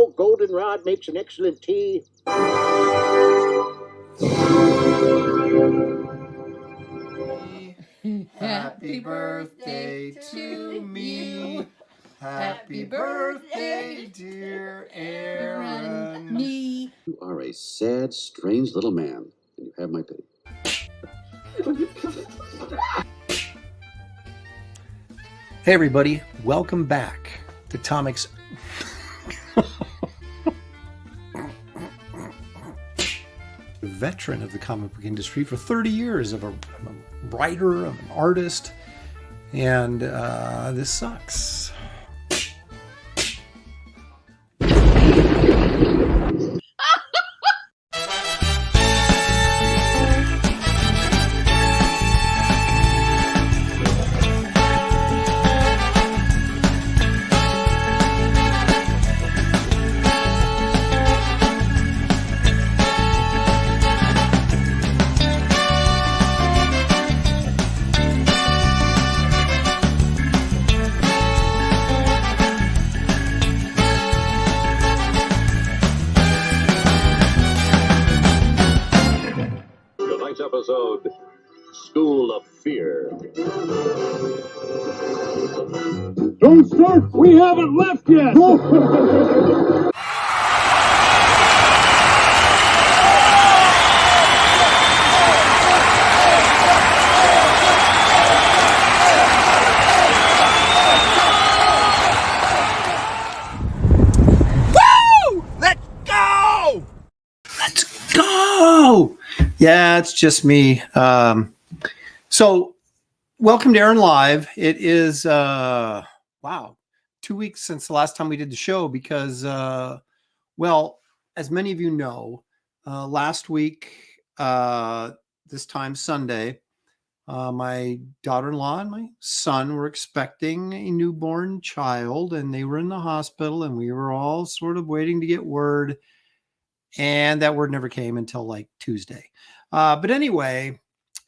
know goldenrod makes an excellent tea. Happy birthday to me. Happy birthday, dear Aaron. Me. You are a sad, strange little man, and you have my pity. Hey everybody, welcome back to Tomic's veteran of the comic book industry for 30 years. I'm a writer, I'm an artist, and this sucks. Episode School of Fear. Don't start! We haven't left yet! Woo! Let's go! Let's go! Yeah, it's just me. So welcome to Aaron Live. It is, wow, 2 weeks since the last time we did the show because, well, as many of you know, last week, this time Sunday, my daughter-in-law and my son were expecting a newborn child, and they were in the hospital, and we were all sort of waiting to get word. And that word never came until like Tuesday. But anyway,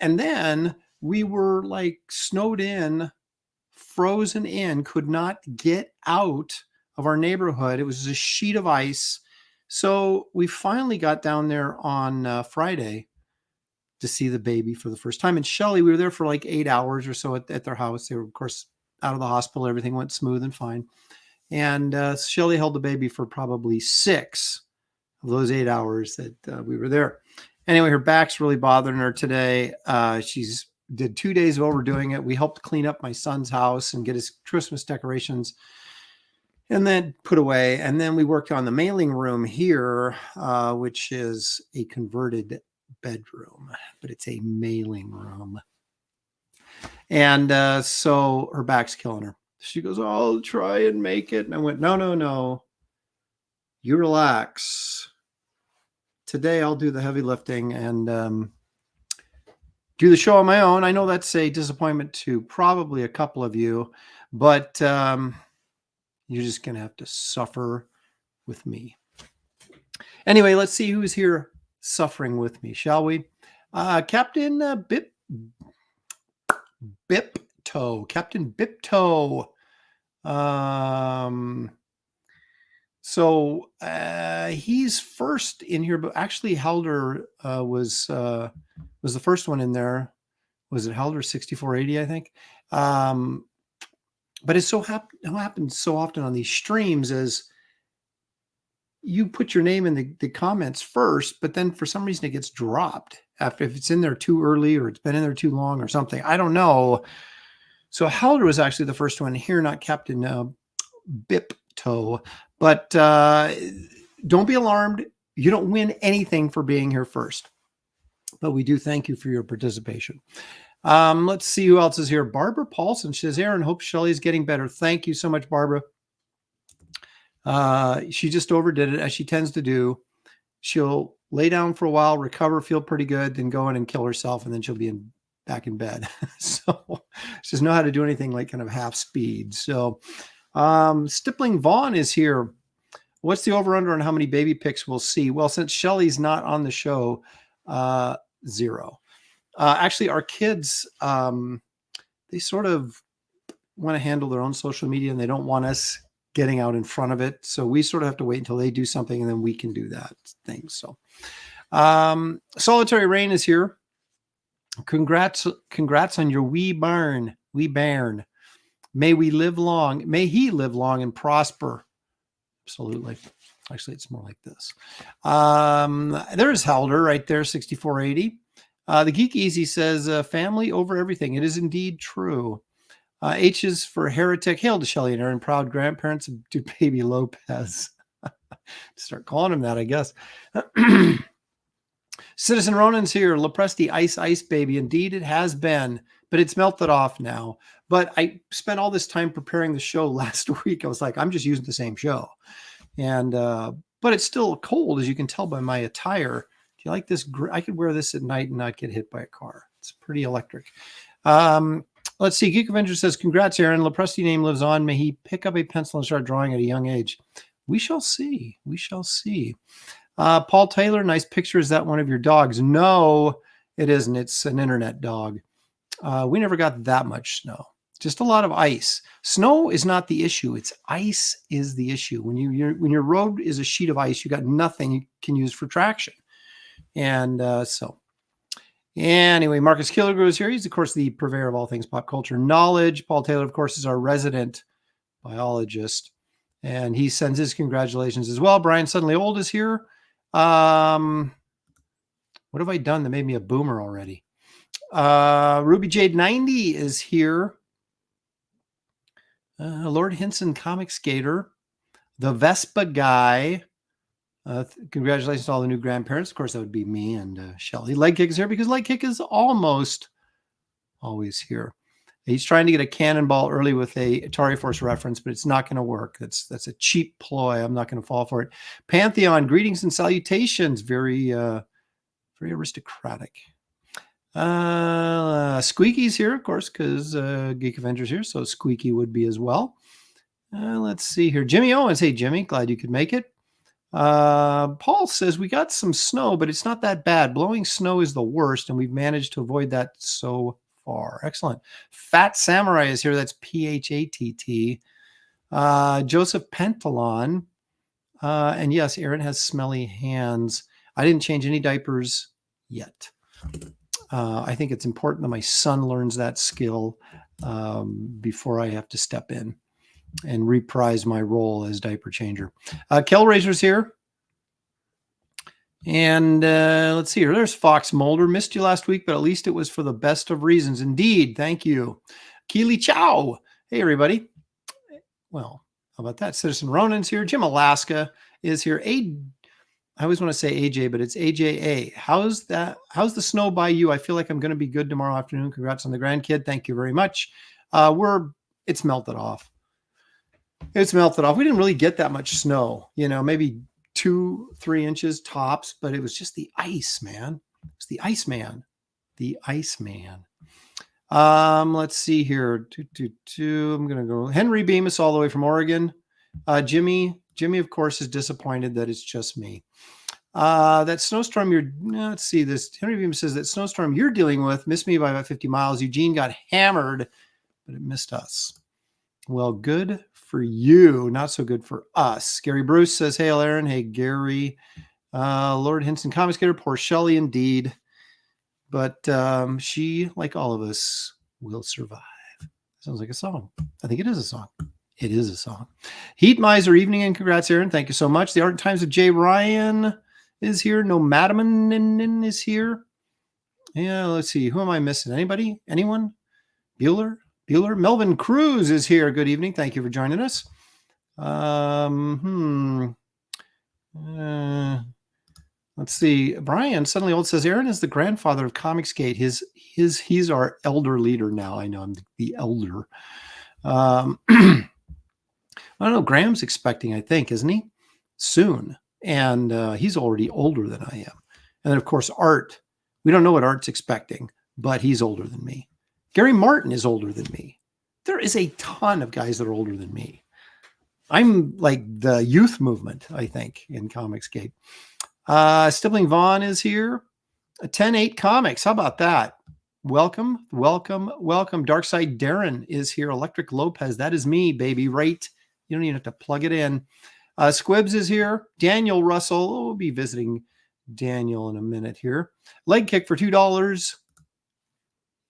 and then we were like snowed in, frozen in, could not get out of our neighborhood. It was a sheet of ice. So we finally got down there on Friday to see the baby for the first time. And Shelley, we were there for like 8 hours or so at their house. They were, of course, out of the hospital. Everything went smooth and fine. And Shelley held the baby for probably 6 of those 8 hours that we were there. Anyway, her back's really bothering her today. She's did 2 days of overdoing it. We helped clean up my son's house and get his Christmas decorations and then put away. And then we worked on the mailing room here, which is a converted bedroom, but it's a mailing room. And so her back's killing her. She goes, oh, I'll try and make it. And I went, no. You relax. Today I'll do the heavy lifting and do the show on my own. I know that's a disappointment to probably a couple of you, but you're just going to have to suffer with me. Anyway, let's see who's here suffering with me, shall we? Captain Bipto. Captain Bipto. So he's first in here, but actually Helder was the first one in there. Was it Helder 6480, I think? But it's happens so often on these streams is you put your name in the comments first, but then for some reason it gets dropped if it's in there too early or it's been in there too long or something. I don't know. So Helder was actually the first one here, not Captain Bipto. But don't be alarmed. You don't win anything for being here first. But we do thank you for your participation. Let's see who else is here. Barbara Paulson says, Aaron, hope Shelley's getting better. Thank you so much, Barbara. She just overdid it, as she tends to do. She'll lay down for a while, recover, feel pretty good, then go in and kill herself, and then she'll be back in bed. So she doesn't know how to do anything like kind of half speed. So Stippling Vaughn is here. What's the over-under on how many baby pics we'll see? Well, since Shelley's not on the show, 0. Actually, our kids, they sort of want to handle their own social media, and they don't want us getting out in front of it. So we sort of have to wait until they do something and then we can do that thing. So Solitary Rain is here. Congrats on your wee bairn. May he live long and prosper. Absolutely. Actually, it's more like this. There's Helder right there, 6480. The Geek Easy says, family over everything. It is indeed true. H is for heretic. Hail to Shelley and Aaron, proud grandparents of baby Lopez. Start calling him that, I guess. Citizen Ronan's here. Lepresti Ice Baby. Indeed, it has been, but it's melted off now. But I spent all this time preparing the show last week. I was like, I'm just using the same show. And, but it's still cold, as you can tell by my attire. Do you like this? I could wear this at night and not get hit by a car. It's pretty electric. Let's see. Geek Avenger says, congrats, Aaron. Lepresti name lives on. May he pick up a pencil and start drawing at a young age. We shall see. We shall see. Paul Taylor, nice picture. Is that one of your dogs? No, it isn't. It's an internet dog. We never got that much snow. Just a lot of ice. Snow is not the issue. It's ice is the issue. When your road is a sheet of ice, you got nothing you can use for traction. And so anyway, Marcus Killigrew is here. He's, of course, the purveyor of all things pop culture knowledge. Paul Taylor, of course, is our resident biologist. And he sends his congratulations as well. Brian Suddenly Old is here. What have I done that made me a boomer already? Ruby Jade 90 is here. Lord Hinson Comic Skater. The Vespa Guy. Congratulations to all the new grandparents. Of course, that would be me and Shelley. Leg Kick is here because Leg Kick is almost always here. He's trying to get a cannonball early with a Atari Force reference, but it's not going to work. That's a cheap ploy. I'm not going to fall for it. Pantheon, greetings and salutations. Very, very aristocratic. Squeaky's here, of course, because Geek Avenger's here, so Squeaky would be as well. Let's see here. Jimmy Owens. Hey, Jimmy. Glad you could make it. Paul says, we got some snow, but it's not that bad. Blowing snow is the worst, and we've managed to avoid that so far. Excellent. Fat Samurai is here. That's Phatt. Joseph Pentalon. And yes, Aaron has smelly hands. I didn't change any diapers yet. I think it's important that my son learns that skill before I have to step in and reprise my role as diaper changer. Kellraiser's here. And let's see here. There's Fox Mulder. Missed you last week, but at least it was for the best of reasons. Indeed. Thank you. Keely Chow. Hey, everybody. Well, how about that? Citizen Ronan's here. Jim Alaska is here. I always want to say AJ, but it's AJA. How's the snow by you? I feel like I'm going to be good tomorrow afternoon. Congrats on the grandkid. Thank you very much. It's melted off. It's melted off. We didn't really get that much snow, maybe 2-3 inches tops, but it was just the ice, man. It's the Iceman. The Iceman. Let's see here. I'm going to go. Henry Bemis all the way from Oregon. Jimmy, of course, is disappointed that it's just me. That snowstorm let's see this. Henry Bemis says that snowstorm you're dealing with missed me by about 50 miles. Eugene got hammered, but it missed us. Well, good for you. Not so good for us. Gary Bruce says, hail, Aaron. Hey, Gary. Lord Hinson, Comic Skater. Poor Shelley, indeed. But she, like all of us, will survive. Sounds like a song. I think it is a song. It is a song. Heat Miser, evening, and congrats, Aaron. Thank you so much. The Art and Times of Jay Ryan is here. No Madam is here. Yeah, let's see. Who am I missing? Anybody? Anyone? Bueller? Melvin Cruz is here. Good evening. Thank you for joining us. Let's see. Brian Suddenly Old says Aaron is the grandfather of Comicsgate. He's our elder leader now. I know I'm the elder. I don't know. Graham's expecting, I think, isn't he? Soon. And he's already older than I am. And then, of course, Art. We don't know what Art's expecting, but he's older than me. Gary Martin is older than me. There is a ton of guys that are older than me. I'm like the youth movement, I think, in Comicsgate. Stibbling Vaughn is here. 10-8 Comics. How about that? Welcome. Darkside Darren is here. Electric Lopez. That is me, baby. Right You don't even have to plug it in. Squibs is here. Daniel Russell. We'll be visiting Daniel in a minute here. Leg kick for $2.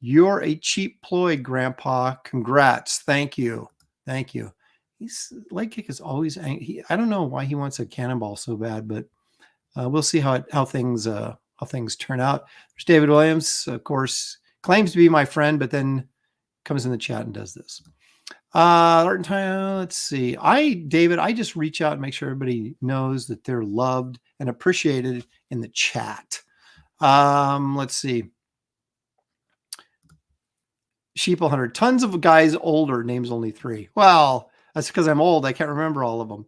You're a cheap ploy, Grandpa. Congrats. Thank you. Thank you. Leg kick is always. I don't know why he wants a cannonball so bad, but we'll see how things turn out. There's David Williams, of course, claims to be my friend, but then comes in the chat and does this. Let's see. David, I just reach out and make sure everybody knows that they're loved and appreciated in the chat. Let's see. Sheeple Hunter, tons of guys older, names only 3. Well, that's because I'm old. I can't remember all of them.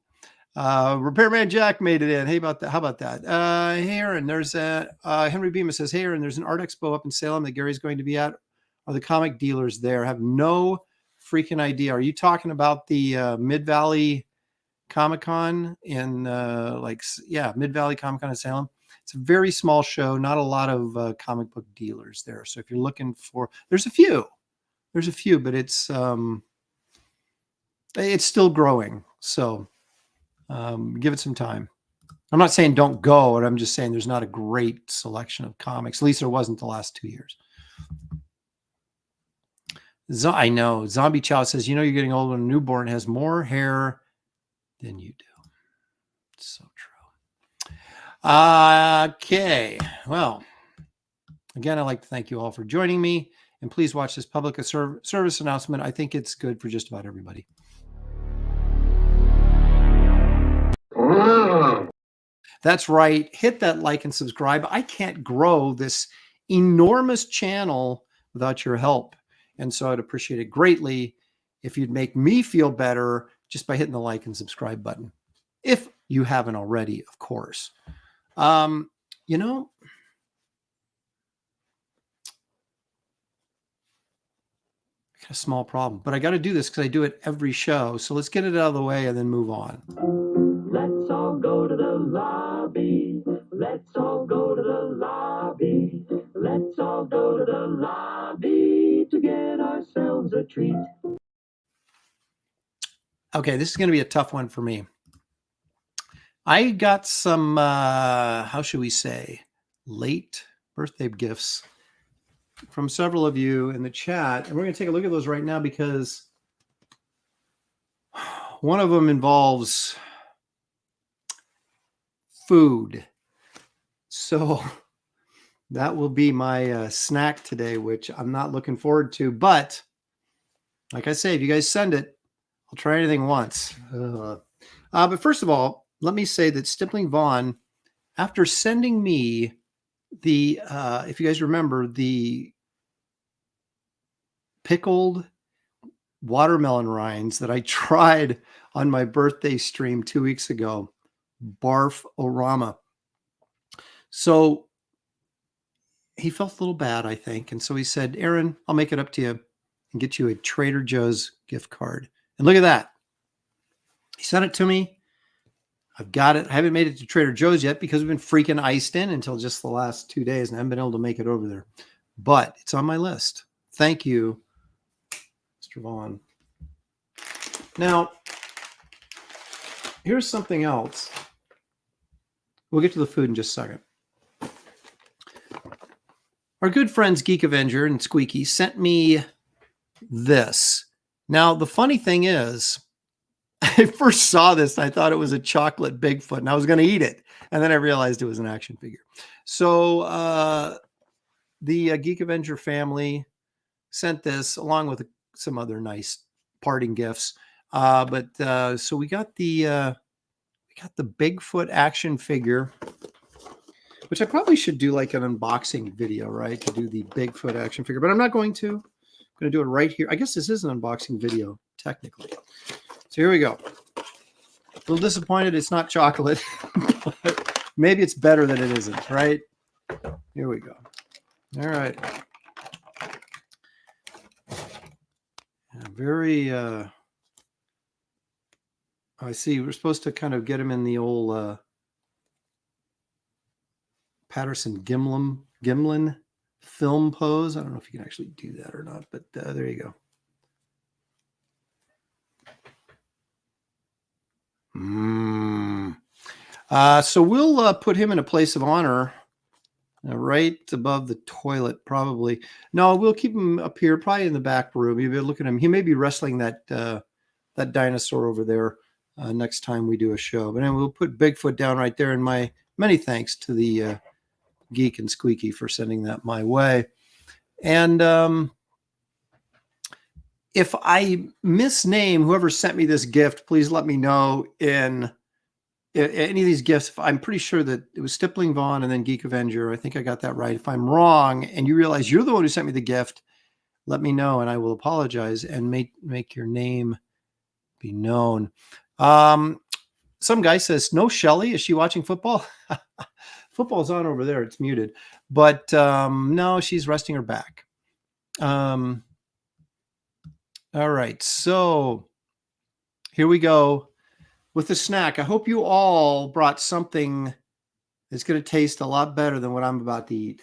Repairman Jack made it in. Hey, how about that? Hey, Aaron, there's Henry Bemis says, hey, Aaron, there's an art expo up in Salem that Gary's going to be at. Are the comic dealers there? I have no freaking idea. Are you talking about the Mid-Valley Comic-Con in Mid-Valley Comic-Con in Salem? It's a very small show, not a lot of comic book dealers there. So if you're looking for, there's a few, but it's still growing. So give it some time. I'm not saying don't go, but I'm just saying there's not a great selection of comics. At least there wasn't the last 2 years. I know. Zombie Chow says, you're getting old when a newborn has more hair than you do. It's so true. Okay. Well, again, I'd like to thank you all for joining me. And please watch this public service announcement. I think it's good for just about everybody. That's right. Hit that like and subscribe. I can't grow this enormous channel without your help. And so I'd appreciate it greatly if you'd make me feel better just by hitting the like and subscribe button. If you haven't already, of course. I got a small problem, but I got to do this because I do it every show. So let's get it out of the way and then move on. Let's all go to the lobby. Let's all go to the lobby. Let's all go to the lobby to get ourselves a treat. Okay, this is going to be a tough one for me. I got some, how should we say, late birthday gifts from several of you in the chat. And we're going to take a look at those right now because one of them involves food. So that will be my snack today, which I'm not looking forward to. But like I say, if you guys send it, I'll try anything once. But first of all, let me say that Stippling Vaughn, after sending me the, if you guys remember, the pickled watermelon rinds that I tried on my birthday stream 2 weeks ago, Barf-O-Rama. So he felt a little bad, I think. And so he said, Aaron, I'll make it up to you and get you a Trader Joe's gift card. And look at that. He sent it to me. I've got it. I haven't made it to Trader Joe's yet because we've been freaking iced in until just the last 2 days and I haven't been able to make it over there. But it's on my list. Thank you, Mr. Vaughn. Now, here's something else. We'll get to the food in just a second. Our good friends Geek Avenger and Squeaky sent me this. Now, the funny thing is, I first saw this and I thought it was a chocolate Bigfoot and I was going to eat it. And then I realized it was an action figure. So the Geek Avenger family sent this along with some other nice parting gifts. So we got the Bigfoot action figure, which I probably should do like an unboxing video, right? To do the Bigfoot action figure, but I'm not going to. I'm going to do it right here. I guess this is an unboxing video, technically. So here we go. A little disappointed it's not chocolate, but maybe it's better that it isn't, right? Here we go. All right. Very, I see. We're supposed to kind of get him in the old Patterson Gimlin film pose. I don't know if you can actually do that or not, but there you go. So we'll put him in a place of honor right above the toilet, probably. No, we'll keep him up here, probably in the back room. You look at him. He may be wrestling that dinosaur over there next time we do a show. But then we'll put Bigfoot down right there. And my many thanks to the Geek and Squeaky for sending that my way. And if I misname whoever sent me this gift, please let me know in any of these gifts. I'm pretty sure that it was Stippling Vaughn and then Geek Avenger. I think I got that right. If I'm wrong and you realize you're the one who sent me the gift, let me know and I will apologize and make your name be known. Some guy says, no, Shelley, is she watching football? Football's on over there. It's muted. But no, she's resting her back. All right. So here we go with the snack. I hope you all brought something that's going to taste a lot better than what I'm about to eat.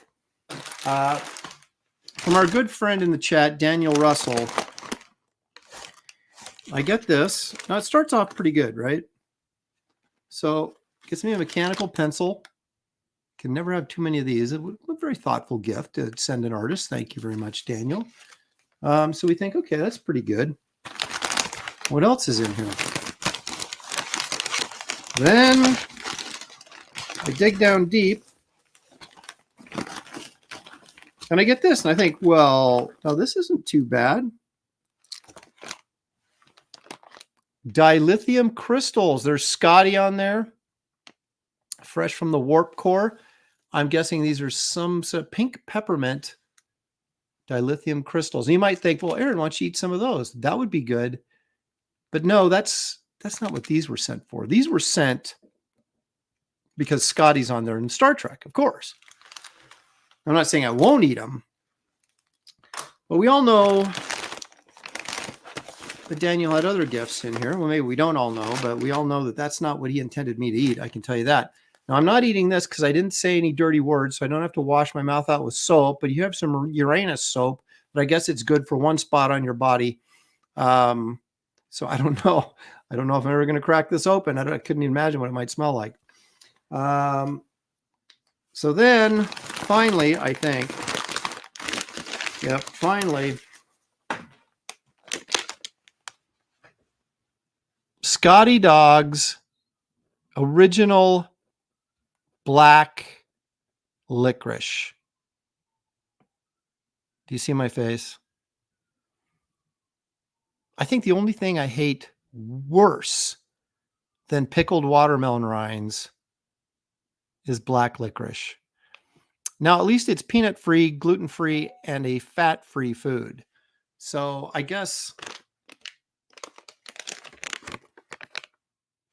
From our good friend in the chat, Daniel Russell, I get this. Now it starts off pretty good, right? So gets me a mechanical pencil. Can never have too many of these. A very thoughtful gift to send an artist. Thank you very much, Daniel. So we think, okay, that's pretty good. What else is in here? Then I dig down deep and I get this and I think, well, no, this isn't too bad. Dilithium crystals. There's Scotty on there. Fresh from the warp core. I'm guessing these are some sort of pink peppermint dilithium crystals. And you might think, well, Aaron, why don't you eat some of those? That would be good. But no, that's not what these were sent for. These were sent because Scotty's on there in Star Trek, of course. I'm not saying I won't eat them. But we all know that Daniel had other gifts in here. Well, maybe we don't all know, but we all know that that's not what he intended me to eat. I can tell you that. Now, I'm not eating this because I didn't say any dirty words, so I don't have to wash my mouth out with soap. But you have some Uranus soap, but I guess it's good for one spot on your body. So I don't know. I don't know if I'm ever going to crack this open. I couldn't even imagine what it might smell like. So then, finally, I think, finally, Scotty Dog's original black licorice. Do you see my face? I think the only thing I hate worse than pickled watermelon rinds is black licorice. Now, at least it's peanut-free, gluten-free, and a fat-free food. So I guess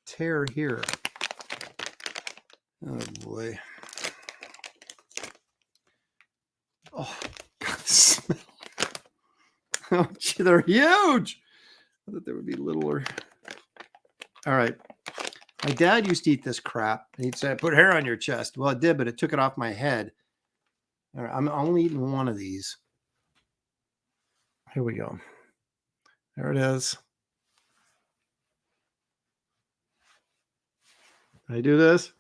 tear here. Oh boy. Oh, God, the smell. Oh, gee, they're huge. I thought they would be littler. All right. My dad used to eat this crap. And he'd say, put hair on your chest. Well, it did, but it took it off my head. All right, I'm only eating one of these. Here we go. There it is. Can I do this?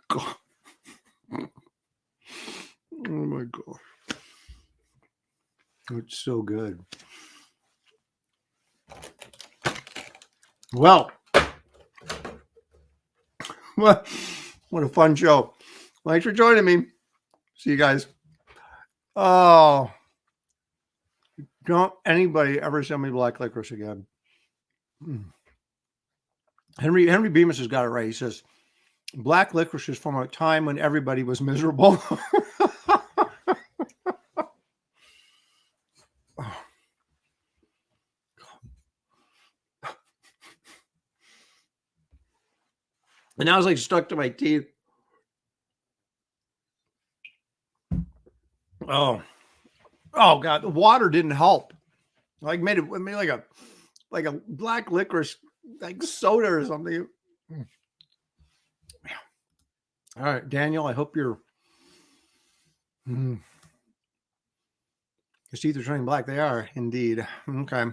God. Oh my God. It's so good. Well, what a fun show. Thanks for joining me. See you guys. Oh, don't anybody ever send me black licorice again. Henry Bemis has got it right. He says, black licorice is from a time when everybody was miserable. And now it's like stuck to my teeth. Oh God, the water didn't help. Like made like a black licorice, like soda or something. All right, Daniel, I hope your teeth are turning black. They are indeed. Okay.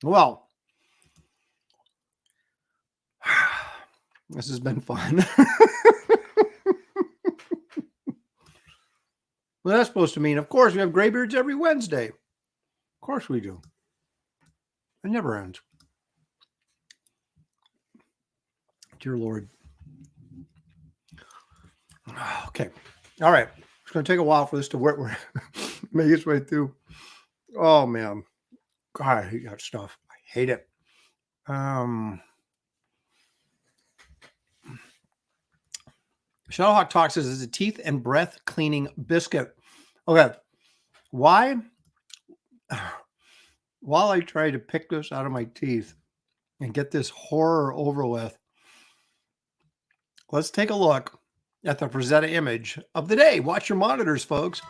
Well, this has been fun. Well, that's supposed to mean, of course, we have Graybeards every Wednesday. Of course we do. It never ends. Dear Lord. Okay. All right. It's going to take a while for this to work. Make its way through. Oh, man. God, I hate that stuff. I hate it. Shadowhawk Talks says it's a teeth and breath cleaning biscuit. Okay. Why? While I try to pick this out of my teeth and get this horror over with, let's take a look at the Frazetta image of the day. Watch your monitors, folks.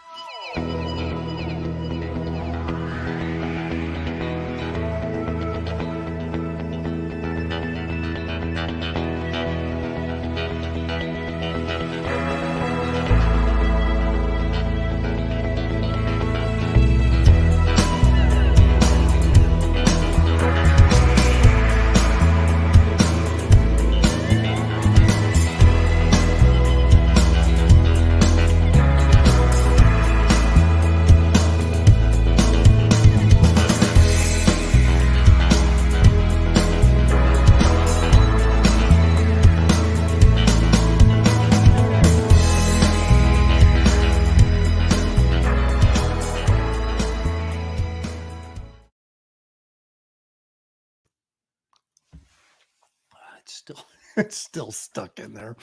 It's still stuck in there.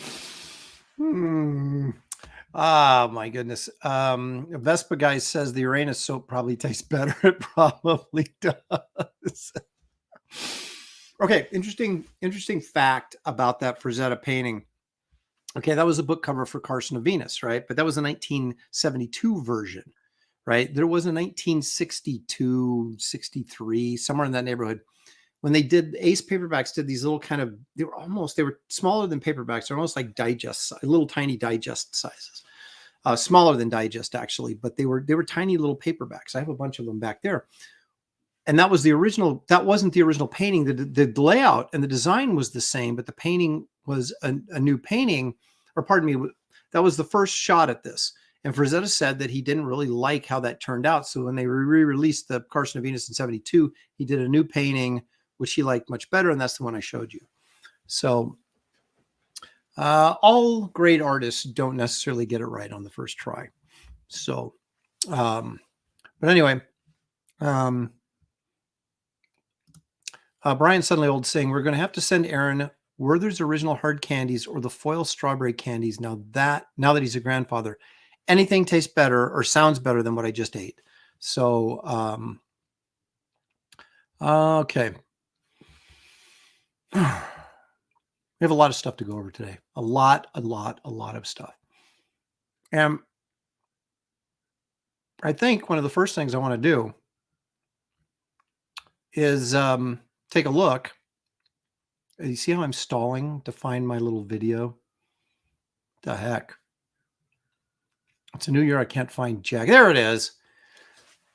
Ah, my goodness. Vespa guy says the Uranus soap probably tastes better. It probably does. Okay, interesting fact about that Frazetta painting. Okay, that was a book cover for Carson of Venus, right? But that was a 1972 version, right? There was a 1962, 63, somewhere in that neighborhood. When they did, Ace Paperbacks did these little kind of, they were smaller than paperbacks. They're almost like digest, little tiny digest sizes, smaller than digest actually, but they were tiny little paperbacks. I have a bunch of them back there. And that was the original, that wasn't the original painting. The layout and the design was the same, but the painting was a new painting, or pardon me, that was the first shot at this. And Frazetta said that he didn't really like how that turned out. So when they re-released the Carson of Venus in 72, he did a new painting, which he liked much better, and that's the one I showed you. So all great artists don't necessarily get it right on the first try. So, but anyway, Brian Suddenly Old saying, we're going to have to send Aaron Werther's original hard candies or the foil strawberry candies now that he's a grandfather. Anything tastes better or sounds better than what I just ate. So, okay. We have a lot of stuff to go over today. A lot of stuff. And I think one of the first things I want to do is take a look. You see how I'm stalling to find my little video? The heck? It's a new year. I can't find Jack. There it is.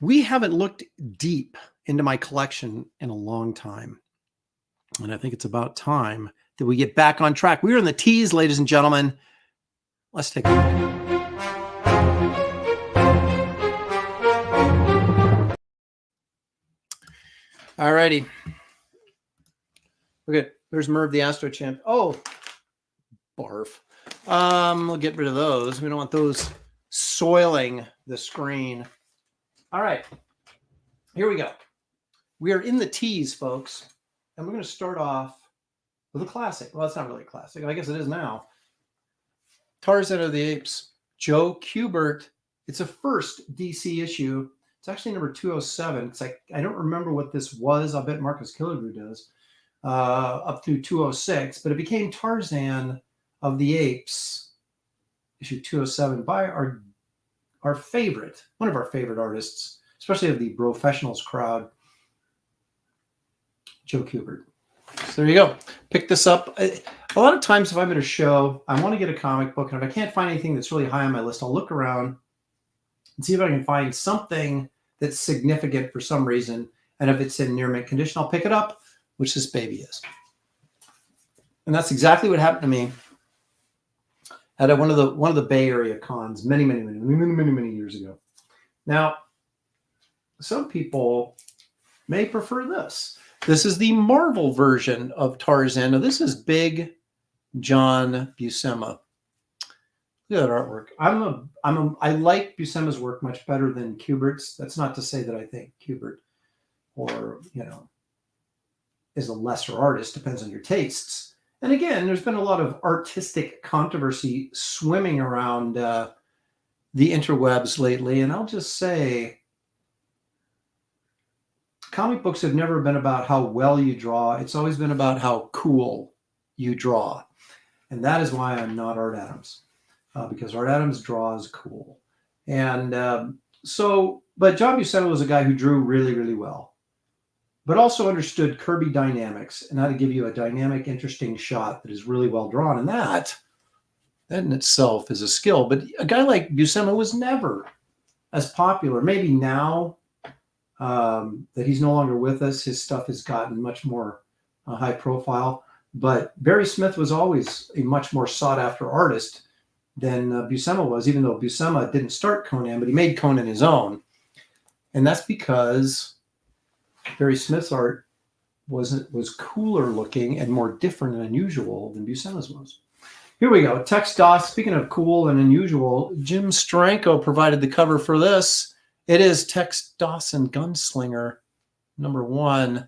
We haven't looked deep into my collection in a long time. And I think it's about time that we get back on track. We're in the tease, ladies and gentlemen. Let's take a look. All righty. Look at, there's Merv the Astro Champ. Oh, barf. We'll get rid of those. We don't want those soiling the screen. All right. Here we go. We are in the tease, folks. And we're going to start off with a classic. Well, it's not really a classic. I guess it is now. Tarzan of the Apes, Joe Kubert. It's a first DC issue. It's actually number 207. It's like, I don't remember what this was. I'll bet Marcus Killigrew does. Up through 206. But it became Tarzan of the Apes, issue 207, by our favorite, one of our favorite artists, especially of the professionals crowd, Joe Kubert. So there you go. Pick this up. A lot of times if I'm at a show, I want to get a comic book, and if I can't find anything that's really high on my list, I'll look around and see if I can find something that's significant for some reason. And if it's in near mint condition, I'll pick it up, which this baby is. And that's exactly what happened to me at one of the Bay Area cons many years ago. Now, some people may prefer this. This is the Marvel version of Tarzan. Now, this is Big John Buscema. Look at that artwork. I like Buscema's work much better than Kubert's. That's not to say that I think Kubert is a lesser artist. Depends on your tastes. And again, there's been a lot of artistic controversy swimming around the interwebs lately. And I'll just say, comic books have never been about how well you draw. It's always been about how cool you draw. And that is why I'm not Art Adams, because Art Adams draws cool. And but John Buscema was a guy who drew really, really well, but also understood Kirby dynamics and how to give you a dynamic, interesting shot that is really well drawn. And that in itself is a skill. But a guy like Buscema was never as popular. Maybe now that he's no longer with us, his stuff has gotten much more high profile. But Barry Smith was always a much more sought after artist than Buscema was, even though Buscema didn't start Conan, but he made Conan his own. And that's because Barry Smith's art was cooler looking and more different and unusual than Buscema's was. Here we go. Tex Doss. Speaking of cool and unusual, Jim Stratego provided the cover for this. It is Tex Dawson Gunslinger #1.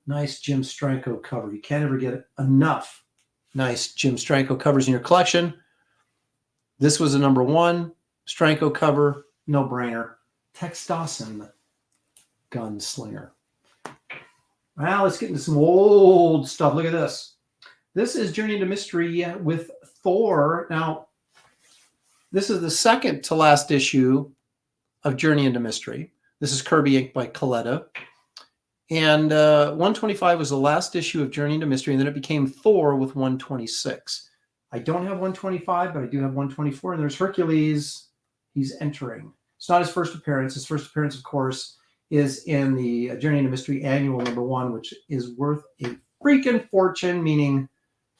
Nice Jim Stratego cover. You can't ever get enough nice Jim Stratego covers in your collection. This was a #1 Stratego cover. No brainer. Tex Dawson Gunslinger. Now let's get into some old stuff. Look at this. This is Journey into Mystery with Thor. Now, this is the second to last issue of Journey into Mystery. This is Kirby Inc. by Coletta. And 125 was the last issue of Journey into Mystery, and then it became Thor with 126. I don't have 125, but I do have 124. And there's Hercules. He's entering. It's not his first appearance. His first appearance, of course, is in the Journey into Mystery Annual #1, which is worth a freaking fortune, meaning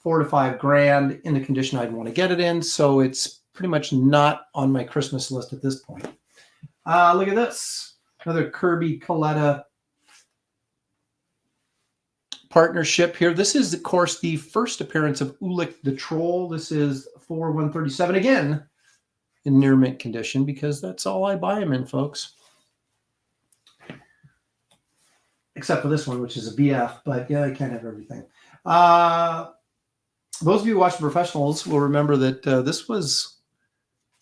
$4 to $5 grand in the condition I'd want to get it in. So it's pretty much not on my Christmas list at this point. Look at this. Another Kirby Coletta partnership here. This is, of course, the first appearance of Ulik the Troll. This is Thor 137, again, in near mint condition, because that's all I buy them in, folks. Except for this one, which is a BF, but yeah, I can't have everything. Those of you who watch The Professionals will remember that this was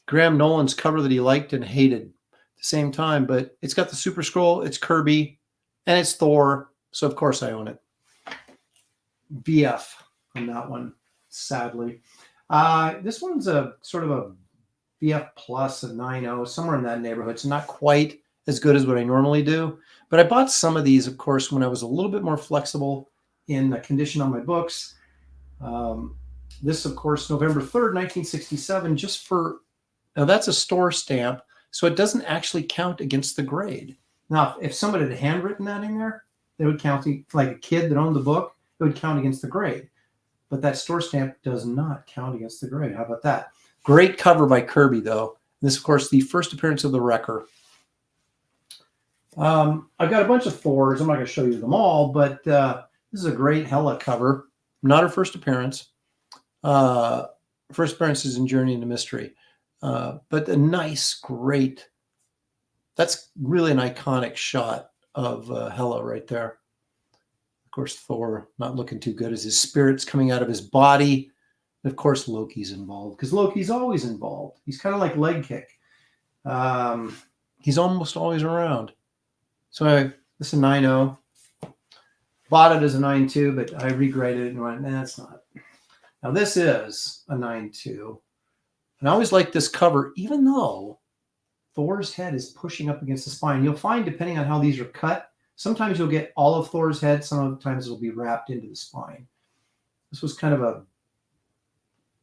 Graham Nolan's cover that he liked and hated at the same time, but it's got the Super Scroll, it's Kirby, and it's Thor, so of course I own it. BF on that one, sadly. This one's a sort of a BF plus, a 9.0, somewhere in that neighborhood. It's not quite as good as what I normally do, but I bought some of these, of course, when I was a little bit more flexible in the condition on my books. This, of course, November 3rd, 1967, just for, now that's a store stamp, so it doesn't actually count against the grade. Now, if somebody had handwritten that in there, they would count, like a kid that owned the book, it would count against the grade. But that store stamp does not count against the grade. How about that? Great cover by Kirby, though. This, of course, the first appearance of the Wrecker. I've got a bunch of Thors. I'm not going to show you them all, but this is a great Hela cover. Not her first appearance. First appearance is in Journey into Mystery. But a nice, great, that's really an iconic shot of Hela right there. Of course, Thor not looking too good as his spirit's coming out of his body. And of course, Loki's involved, because Loki's always involved. He's kind of like Leg Kick. He's almost always around. So anyway, this is a 9.0. Bought it as a 9.2, but I regraded it and went, nah, it's not. Now this is a 9.2. And I always like this cover, even though Thor's head is pushing up against the spine. You'll find, depending on how these are cut, Sometimes you'll get all of Thor's head. Sometimes it'll be wrapped into the spine. This was kind of a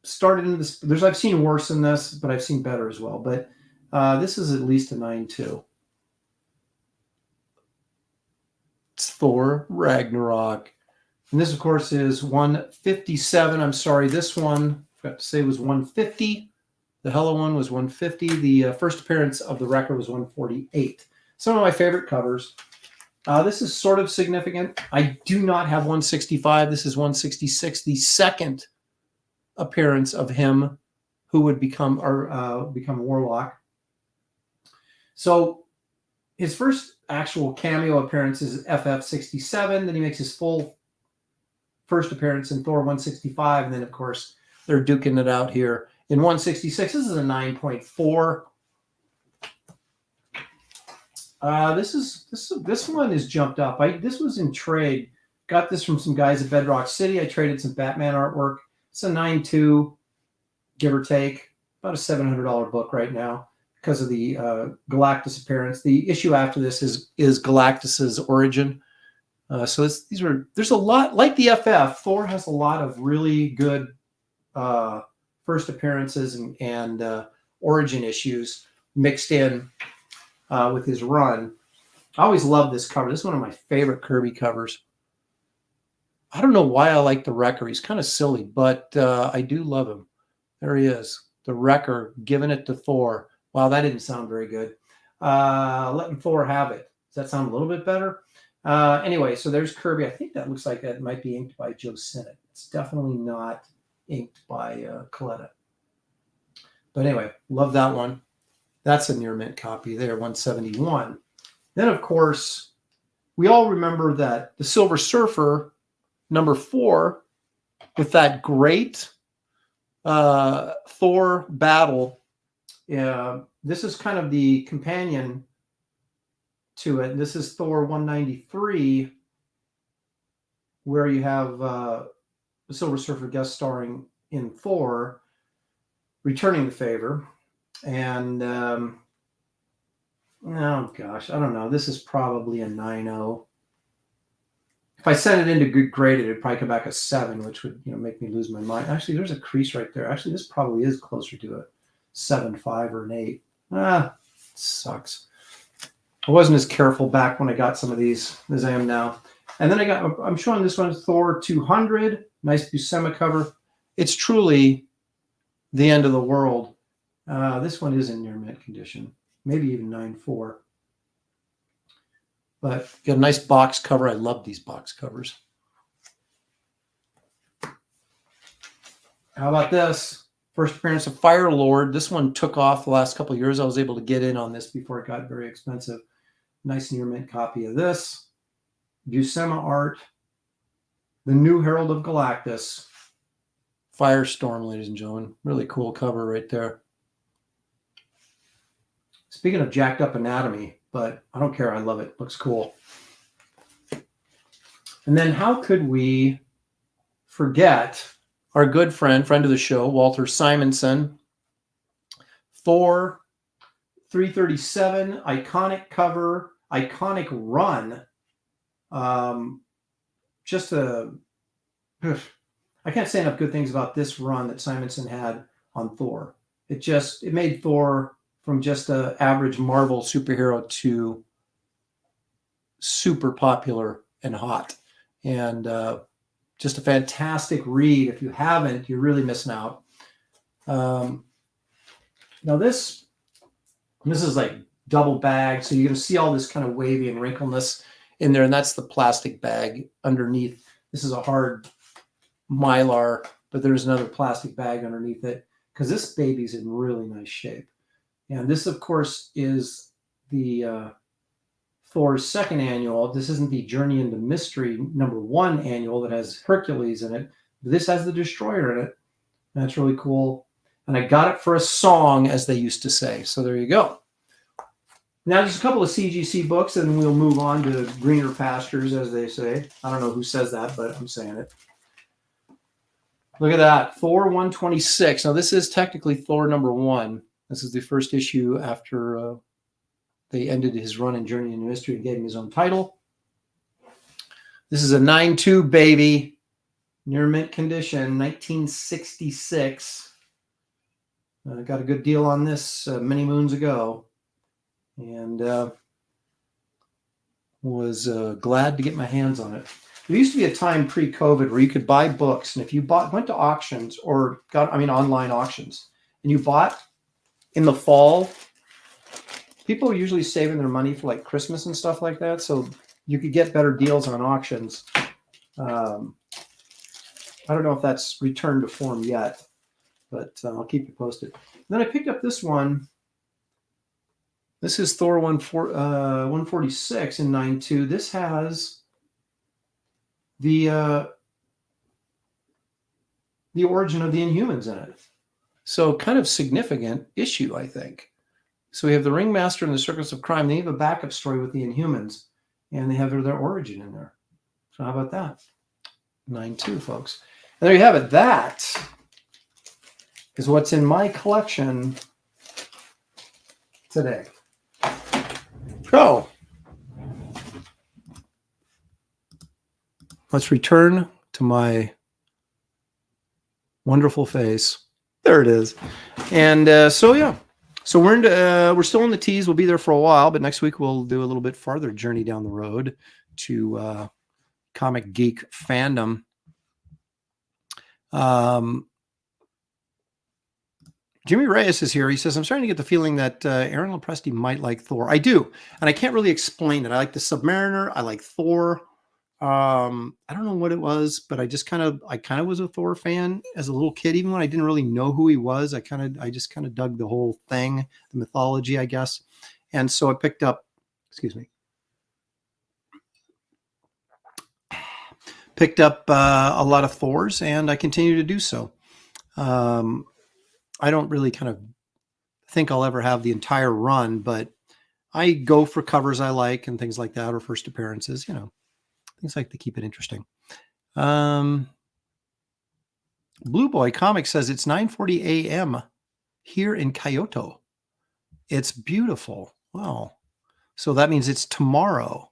started into this. I've seen worse than this, but I've seen better as well. But this is at least a 9.2. It's Thor Ragnarok. And this, of course, is 157. I'm sorry, this one, I forgot to say, was 150. The Hello one was 150. The first appearance of the Wrecker was 148. Some of my favorite covers. This is sort of significant. I do not have 165. This is 166, the second appearance of him who would become Warlock. So his first actual cameo appearance is FF67. Then he makes his full first appearance in Thor 165. And then, of course, they're duking it out here in 166. This is a 9.4. This one is jumped up. This was in trade. Got this from some guys at Bedrock City. I traded some Batman artwork. It's a 9.2, give or take. About a $700 book right now because of the Galactus appearance. The issue after this is Galactus's origin. So there's a lot, like the FF, Thor has a lot of really good first appearances and origin issues mixed in with his run. I always love this cover. This is one of my favorite Kirby covers. I don't know why I like the Wrecker. He's kind of silly, but I do love him. There he is, the Wrecker, giving it to Thor. Wow, that didn't sound very good. Letting Thor have it. Does that sound a little bit better? Anyway, so there's Kirby. I think that looks like that might be inked by Joe Sinnott. It's definitely not inked by Coletta. But anyway, love that one. That's a near mint copy there, 171. Then, of course, we all remember that the Silver Surfer, number 4, with that great Thor battle. This is kind of the companion to it. This is Thor 193, where you have the Silver Surfer guest starring in Thor, returning the favor. And oh gosh, I don't know. This is probably a 9.0. If I sent it into good graded, it'd probably come back a 7, which would make me lose my mind. Actually, there's a crease right there. Actually, this probably is closer to a 7.5 or an 8. Sucks. I wasn't as careful back when I got some of these as I am now. And then I'm showing this one, Thor 200. Nice Buscema cover. It's truly the end of the world. This one is in near mint condition, maybe even 9.4. But got a nice box cover. I love these box covers. How about this? First appearance of Fire Lord. This one took off the last couple of years. I was able to get in on this before it got very expensive. Nice near mint copy of this. Buscema art. The new Herald of Galactus. Firestorm, ladies and gentlemen. Really cool cover right there. Speaking of jacked up anatomy, but I don't care. I love it. Looks cool. And then how could we forget our good friend of the show, Walter Simonson. Thor 337, iconic cover, iconic run. I can't say enough good things about this run that Simonson had on Thor. It made Thor from just an average Marvel superhero to super popular and hot. And just a fantastic read. If you haven't, you're really missing out. Now this is like double bagged, so you're going to see all this kind of wavy and wrinkleness in there, and that's the plastic bag underneath. This is a hard Mylar, but there's another plastic bag underneath it because this baby's in really nice shape. And this, of course, is the Thor's second annual. This isn't the Journey into Mystery #1 annual that has Hercules in it. This has the Destroyer in it. And that's really cool. And I got it for a song, as they used to say. So there you go. Now, just a couple of CGC books, and we'll move on to greener pastures, as they say. I don't know who says that, but I'm saying it. Look at that. Thor 126. Now, this is technically Thor #1. This is the first issue after they ended his run in Journey into Mystery and gave him his own title. This is a 9.2 baby, near mint condition, 1966. Got a good deal on this many moons ago, and was glad to get my hands on it. There used to be a time pre-COVID where you could buy books, and if you went to auctions or online auctions, and you bought in the fall, people are usually saving their money for like Christmas and stuff like that, so you could get better deals on auctions. I don't know if that's returned to form yet, but I'll keep you posted. And then I picked up this one. This is Thor 146 in 9.2. This has the origin of the Inhumans in it. So kind of significant issue, I think. So we have the Ringmaster and the Circus of Crime. They have a backup story with the Inhumans, and they have their origin in there. So how about that? 9.2, folks. And there you have it. That is what's in my collection today. So let's return to my wonderful face. There it is. And so we're still in the teas. We'll be there for a while, but next week we'll do a little bit farther journey down the road to comic geek fandom. Jimmy Reyes is here. He says, I'm starting to get the feeling that Aaron Lopresti might like Thor. I do. And I can't really explain it. I like the Submariner. I like Thor. I don't know what it was, but I kind of was a Thor fan as a little kid, even when I didn't really know who he was. I just kind of dug the whole thing, the mythology, I guess. And so I picked up a lot of Thors, and I continue to do so. I don't really kind of think I'll ever have the entire run, but I go for covers I like and things like that, or first appearances, things like to keep it interesting. Blue Boy Comics says it's 9:40 a.m. here in Kyoto. It's beautiful. Wow. So that means it's tomorrow.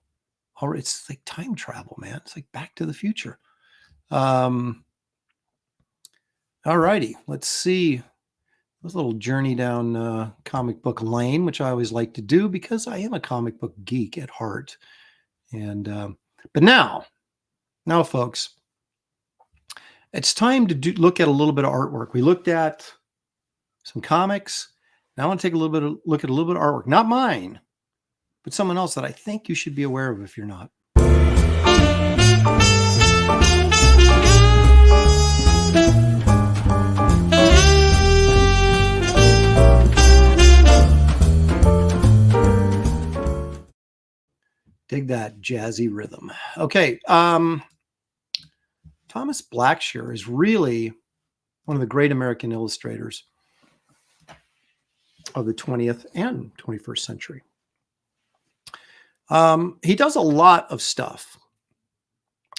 Or it's like time travel, man. It's like Back to the Future. All righty. Let's see. This little journey down comic book lane, which I always like to do because I am a comic book geek at heart. And but now, folks, it's time to look at a little bit of artwork. We looked at some comics. Now I want to take a look at a little bit of artwork. Not mine, but someone else that I think you should be aware of if you're not. Dig that jazzy rhythm. Okay. Thomas Blackshear is really one of the great American illustrators of the 20th and 21st century. He does a lot of stuff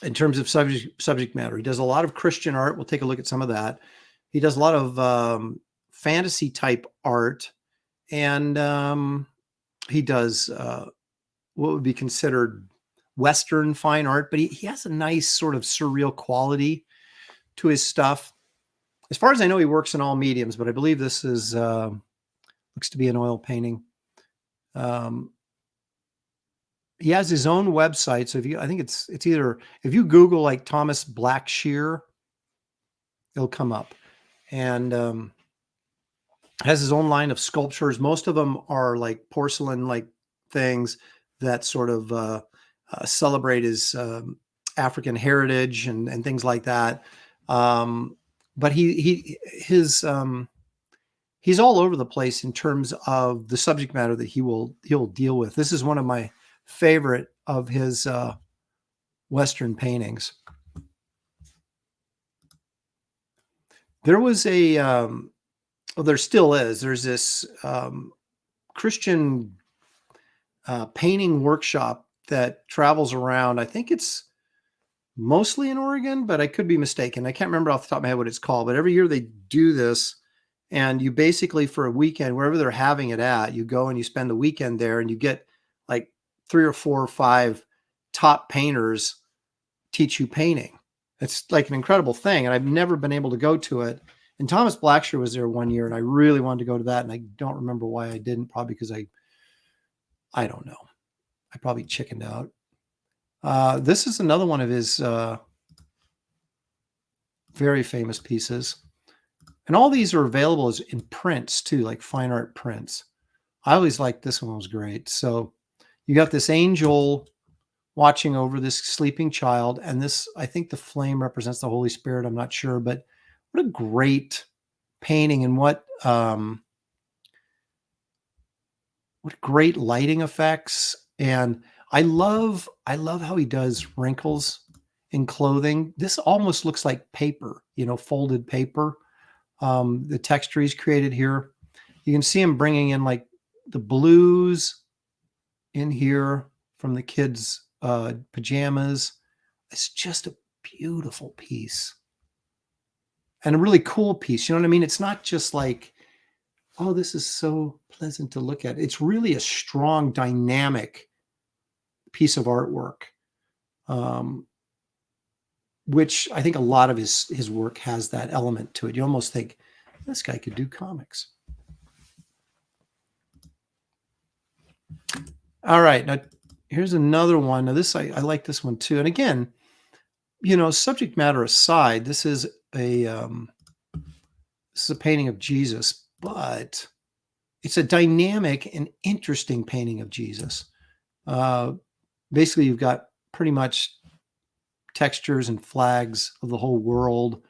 in terms of subject matter. He does a lot of Christian art. We'll take a look at some of that. He does a lot of fantasy type art, and he does what would be considered Western fine art, but he has a nice sort of surreal quality to his stuff. As far as I know, he works in all mediums, but I believe this is looks to be an oil painting. He has his own website. So I think it's either, if you Google like Thomas Blackshear, it'll come up, and has his own line of sculptures. Most of them are like porcelain like things that sort of celebrate his African heritage and things like that. But he's all over the place in terms of the subject matter that he'll deal with. This is one of my favorite of his Western paintings. There was there still is. There's this Christian painting workshop that travels around. I think it's mostly in Oregon, but I could be mistaken. I can't remember off the top of my head what it's called, but every year they do this, and you basically, for a weekend, wherever they're having it at, you go and you spend the weekend there, and you get like 3 or 4 or 5 top painters teach you painting. It's like an incredible thing. And I've never been able to go to it. And Thomas Blackshear was there one year, and I really wanted to go to that. And I don't remember why I didn't, probably because I don't know. I probably chickened out. This is another one of his very famous pieces. And all these are available as in prints too, like fine art prints. I always liked this one, was great. So you got this angel watching over this sleeping child. And this, I think the flame represents the Holy Spirit. I'm not sure, but what a great painting, and what great lighting effects. And I love how he does wrinkles in clothing. This almost looks like paper, folded paper. The texture he's created here. You can see him bringing in like the blues in here from the kids' pajamas. It's just a beautiful piece. And a really cool piece. You know what I mean? It's not just like, oh, this is so pleasant to look at. It's really a strong, dynamic piece of artwork, which I think a lot of his work has that element to it. You almost think, this guy could do comics. All right, now here's another one. Now this, I like this one too. And again, subject matter aside, this is a painting of Jesus, but it's a dynamic and interesting painting of Jesus. Basically, you've got pretty much textures and flags of the whole world.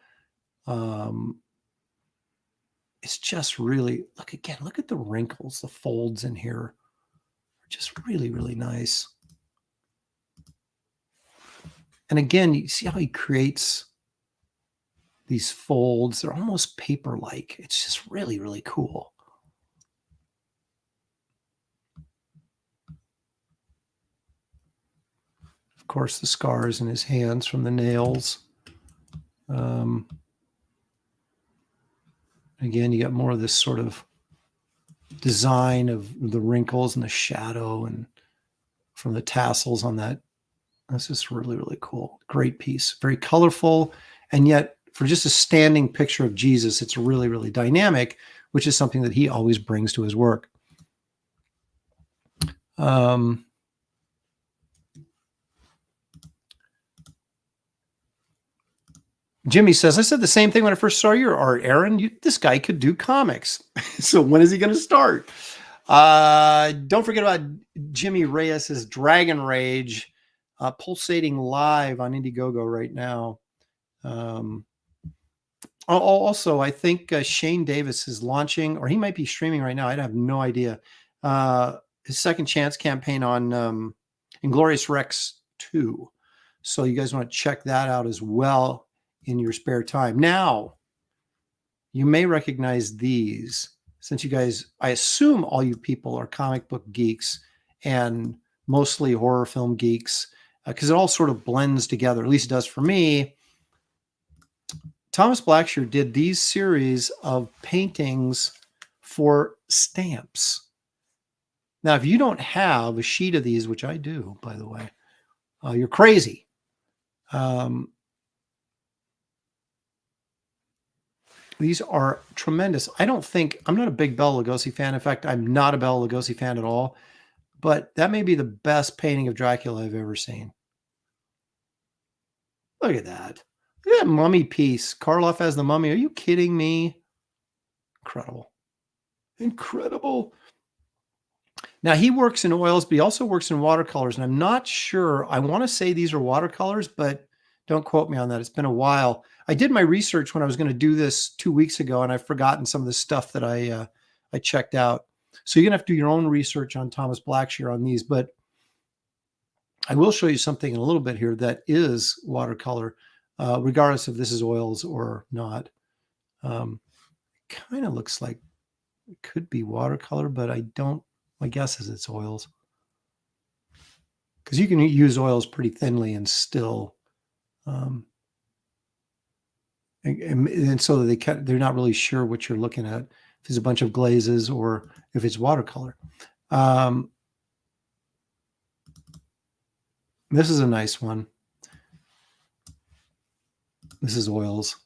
It's just really, look at the wrinkles, the folds in here are just really, really nice. And again, you see how he creates these folds. They're almost paper-like. It's just really, really cool. Of course, the scars in his hands from the nails. Again, you got more of this sort of design of the wrinkles and the shadow and from the tassels on that. That's just really, really cool. Great piece. Very colorful. And yet, for just a standing picture of Jesus, it's really, really dynamic, which is something that he always brings to his work. Jimmy says, I said the same thing when I first saw your art, Aaron. This guy could do comics. So when is he going to start? Don't forget about Jimmy Reyes's Dragon Rage, pulsating live on Indiegogo right now. Also, I think Shane Davis is launching, or he might be streaming right now. I have no idea. His Second Chance campaign on Inglorious Rex 2. So you guys want to check that out as well in your spare time. Now, you may recognize these, since you guys, I assume all you people are comic book geeks and mostly horror film geeks, because it all sort of blends together, at least it does for me. Thomas Blackshear did these series of paintings for stamps. Now, if you don't have a sheet of these, which I do, by the way, you're crazy. These are tremendous. I'm not a big Bela Lugosi fan. In fact, I'm not a Bela Lugosi fan at all. But that may be the best painting of Dracula I've ever seen. Look at that. Look at that mummy piece. Karloff as the mummy. Are you kidding me? Incredible. Incredible. Now, he works in oils, but he also works in watercolors. And I'm not sure. I want to say these are watercolors, but don't quote me on that. It's been a while. I did my research when I was going to do this 2 weeks ago, and I've forgotten some of the stuff that I checked out. So you're going to have to do your own research on Thomas Blackshear on these. But I will show you something in a little bit here that is watercolor, regardless if this is oils or not. Kind of looks like it could be watercolor, but my guess is it's oils. Because you can use oils pretty thinly and still... and so they're not really sure what you're looking at, if it's a bunch of glazes or if it's watercolor. This is a nice one. This is oils.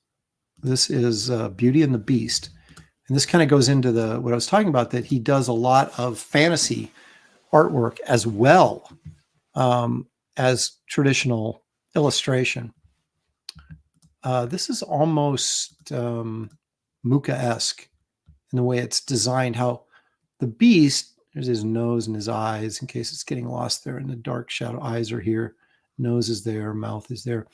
This is Beauty and the Beast. And this kind of goes into what I was talking about, that he does a lot of fantasy artwork as well as traditional illustration. This is almost Mucha-esque in the way it's designed, how the beast, there's his nose and his eyes, in case it's getting lost there in the dark shadow. Eyes are here, nose is there, mouth is there.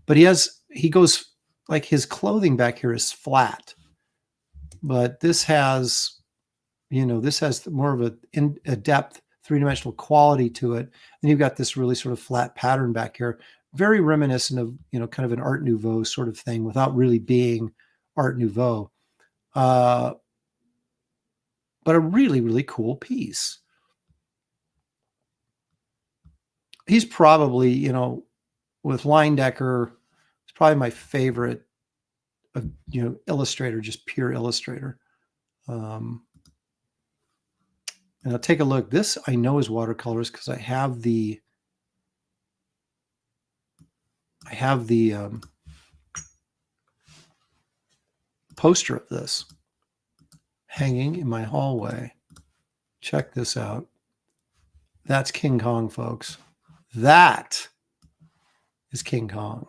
But he goes, like his clothing back here is flat. But this has, this has more of a depth, three-dimensional quality to it. And you've got this really sort of flat pattern back here, very reminiscent of, kind of an Art Nouveau sort of thing without really being Art Nouveau. But a really, really cool piece. He's probably, with Leindecker, it's probably my favorite, illustrator, just pure illustrator. And I'll take a look. This I know is watercolors because I have the poster of this hanging in my hallway. Check this out. That's King Kong, folks. That is King Kong.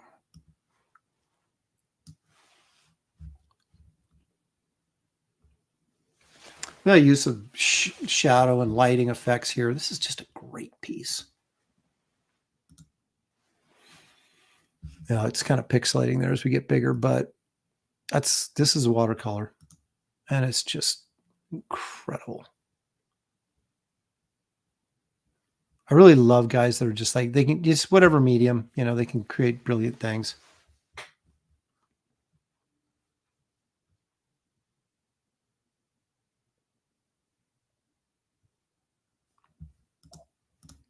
The use of shadow and lighting effects here. This is just a great piece. It's kind of pixelating there as we get bigger, but this is watercolor, and it's just incredible. I really love guys that are just like, they can just whatever medium, they can create brilliant things.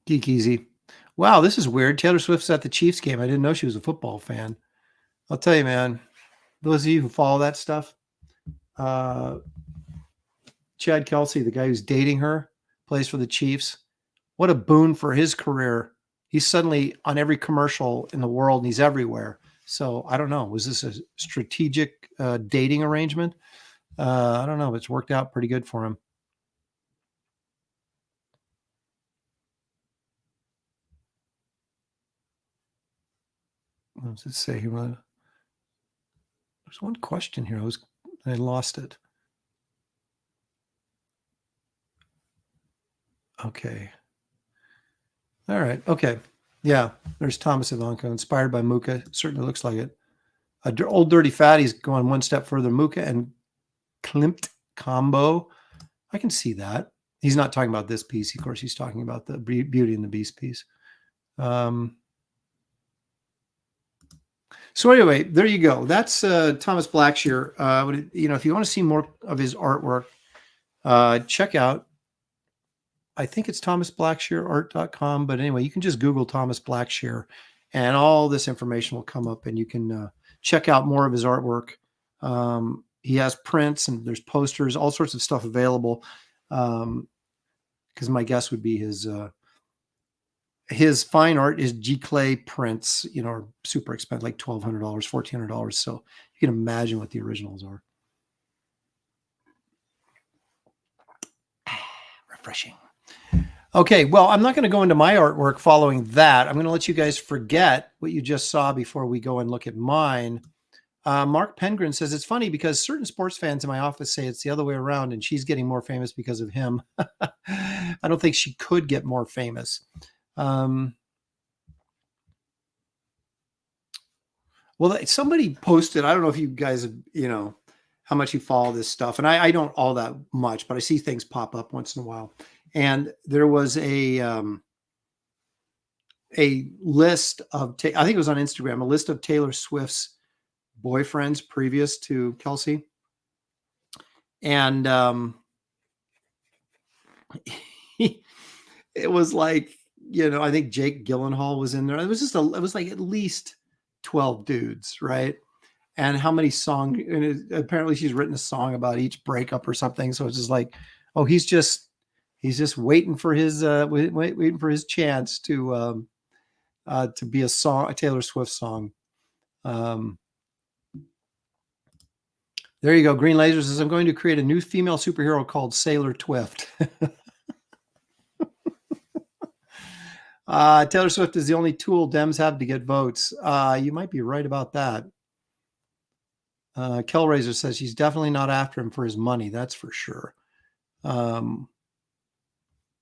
Geek Easy. Wow, this is weird. Taylor Swift's at the Chiefs game. I didn't know she was a football fan. I'll tell you, man, those of you who follow that stuff, Chad Kelsey, the guy who's dating her, plays for the Chiefs. What a boon for his career. He's suddenly on every commercial in the world, and he's everywhere. So I don't know. Was this a strategic dating arrangement? I don't know, but it's worked out pretty good for him. What does it say here? There's one question here. I lost it. Okay. All right. Okay. Yeah. There's Thomas Ivanko, inspired by Mucha. Certainly looks like it. Old Dirty Fatty's going one step further. Mucha and Klimt combo. I can see that. He's not talking about this piece. Of course, he's talking about the Beauty and the Beast piece. So anyway, there you go. That's Thomas Blackshear. If you want to see more of his artwork, check out, I think it's thomasblackshearart.com. But anyway, you can just Google Thomas Blackshear and all this information will come up, and you can check out more of his artwork. He has prints and there's posters, all sorts of stuff available. Because my guess would be his fine art is G-clay prints, are super expensive, like $1,200, $1,400. So you can imagine what the originals are. Refreshing. Okay, well, I'm not going to go into my artwork following that. I'm going to let you guys forget what you just saw before we go and look at mine. Mark Pengren says, it's funny because certain sports fans in my office say it's the other way around and she's getting more famous because of him. I don't think she could get more famous. Well, somebody posted, I don't know if you guys have, how much you follow this stuff. And I don't all that much, but I see things pop up once in a while. And there was a list of, I think it was on Instagram, a list of Taylor Swift's boyfriends previous to Kelsey. And it was like, I think Jake Gyllenhaal was in there. It was like at least 12 dudes, right? And how many songs, apparently she's written a song about each breakup or something. So it's just like, oh, he's just waiting for his waiting for his chance to be a Taylor Swift song. There you go. Green Laser says, I'm going to create a new female superhero called Sailor Twift. Taylor Swift is the only tool Dems have to get votes. You might be right about that. Kellraiser says she's definitely not after him for his money. That's for sure. Yeah,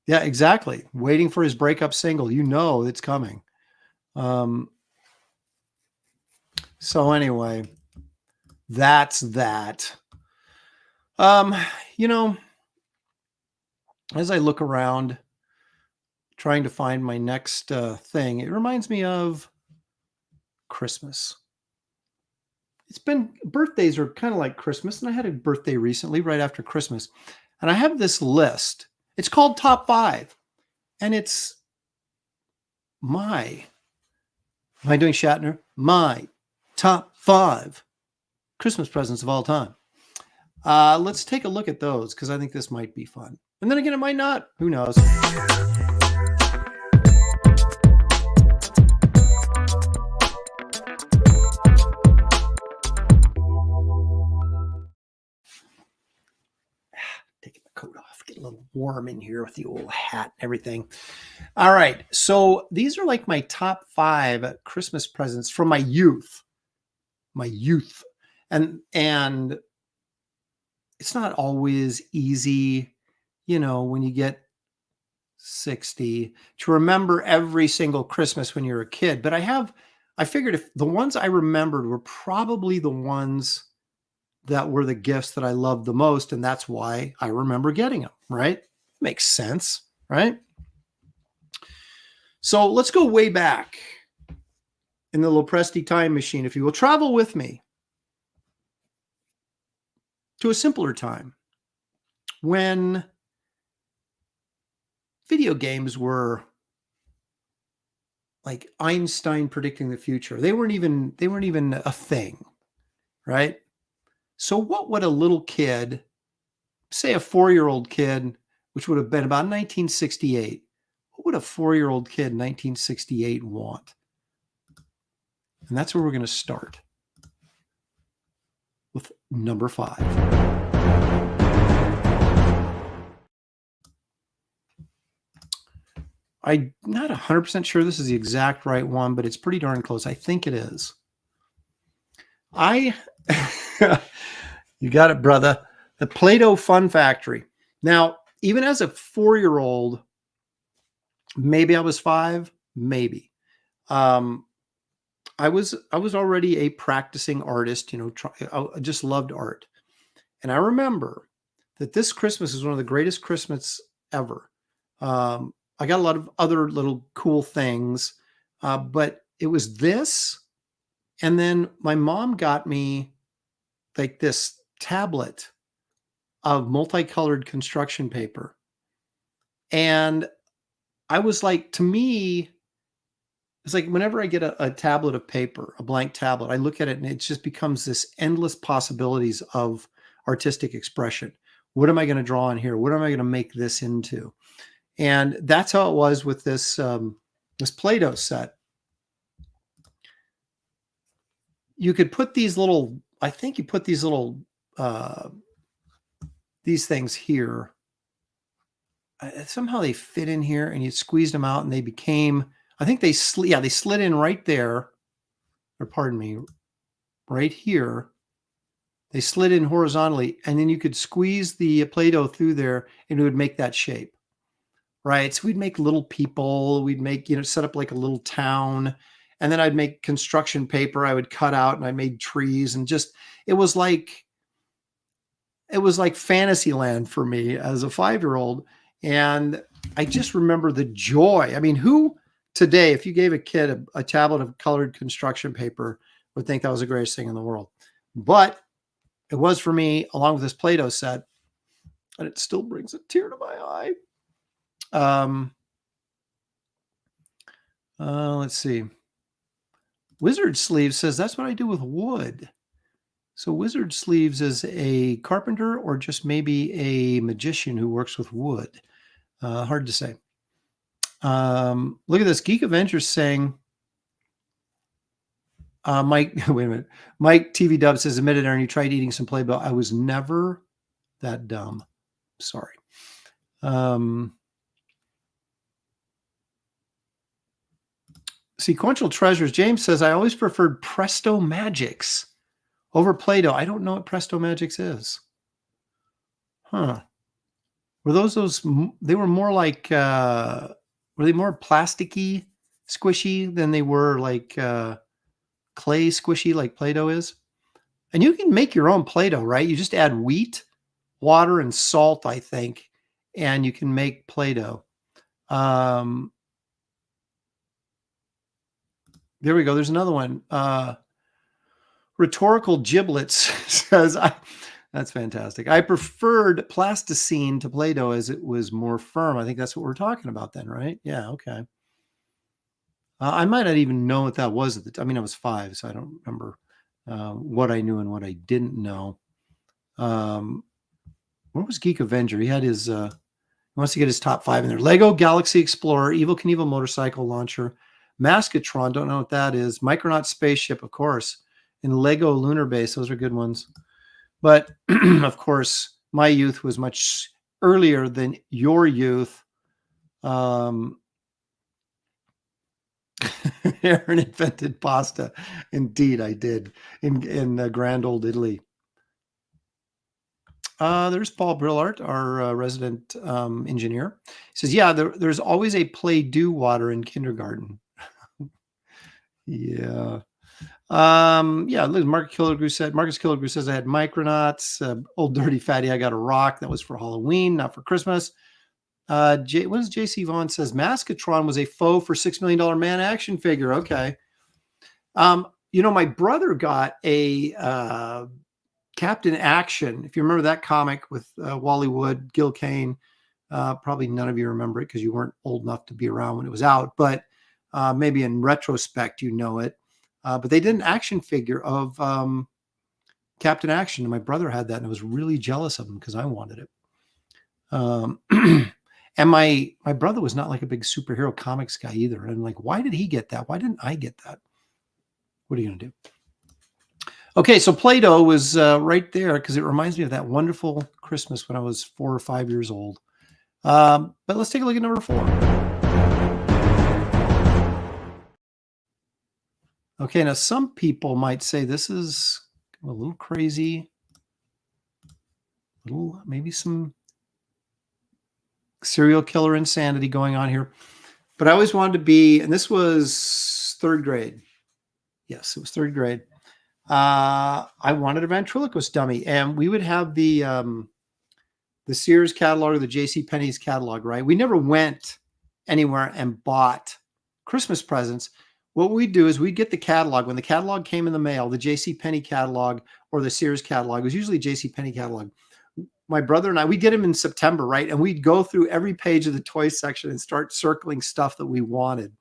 exactly. Waiting for his breakup single. You know it's coming. So anyway, that's that. You know, as I look around trying to find my next thing, it reminds me of Christmas. It's been, birthdays are kind of like Christmas, and I had a birthday recently right after Christmas. And I have this list. It's called Top 5. And it's am I doing Shatner? My top 5 Christmas presents of all time. Let's take a look at those because I think this might be fun. And then again, it might not. Who knows? Taking the coat off. Get a little warm in here with the old hat and everything. All right. So these are like my top 5 Christmas presents from my youth. And it's not always easy, you know, when you get 60 to remember every single Christmas when you're a kid. But I figured if the ones I remembered were probably the ones that were the gifts that I loved the most. And that's why I remember getting them, right? Makes sense, right? So let's go way back in the Lopresti time machine. If you will travel with me to a simpler time when video games were like Einstein predicting the future. They weren't even a thing, right? So what would a little kid, say a 4-year-old kid, which would have been about 1968, what would a 4-year-old kid in 1968 want? And that's where we're going to start with number 5. I'm not 100% sure this is the exact right one, but it's pretty darn close. I think it is. You got it, brother. The Play-Doh Fun Factory. Now, even as a 4-year-old, maybe I was 5, maybe. I was already a practicing artist, you know, I just loved art. And I remember that this Christmas is one of the greatest Christmas ever. I got a lot of other little cool things, but it was this. And then my mom got me like this tablet of multicolored construction paper. And I was like, to me, it's like whenever I get a tablet of paper, a blank tablet, I look at it and it just becomes this endless possibilities of artistic expression. What am I going to draw on here? What am I going to make this into? And that's how it was with this, this Play-Doh set. You could put these little, I think you put these little, these things here. Somehow they fit in here and you squeezed them out and they became, I think they slid in right there, or pardon me, right here. They slid in horizontally and then you could squeeze the Play-Doh through there and it would make that shape. Right. So we'd make little people, we'd make, you know, set up like a little town. And then I'd make construction paper. I would cut out and I made trees and just, it was like fantasy land for me as a 5-year-old. And I just remember the joy. I mean, who today, if you gave a kid a tablet of colored construction paper, would think that was the greatest thing in the world. But it was for me, along with this Play-Doh set. And it still brings a tear to my eye. Let's see. Wizard Sleeves says that's what I do with wood. So Wizard Sleeves is a carpenter or just maybe a magician who works with wood. Hard to say. Look at this. Geek Avengers saying Mike, wait a minute. Mike TV Dub says, admitted, Aaron, you tried eating some Play-Doh. I was never that dumb. Sorry. Sequential Treasures. James says, I always preferred Presto Magics over Play-Doh. I don't know what Presto Magics is. Huh. Were those, they were more like, were they more plasticky, squishy than they were like clay squishy like Play-Doh is? And you can make your own Play-Doh, right? You just add wheat, water, and salt, I think, and you can make Play-Doh. There we go. There's another one. Rhetorical Giblets says, that's fantastic. I preferred plasticine to Play-Doh as it was more firm. I think that's what we're talking about then, right? Yeah, okay. I might not even know what that was at the time. I mean, I was 5, so I don't remember what I knew and what I didn't know. Where was Geek Avenger? He had his, he wants to get his top 5 in there. Lego Galaxy Explorer, Evil Knievel motorcycle launcher, Maskatron, don't know what that is. Micronaut spaceship, of course, and Lego Lunar Base. Those are good ones. But of course, my youth was much earlier than your youth. Aaron invented pasta. Indeed, I did in grand old Italy. There's Paul Brillart, our resident engineer. He says, yeah, there's always a Play-Doh water in kindergarten. Yeah. Yeah, Marcus Killigrew says I had Micronauts, old dirty fatty. I got a rock that was for Halloween, not for Christmas. What does JC Vaughn says? Maskatron was a foe for $6 Million Man action figure. Okay. My brother got a Captain Action. If you remember that comic with Wally Wood, Gil Kane, probably none of you remember it because you weren't old enough to be around when it was out, but maybe in retrospect, you know it. But they did an action figure of Captain Action, and my brother had that, and I was really jealous of him because I wanted it. And my brother was not like a big superhero comics guy either. And I'm like, why did he get that? Why didn't I get that? What are you going to do? Okay, so Play-Doh was right there because it reminds me of that wonderful Christmas when I was 4 or 5 years old. But let's take a look at number 4. Okay, now some people might say this is a little crazy, maybe some serial killer insanity going on here. But I always wanted to be, and this was 3rd grade. Yes, it was 3rd grade. I wanted a ventriloquist dummy, and we would have the Sears catalog or the JCPenney's catalog, right? We never went anywhere and bought Christmas presents. What we'd do is we'd get the catalog. When the catalog came in the mail, the JCPenney catalog or the Sears catalog, it was usually JCPenney catalog. My brother and I, we'd get them in September, right? And we'd go through every page of the toy section and start circling stuff that we wanted.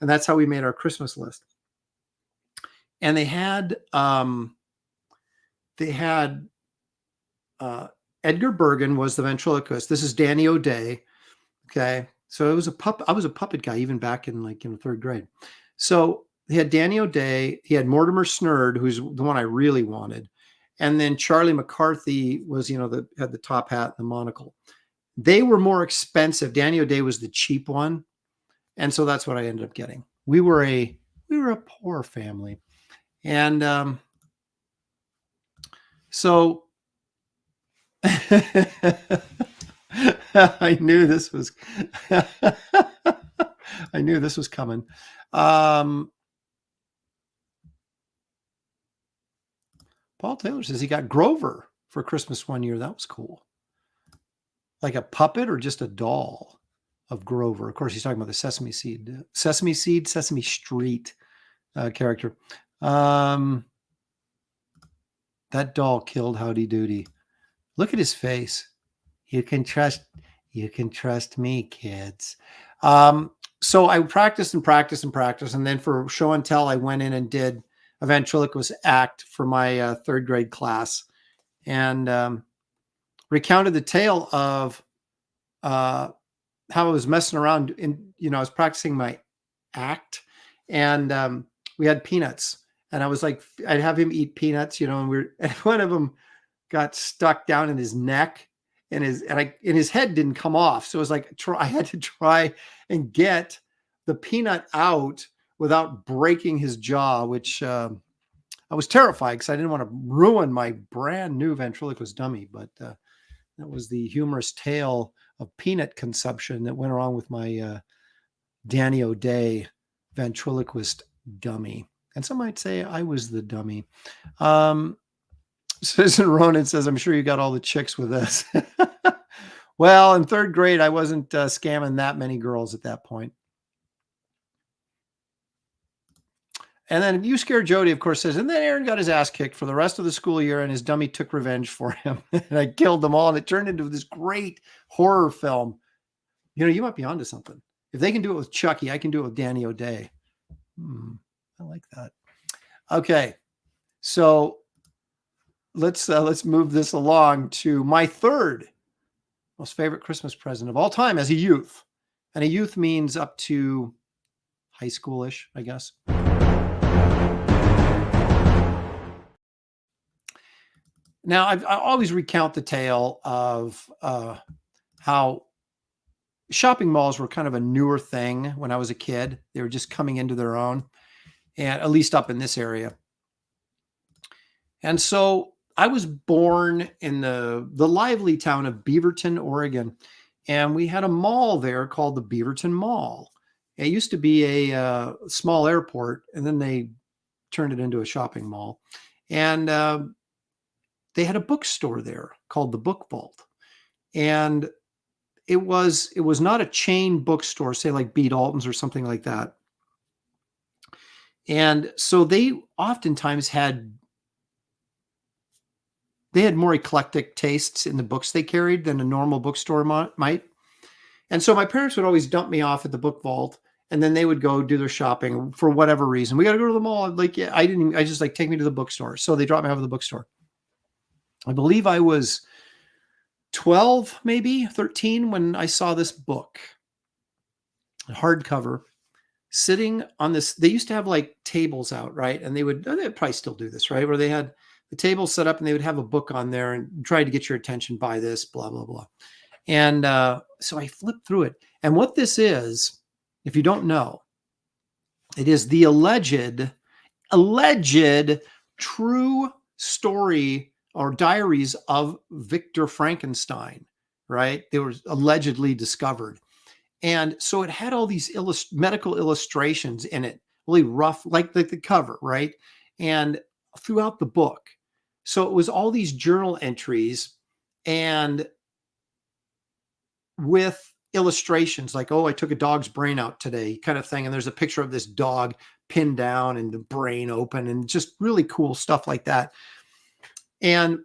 And that's how we made our Christmas list. And they had Edgar Bergen was the ventriloquist. This is Danny O'Day. Okay. So it was I was a puppet guy even back in 3rd grade. So he had Danny O'Day. He had Mortimer Snurd, who's the one I really wanted. And then Charlie McCarthy was, had the top hat and the monocle. They were more expensive. Danny O'Day was the cheap one. And so that's what I ended up getting. We were a poor family. And so I knew this was coming. Paul Taylor says he got Grover for Christmas one year. That was cool. Like a puppet or just a doll of Grover. Of course, he's talking about the Sesame Street character. That doll killed Howdy Doody. Look at his face. You can trust me, kids. So I practiced. And then for show and tell, I went in and did a ventriloquist act for my 3rd grade class and recounted the tale of how I was messing around I was practicing my act and we had peanuts And I was like, I'd have him eat peanuts, and one of them got stuck down in his neck, and his head didn't come off. So it was like, I had to try and get the peanut out without breaking his jaw, which I was terrified because I didn't want to ruin my brand new ventriloquist dummy. But that was the humorous tale of peanut consumption that went along with my Danny O'Day ventriloquist dummy. And some might say I was the dummy. Citizen Ronan says, I'm sure you got all the chicks with this. Well, in third grade, I wasn't scamming that many girls at that point. And then You Scare Jody, of course, says, and then Aaron got his ass kicked for the rest of the school year, and his dummy took revenge for him. And I killed them all, and it turned into this great horror film. You might be onto something. If they can do it with Chucky, I can do it with Danny O'Day. I like that. Okay, so let's move this along to my third most favorite Christmas present of all time as a youth. And a youth means up to high schoolish, I guess. Now, I always recount the tale of how shopping malls were kind of a newer thing when I was a kid. They were just coming into their own, and at least up in this area. And so I was born in the lively town of Beaverton, Oregon, and we had a mall there called the Beaverton Mall. It used to be a small airport, and then they turned it into a shopping mall. And they had a bookstore there called the Book Vault. And it was not a chain bookstore, say like B. Dalton's or something like that. And so they oftentimes had more eclectic tastes in the books they carried than a normal bookstore might. And so my parents would always dump me off at the Book Vault, and then they would go do their shopping for whatever reason. We got to go to the mall. Like, yeah, I just like, take me to the bookstore. So they dropped me off at the bookstore. I believe I was 12, maybe 13, when I saw this book, hardcover, sitting on this. They used to have like tables out, right? And they'd probably still do this, right? Where they had the table set up and they would have a book on there and try to get your attention, buy this, blah, blah, blah. And so I flipped through it. And what this is, if you don't know, it is the alleged true story or diaries of Victor Frankenstein, right? They were allegedly discovered. And so it had all these medical illustrations in it, really rough, like the cover, right? And throughout the book. So it was all these journal entries and with illustrations like, oh, I took a dog's brain out today, kind of thing. And there's a picture of this dog pinned down and the brain open and just really cool stuff like that. And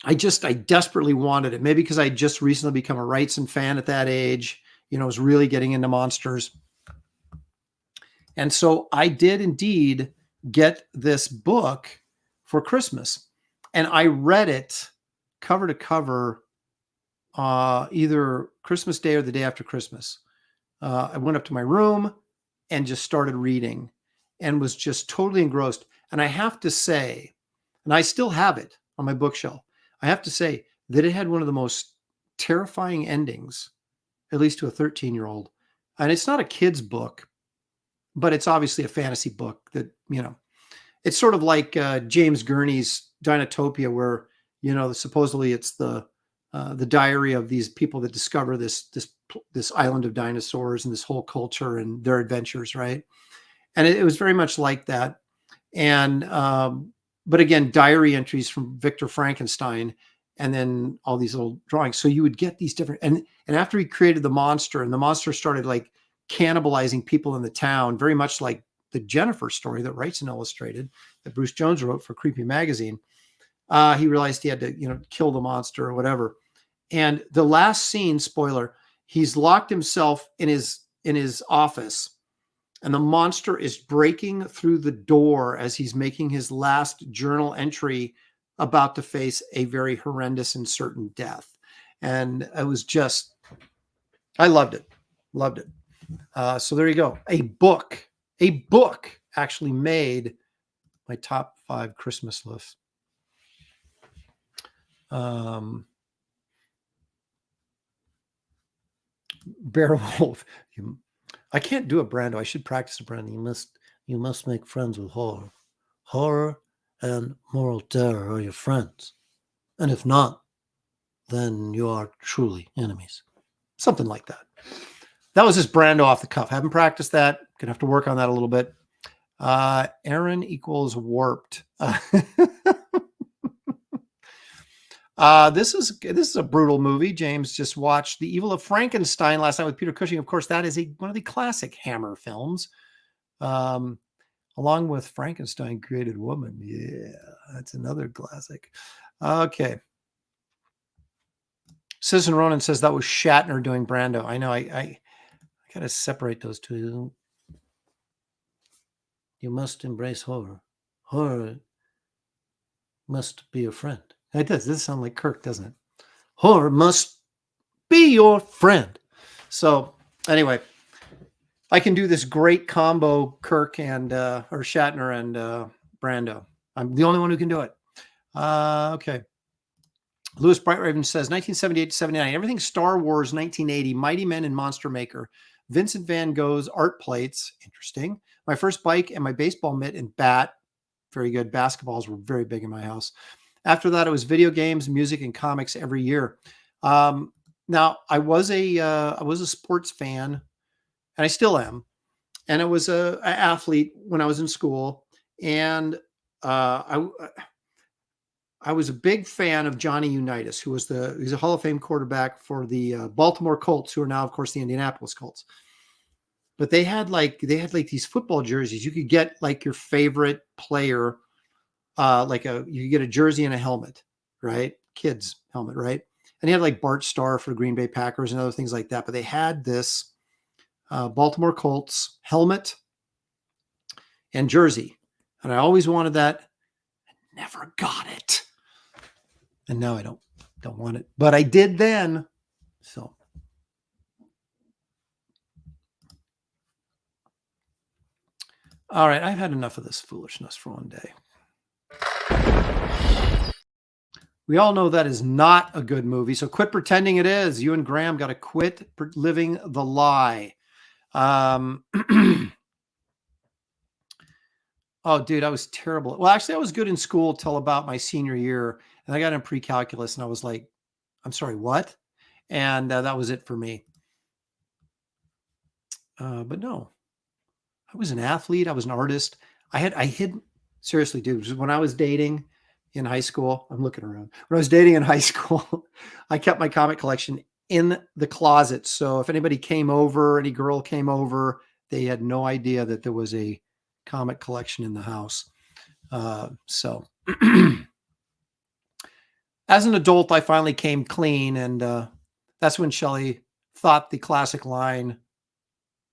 I desperately wanted it. Maybe because I just recently become a Wrightson fan at that age, was really getting into monsters. And so I did indeed get this book for Christmas. And I read it cover to cover, either Christmas Day or the day after Christmas. I went up to my room and just started reading and was just totally engrossed. And I have to say, and I still have it on my bookshelf, I have to say that it had one of the most terrifying endings, at least to a 13-year-old. And it's not a kid's book, but it's obviously a fantasy book that, it's sort of like James Gurney's Dinotopia, where, supposedly it's the diary of these people that discover this island of dinosaurs and this whole culture and their adventures, right? And it was very much like that. And but again, diary entries from Victor Frankenstein, and then all these little drawings. So you would get these different, and after he created the monster, and the monster started like cannibalizing people in the town, very much like the Jennifer story that Wrightson illustrated, that Bruce Jones wrote for Creepy Magazine. He realized he had to, kill the monster or whatever. And the last scene, spoiler, he's locked himself in his office, and the monster is breaking through the door as he's making his last journal entry, about to face a very horrendous and certain death. And it was just, I loved it. So there you go. A book actually made my top 5 Christmas list. Beowulf. I can't do a Brando. I should practice a Brando. You must make friends with horror. Horror and moral terror are your friends. And if not, then you are truly enemies. Something like that. That was just Brando off the cuff. Haven't practiced that. Gonna have to work on that a little bit. Aaron equals warped. This is a brutal movie. James just watched The Evil of Frankenstein last night with Peter Cushing. Of course, that is one of the classic Hammer films. Along with Frankenstein Created Woman. Yeah, that's another classic. Okay. Citizen Ronan says that was Shatner doing Brando. I know. I got to separate those two. You must embrace horror. Horror must be your friend. It does. This sounds like Kirk, doesn't it? Horror must be your friend. So anyway, I can do this great combo, Kirk and or Shatner and Brando. I'm the only one who can do it. Okay. Louis Brightraven says 1978 to 79. Everything Star Wars 1980, Mighty Men and Monster Maker, Vincent Van Gogh's art plates. Interesting. My first bike and my baseball mitt and bat. Very good. Basketballs were very big in my house. After that, it was video games, music, and comics every year. Now, I was a sports fan, and I still am. And I was an athlete when I was in school. And I was a big fan of Johnny Unitas, who was he's a Hall of Fame quarterback for the Baltimore Colts, who are now, of course, the Indianapolis Colts. But they had like these football jerseys. You could get like your favorite player, you could get a jersey and a helmet, right? Kid's helmet, right? And he had like Bart Starr for Green Bay Packers and other things like that. But they had this Baltimore Colts helmet and jersey, and I always wanted that. I never got it. And now I don't want it, but I did then. So, all right, I've had enough of this foolishness for one day. We all know that is not a good movie, so quit pretending it is. You and Graham got to quit living the lie. Oh, dude, I was terrible. Well, actually, I was good in school till about my senior year. And I got in pre-calculus and I was like, I'm sorry, what? And that was it for me. But no, I was an athlete. I was an artist. I hid, seriously, dude, when I was dating in high school, I'm looking around. When I was dating in high school, I kept my comic collection in the closet. So if anybody came over, any girl came over, they had no idea that there was a comic collection in the house. So as an adult, I finally came clean. And that's when Shelley thought the classic line,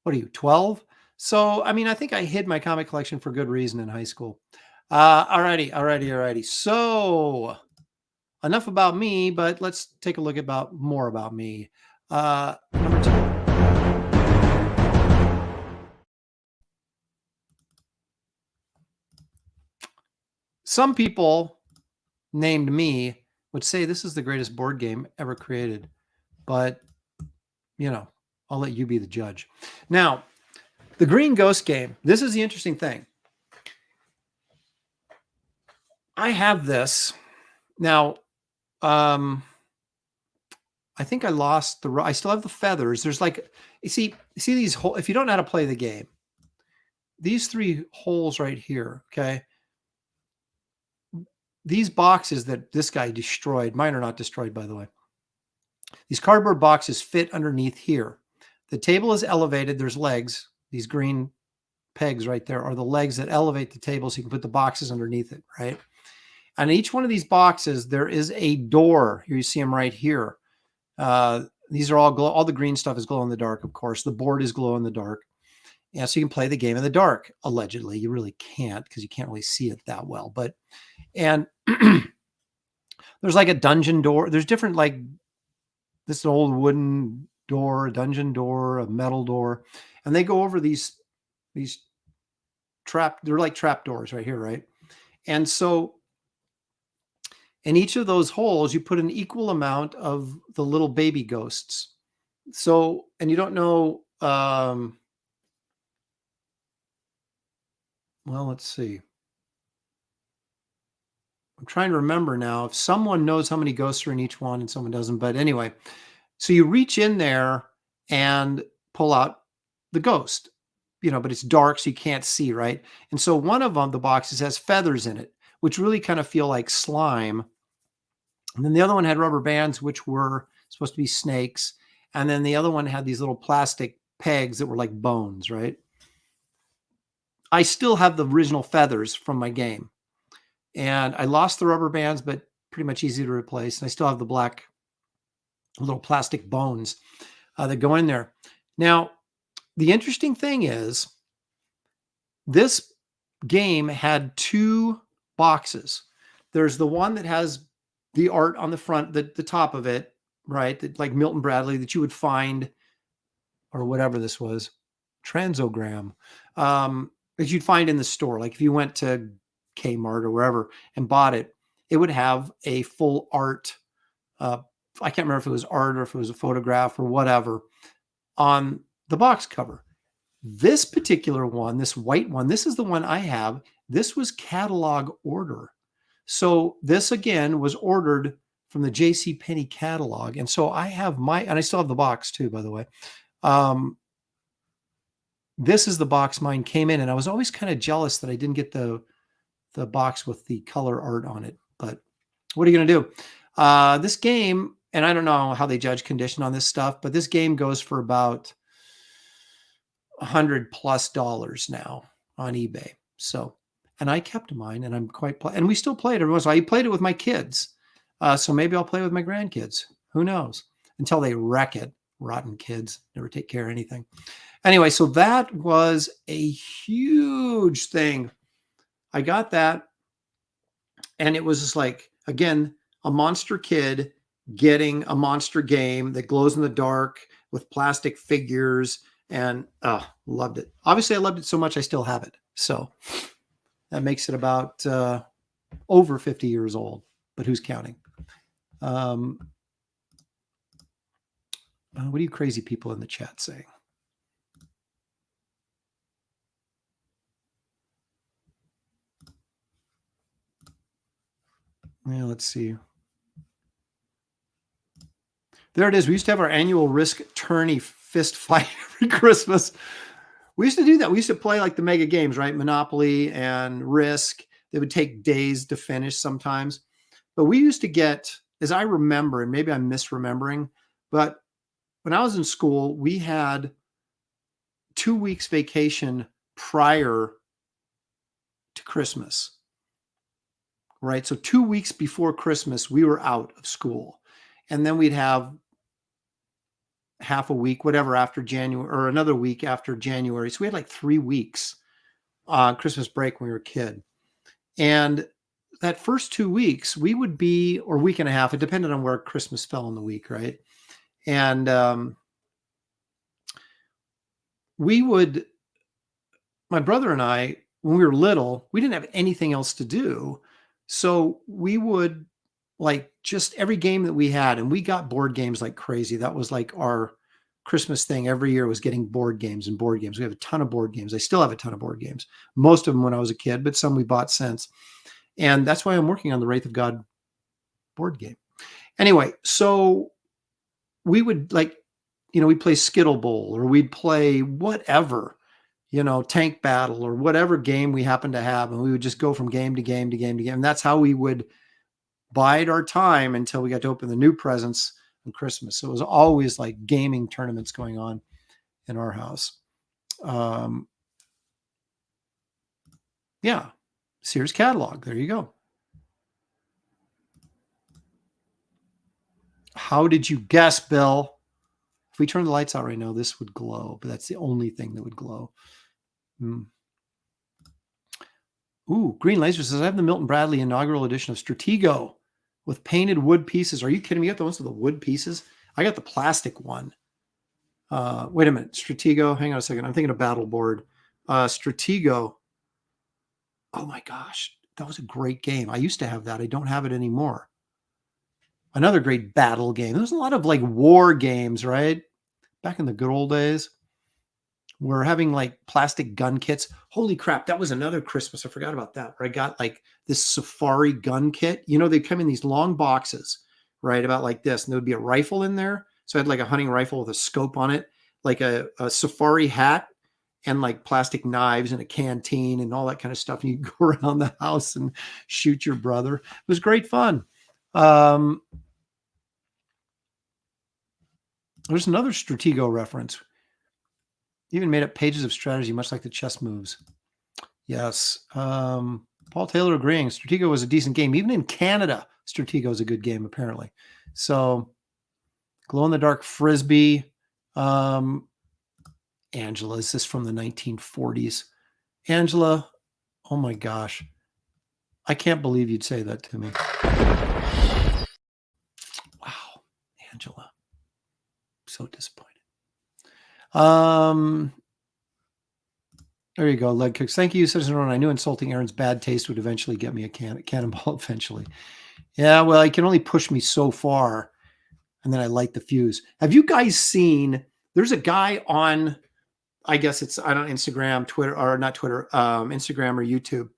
what are you, 12? So, I mean, I think I hid my comic collection for good reason in high school. Alrighty. So enough about me, but let's take a look at more about me. Number 2. Some people named me would say this is the greatest board game ever created, but I'll let you be the judge. Now, the Green Ghost game, this is the interesting thing. I have this. Now, I think I lost I still have the feathers. There's like, you see these holes. If you don't know how to play the game, these 3 holes right here, okay? These boxes that this guy destroyed, mine are not destroyed, by the way. These cardboard boxes fit underneath here. The table is elevated. There's legs. These green pegs right there are the legs that elevate the table so you can put the boxes underneath it, right? On each one of these boxes, there is a door. Here you see them right here. These are all the green stuff is glow in the dark, of course. The board is glow in the dark. Yeah, so you can play the game in the dark, allegedly. You really can't because you can't really see it that well. And there's like a dungeon door. There's different, like this is an old wooden door, a dungeon door, a metal door. And they go over these they're like trap doors right here, right? And so in each of those holes, you put an equal amount of the little baby ghosts. So, and you don't know, well, let's see. I'm trying to remember now if someone knows how many ghosts are in each one and someone doesn't. But anyway, so you reach in there and pull out the ghost, but it's dark, so you can't see, right? And so one of them, the boxes, has feathers in it, which really kind of feel like slime. And then the other one had rubber bands, which were supposed to be snakes. And then the other one had these little plastic pegs that were like bones, right? I still have the original feathers from my game. And I lost the rubber bands, but pretty much easy to replace. And I still have the black little plastic bones that go in there. Now, the interesting thing is this game had two boxes. There's the one that has the art on the front, the top of it, right? That, like Milton Bradley, that you would find, or whatever this was, transogram, that you'd find in the store. Like if you went to Kmart or wherever and bought it, it would have a full art. I can't remember if it was art or if it was a photograph or whatever on the box cover. This particular one, this white one, this is the one I have. This was catalog order. So this again was ordered from the JCPenney catalog. And so I have and I still have the box too, by the way. This is the box mine came in, and I was always kind of jealous that I didn't get the box with the color art on it. But what are you going to do? This game, and I don't know how they judge condition on this stuff, but this game goes for about $100+ now on eBay. So, and I kept mine, and I'm and we still play it every once in a while. I played it with my kids. So maybe I'll play with my grandkids. Who knows? Until they wreck it. Rotten kids never take care of anything. Anyway, so that was a huge thing. I got that, and it was just like, again, a monster kid getting a monster game that glows in the dark with plastic figures, and loved it. Obviously, I loved it so much I still have it. So that makes it about over 50 years old, but who's counting? What are you crazy people in the chat saying? Yeah, let's see. There it is. We used to have our annual Risk tourney fist fight every Christmas. We used to do that. We used to play like the mega games, right? Monopoly and Risk. They would take days to finish sometimes. But we used to get, as I remember, and maybe I'm misremembering, but when I was in school, we had 2 weeks vacation prior to Christmas. Right. So 2 weeks before Christmas, we were out of school. And then we'd have half a week, whatever, after January, or another week after January. So we had like 3 weeks Christmas break when we were a kid. And that first 2 weeks, we would be, or week and a half, it depended on where Christmas fell in the week, right? And my brother and I, when we were little, we didn't have anything else to do. So we would like just every game that we had, and we got board games like crazy. That was like our Christmas thing every year, was getting board games and board games. We have a ton of board games. I still have a ton of board games, most of them when I was a kid, but some we bought since. And that's why I'm working on the Wraith of God board game. Anyway, so we would we'd play Skittle Bowl, or we'd play whatever, Tank Battle, or whatever game we happened to have. And we would just go from game to game to game to game. And that's how we would bide our time until we got to open the new presents on Christmas. So it was always like gaming tournaments going on in our house. Yeah. Sears catalog. There you go. How did you guess, Bill? If we turn the lights out right now, this would glow, but that's the only thing that would glow. Ooh, Green Laser says, I have the Milton Bradley inaugural edition of Stratego with painted wood pieces. Are you kidding me? You got the ones with the wood pieces? I got the plastic one. Wait a minute. Stratego. Hang on a second. I'm thinking of Battle Board. Stratego. Oh my gosh, that was a great game. I used to have that. I don't have it anymore. Another great battle game. There's a lot of like war games, right? Back in the good old days. We're having like plastic gun kits. Holy crap, that was another Christmas. I forgot about that. Where I got like this safari gun kit. You know, they come in these long boxes, right? About like this. And there would be a rifle in there. So I had like a hunting rifle with a scope on it, like a safari hat, and like plastic knives and a canteen and all that kind of stuff. And you go around the house and shoot your brother. It was great fun. There's another Stratego reference. Even made up pages of strategy, much like the chess moves. Yes. Paul Taylor agreeing. Stratego was a decent game. Even in Canada, Stratego is a good game, apparently. So, glow-in-the-dark Frisbee. Angela, is this from the 1940s? Angela, oh my gosh. I can't believe you'd say that to me. Wow, Angela. So disappointed. There you go, Leg Cooks. Thank you, Citizen Ron. I knew insulting Aaron's bad taste would eventually get me a cannonball eventually. Yeah, well, I can only push me so far, and then I light the fuse. Have you guys seen, there's a guy on, I guess it's, I don't know, Instagram, Twitter, or not Twitter, Instagram or YouTube,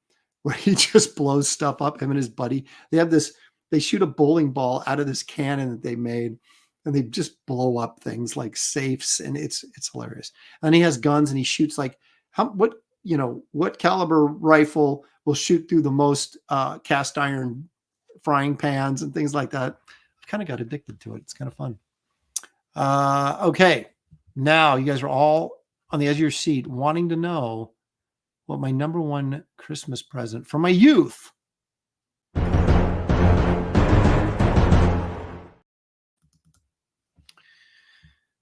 where he just blows stuff up, him and his buddy. They have this, they shoot a bowling ball out of this cannon that they made, and they just blow up things like safes, and it's hilarious. And he has guns, and he shoots like, what caliber rifle will shoot through the most cast iron frying pans and things like that. I've kind of got addicted to it. It's kind of fun. Okay. Now you guys are all on the edge of your seat wanting to know what my number one Christmas present from my youth.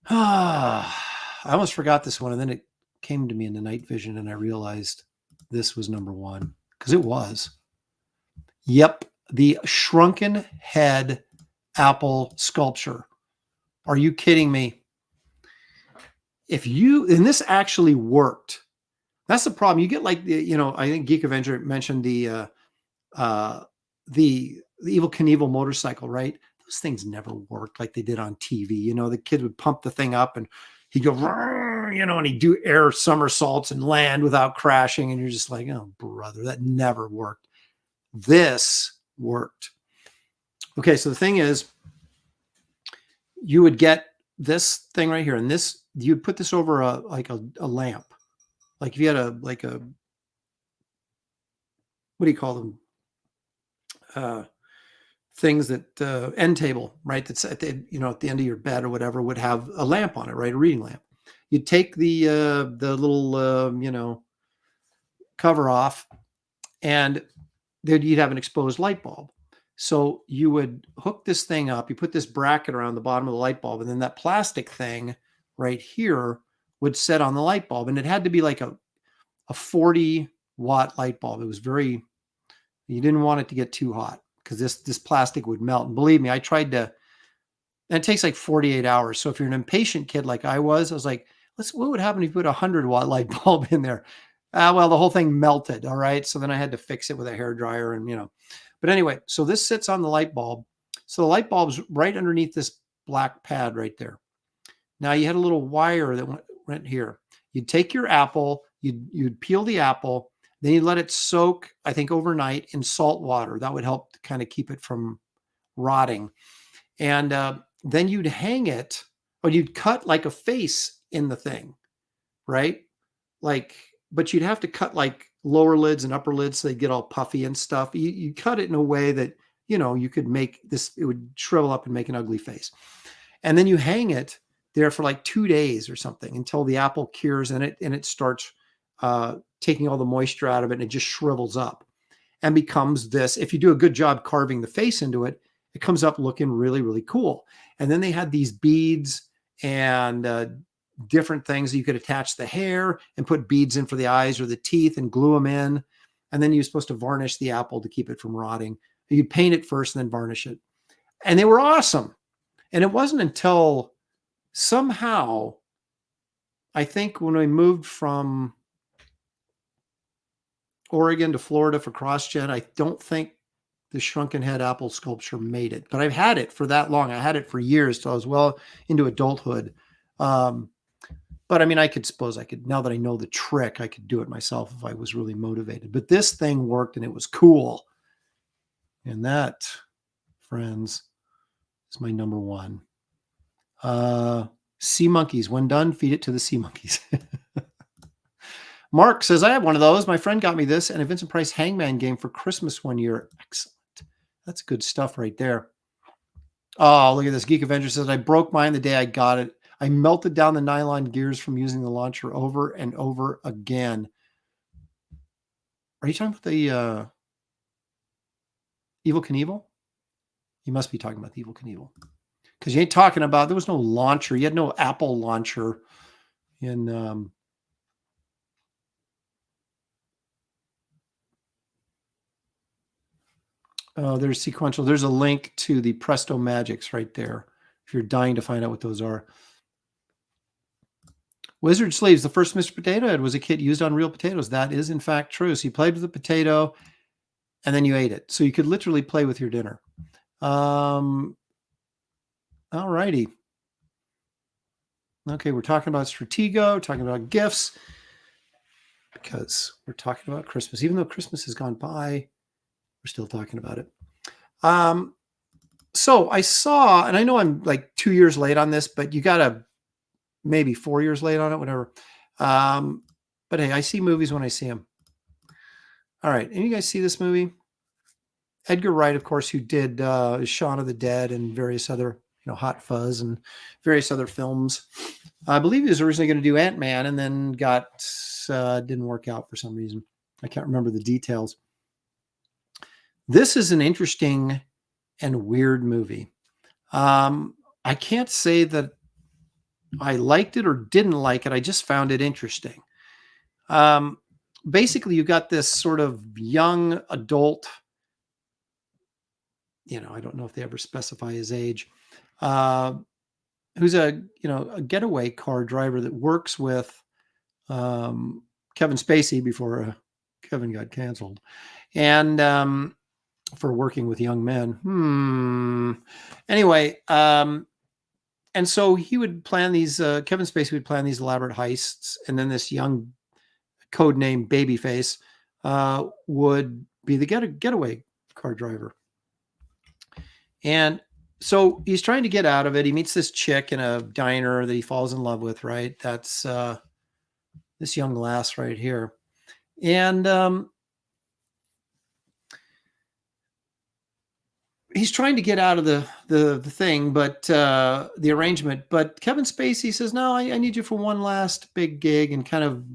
I almost forgot this one, and then it came to me in the night vision, and I realized this was number one, because it was. Yep, the shrunken head apple sculpture. Are you kidding me? And this actually worked. That's the problem. You get like I think Geek Avenger mentioned the Evel Knievel motorcycle, right? Those things never worked like they did on TV. The kid would pump the thing up and he'd go, and he'd do air somersaults and land without crashing. And you're just like, oh, brother, that never worked. This worked. Okay, so the thing is, you would get this thing right here, and this, you'd put this over a lamp. Like if you had a what do you call them? Things that end table, right? That's at the at the end of your bed or whatever would have a lamp on it, right? A reading lamp. You'd take the little cover off, and then you'd have an exposed light bulb. So you would hook this thing up. You put this bracket around the bottom of the light bulb, and then that plastic thing right here would set on the light bulb, and it had to be like a 40-watt light bulb. It was you didn't want it to get too hot, because this plastic would melt. And believe me, I tried to, and it takes like 48 hours. So if you're an impatient kid like I was like, what would happen if you put a 100-watt light bulb in there? Well, the whole thing melted. All right. So then I had to fix it with a hairdryer and, but anyway, so this sits on the light bulb. So the light bulb's right underneath this black pad right there. Now you had a little wire that went here. You'd take your apple, you'd peel the apple, then you let it soak, I think, overnight in salt water. That would help to kind of keep it from rotting. And then you'd hang it, or you'd cut like a face in the thing, right? But you'd have to cut like lower lids and upper lids so they get all puffy and stuff. You cut it in a way that, you could make this, it would shrivel up and make an ugly face. And then you hang it there for like 2 days or something until the apple cures and it starts taking all the moisture out of it, and it just shrivels up and becomes this. If you do a good job carving the face into it, it comes up looking really, really cool. And then they had these beads and different things. You could attach the hair and put beads in for the eyes or the teeth and glue them in. And then you're supposed to varnish the apple to keep it from rotting. You'd paint it first and then varnish it. And they were awesome. And it wasn't until somehow, I think when we moved from, Oregon to Florida for CrossGen. I don't think the Shrunken Head Apple sculpture made it, but I've had it for that long. I had it for years till I was well into adulthood. But I mean, I suppose I could, now that I know the trick, I could do it myself if I was really motivated. But this thing worked and it was cool. And that, friends, is my number one. Sea monkeys. When done, feed it to the sea monkeys. Mark says, I have one of those. My friend got me this and a Vincent Price Hangman game for Christmas one year. Excellent. That's good stuff right there. Oh, look at this. Geek Avenger says, I broke mine the day I got it. I melted down the nylon gears from using the launcher over and over again. Are you talking about the Evel Knievel? You must be talking about the Evel Knievel. Because you ain't talking about, there was no launcher. You had no Apple launcher in... there's sequential. There's a link to the Presto Magics right there. If you're dying to find out what those are. Wizard Sleeves, the first Mr. Potato Head was a kit used on real potatoes. That is in fact true. So you played with the potato and then you ate it. So you could literally play with your dinner. All righty. Okay, we're talking about Stratego, talking about gifts, because we're talking about Christmas. Even though Christmas has gone by, we're still talking about it. So I saw, and I know I'm like 2 years late on this, but you got to maybe 4 years late on it, whatever. But hey, I see movies when I see them. All right. And you guys see this movie? Edgar Wright, of course, who did Shaun of the Dead and various other, Hot Fuzz and various other films. I believe he was originally going to do Ant-Man and then didn't work out for some reason. I can't remember the details. This is an interesting and weird movie. I can't say that I liked it or didn't like it. I just found it interesting. Basically, you got this sort of young adult, I don't know if they ever specify his age, who's a getaway car driver that works with Kevin Spacey before Kevin got canceled. And for working with young men. Anyway, and so he would plan these, Kevin Spacey would plan these elaborate heists, and then this young codename Babyface would be the getaway car driver. And so he's trying to get out of it. He meets this chick in a diner that he falls in love with, right? That's this young lass right here. And he's trying to get out of the thing, but the arrangement. But Kevin Spacey says, no, I need you for one last big gig, and kind of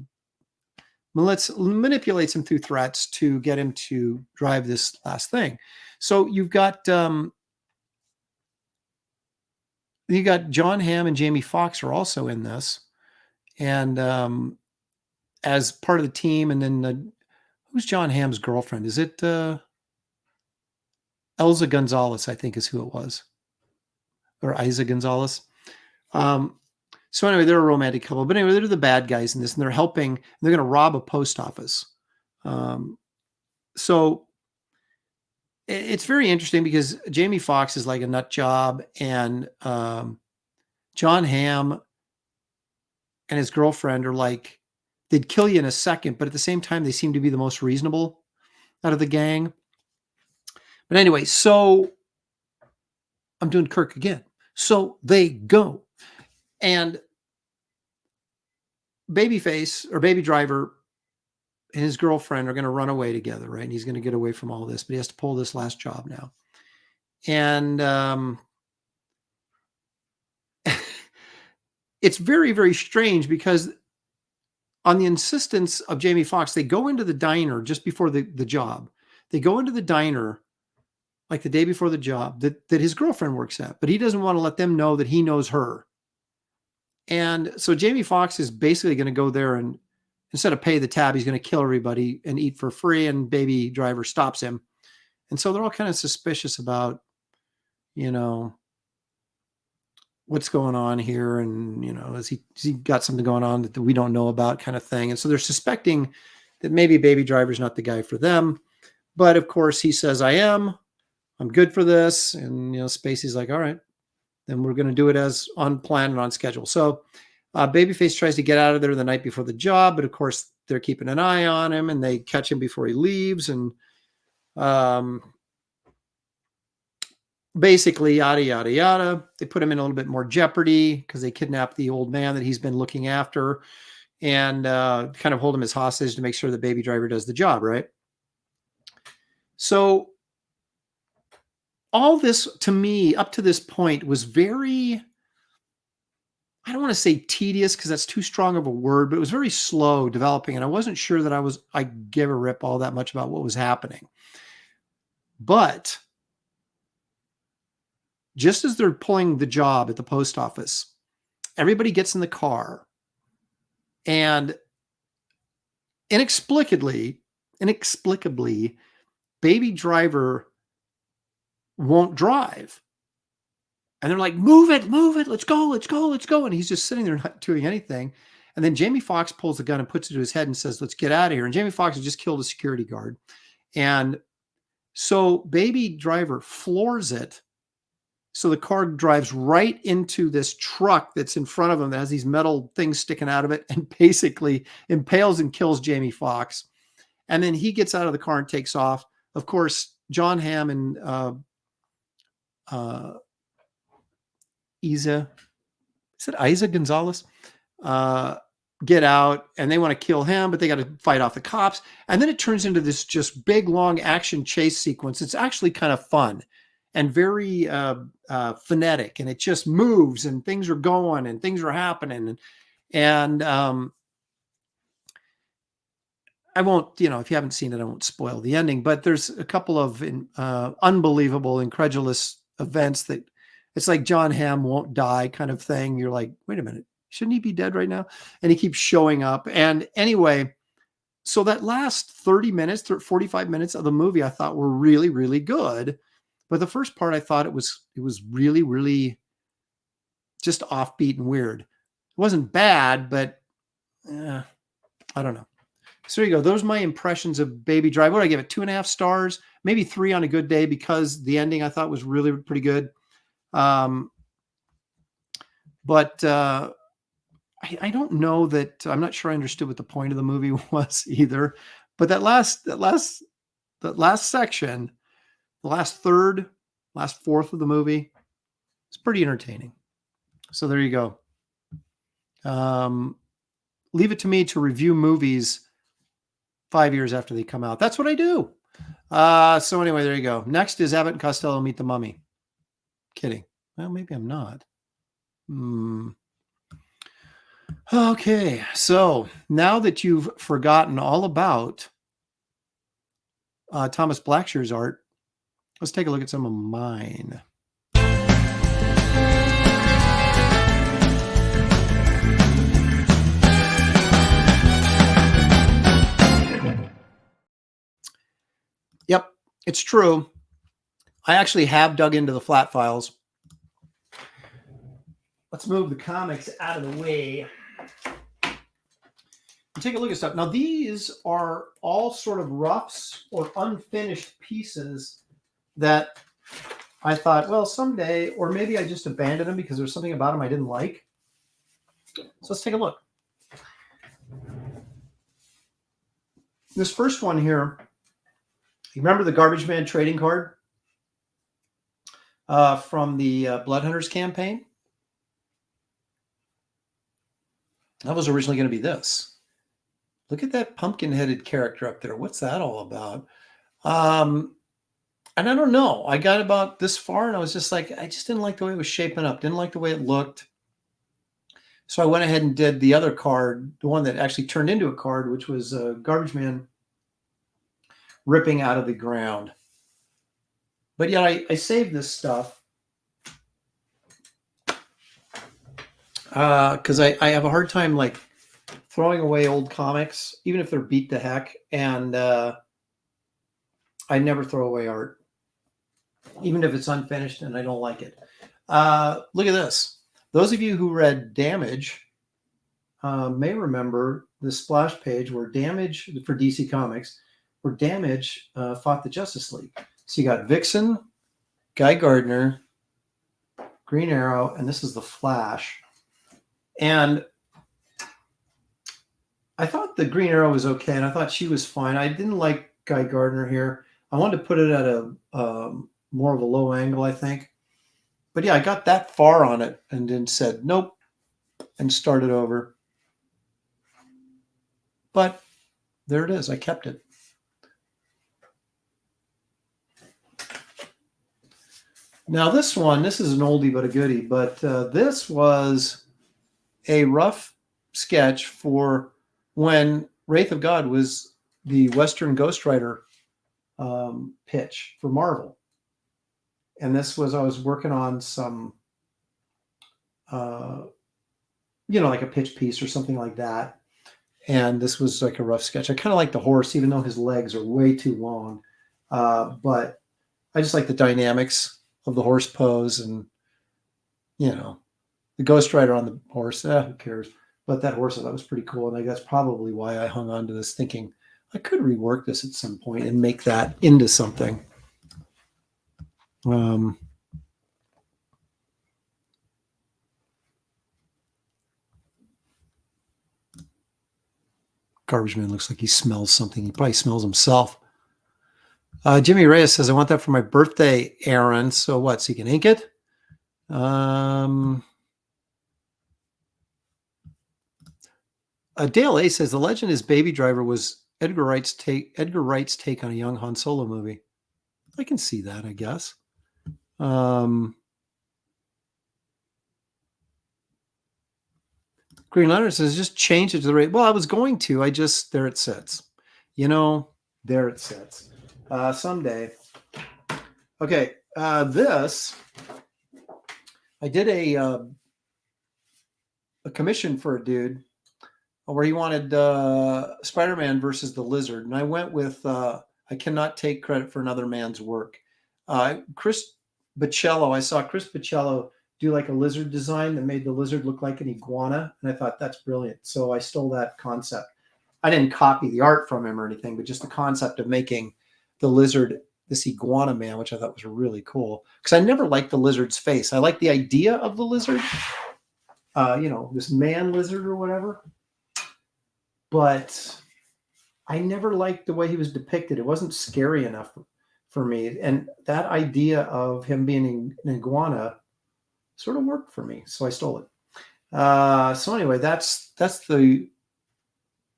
manipulates him through threats to get him to drive this last thing. So you've got John Hamm and Jamie Foxx are also in this, and as part of the team. And then who's John Hamm's girlfriend? Is it Elsa Gonzalez, I think is who it was, or Isa Gonzalez. So anyway, they're a romantic couple, but anyway, they're the bad guys in this, and they're helping, and they're going to rob a post office. So it's very interesting because Jamie Foxx is like a nut job, and John Hamm and his girlfriend are like, they'd kill you in a second, but at the same time, they seem to be the most reasonable out of the gang. But anyway, so I'm doing Kirk again. So they go. And Babyface, or Baby Driver, and his girlfriend are going to run away together, right? And he's going to get away from all this, but he has to pull this last job now. And it's very, very strange because on the insistence of Jamie Foxx, they go into the diner just before the job. They go into the diner like the day before the job that his girlfriend works at, but he doesn't want to let them know that he knows her. And so Jamie Foxx is basically going to go there, and instead of pay the tab, he's going to kill everybody and eat for free. And Baby Driver stops him. And so they're all kind of suspicious about, what's going on here. And, has he got something going on that we don't know about, kind of thing. And so they're suspecting that maybe Baby Driver's not the guy for them. But of course, he says, I am. I'm good for this. And, Spacey's like, all right, then we're going to do it as on plan and on schedule. So Babyface tries to get out of there the night before the job, but of course, they're keeping an eye on him and they catch him before he leaves. And basically, yada, yada, yada. They put him in a little bit more jeopardy because they kidnap the old man that he's been looking after and kind of hold him as hostage to make sure the Baby Driver does the job, right? So all this, to me, up to this point, was very, I don't want to say tedious because that's too strong of a word, but it was very slow developing. And I wasn't sure that I gave a rip all that much about what was happening. But just as they're pulling the job at the post office, everybody gets in the car and inexplicably, Baby Driver won't drive. And they're like, move it, let's go. And he's just sitting there not doing anything. And then Jamie Foxx pulls the gun and puts it to his head and says, let's get out of here. And Jamie Foxx has just killed a security guard. And so Baby Driver floors it. So the car drives right into this truck that's in front of him that has these metal things sticking out of it and basically impales and kills Jamie Foxx. And then he gets out of the car and takes off. Of course, John Hamm and Isa Gonzalez get out and they want to kill him, but they got to fight off the cops. And then it turns into this just big, long action chase sequence. It's actually kind of fun and very phonetic, and it just moves and things are going and things are happening. And I won't, if you haven't seen it, I won't spoil the ending, but there's a couple of unbelievable, incredulous events that it's like John Hamm won't die kind of thing. You're like, wait a minute, shouldn't he be dead right now? And he keeps showing up. And anyway, so that last 30 minutes, 45 minutes of the movie, I thought were really, really good. But the first part, I thought it was really, really just offbeat and weird. It wasn't bad, but I don't know. So there you go. Those are my impressions of Baby Driver. What do I give it? 2.5 stars, maybe 3 on a good day because the ending I thought was really pretty good. But I don't know that I'm not sure I understood what the point of the movie was either. But that last section, the last fourth of the movie, it's pretty entertaining. So there you go. Leave it to me to review movies 5 years after they come out. That's what I do. So anyway, there you go. Next is Abbott and Costello Meet the Mummy. Kidding. Well, maybe I'm not. Okay. So now that you've forgotten all about Thomas Blackshear's art, let's take a look at some of mine. Yep, it's true. I actually have dug into the flat files. Let's move the comics out of the way. And take a look at stuff. Now, these are all sort of roughs or unfinished pieces that I thought, well, someday, or maybe I just abandoned them because there's something about them I didn't like. So let's take a look. This first one here, you remember the Garbage Man trading card from the Blood Hunters campaign? That was originally going to be this. Look at that pumpkin-headed character up there. What's that all about? And I don't know. I got about this far, and I was just like, I just didn't like the way it was shaping up. Didn't like the way it looked. So I went ahead and did the other card, the one that actually turned into a card, which was Garbage Man ripping out of the ground. But yeah, I saved this stuff because I have a hard time like throwing away old comics, even if they're beat to heck. And I never throw away art, even if it's unfinished and I don't like it. Look at this. Those of you who read Damage, may remember the splash page where Damage for DC Comics, where Damage fought the Justice League. So you got Vixen, Guy Gardner, Green Arrow, and this is the Flash. And I thought the Green Arrow was okay, and I thought she was fine. I didn't like Guy Gardner here. I wanted to put it at a more of a low angle, I think. But yeah, I got that far on it and then said nope and started over. But there it is. I kept it. Now this one, this is an oldie but a goodie, but this was a rough sketch for when Wraith of God was the Western Ghost Rider pitch for Marvel. And this was, I was working on some, like a pitch piece or something like that. And this was like a rough sketch. I kind of like the horse, even though his legs are way too long. But I just like the dynamics of the horse pose and, the Ghost Rider on the horse. Who cares? But that horse I thought was pretty cool. And I guess probably why I hung on to this, thinking I could rework this at some point and make that into something. Garbage Man looks like he smells something. He probably smells himself. Jimmy Reyes says, I want that for my birthday, Aaron. So what? So you can ink it? Dale A says, the legend is Baby Driver was Edgar Wright's take on a young Han Solo movie. I can see that, I guess. Green Lantern says, just change it to the rate. Well, I was going to. There it sits. There it sits. Someday. Okay, this, I did a commission for a dude where he wanted Spider-Man versus the Lizard. And I went with, I cannot take credit for another man's work. Chris Bichello, I saw Chris Bichello do like a lizard design that made the lizard look like an iguana. And I thought, that's brilliant. So I stole that concept. I didn't copy the art from him or anything, but just the concept of making the lizard this iguana man, which I thought was really cool. Because I never liked the lizard's face. I like the idea of the lizard, this man lizard or whatever. But I never liked the way he was depicted. It wasn't scary enough for me. And that idea of him being an iguana sort of worked for me. So I stole it. So anyway, that's the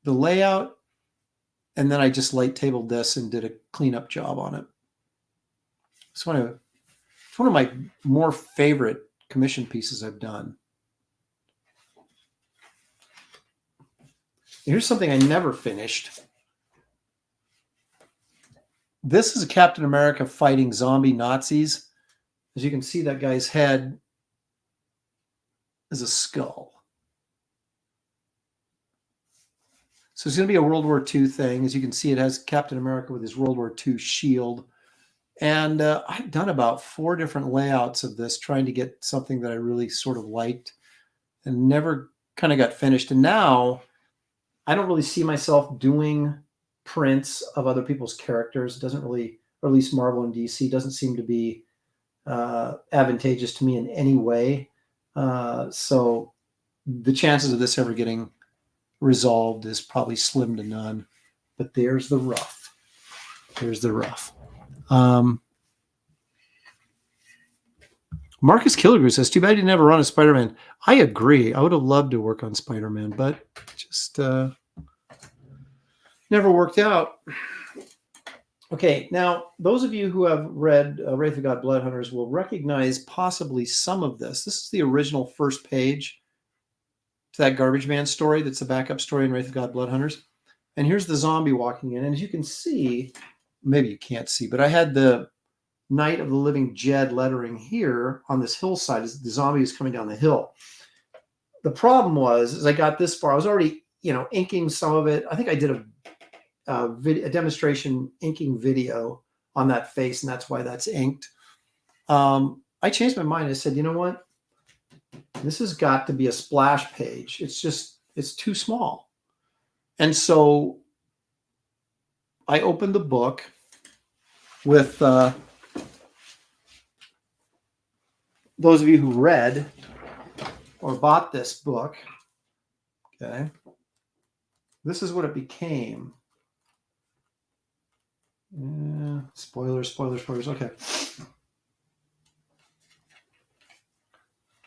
layout. And then I just light tabled this and did a cleanup job on it. It's one of my more favorite commission pieces I've done. Here's something I never finished. This is a Captain America fighting zombie Nazis. As you can see, that guy's head is a skull. So it's going to be a World War II thing. As you can see, it has Captain America with his World War II shield. And I've done about 4 different layouts of this, trying to get something that I really sort of liked and never kind of got finished. And now I don't really see myself doing prints of other people's characters. It doesn't really, or at least Marvel and DC, doesn't seem to be advantageous to me in any way. So the chances of this ever getting resolved is probably slim to none. But there's the rough. There's the rough. Marcus Killigrew says, too bad you never run a Spider-Man. I agree. I would have loved to work on Spider-Man, but just never worked out. Okay, now, those of you who have read Wraith of God Blood Hunters will recognize possibly some of this. This is the original first page to that Garbage Man story that's a backup story in Wraith of God Blood Hunters. And here's the zombie walking in. And as you can see, maybe you can't see, but I had the Night of the Living Jed lettering here on this hillside as the zombie is coming down the hill. The problem was, as I got this far, I was already, inking some of it. I think I did a demonstration inking video on that face, and that's why that's inked. I changed my mind. I said, you know what? This has got to be a splash page. It's just It's too small. And so I opened the book with those of you who read or bought this book. Okay. This is what it became. Spoilers. Okay.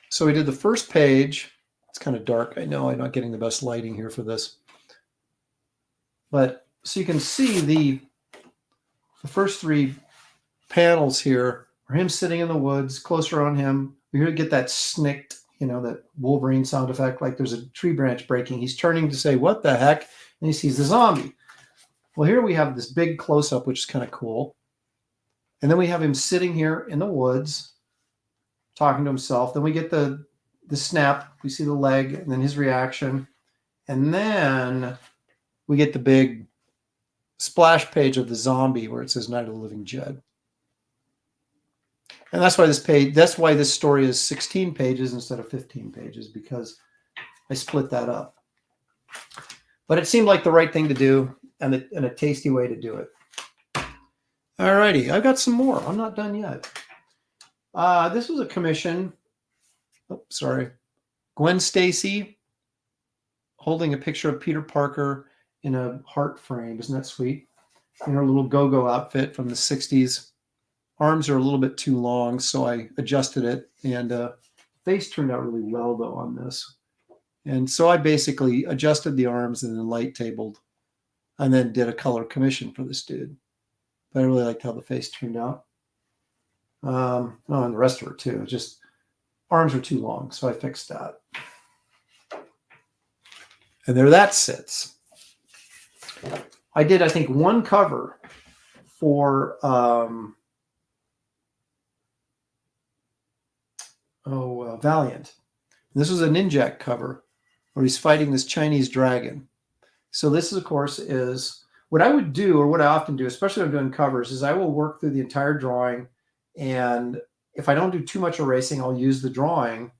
So we did the first page. It's kind of dark. I know I'm not getting the best lighting here for this. But so you can see the first 3 panels here are him sitting in the woods, closer on him. You're going to get that snicked, that Wolverine sound effect, like there's a tree branch breaking. He's turning to say, what the heck? And he sees the zombie. Well, here we have this big close-up, which is kind of cool. And then we have him sitting here in the woods, talking to himself. Then we get the snap. We see the leg, and then his reaction. And then we get the big splash page of the zombie where it says Night of the Living Dead. And that's why this story is 16 pages instead of 15 pages, because I split that up. But it seemed like the right thing to do and a tasty way to do it. All righty, I've got some more. I'm not done yet. This was a commission. Oh, sorry. Gwen Stacy holding a picture of Peter Parker in a heart frame. Isn't that sweet? In her little go-go outfit from the 60s. Arms are a little bit too long, so I adjusted it. And face turned out really well, though, on this. And so I basically adjusted the arms and then light tabled and then did a color commission for this dude. But I really liked how the face turned out. And the rest of her, too. Just arms were too long, so I fixed that. And there that sits. I did, I think, one cover for Valiant. And this was a Ninjak cover where he's fighting this Chinese dragon. So this, of course, is what I would do, or what I often do, especially when I'm doing covers, is I will work through the entire drawing. And if I don't do too much erasing, I'll use the drawing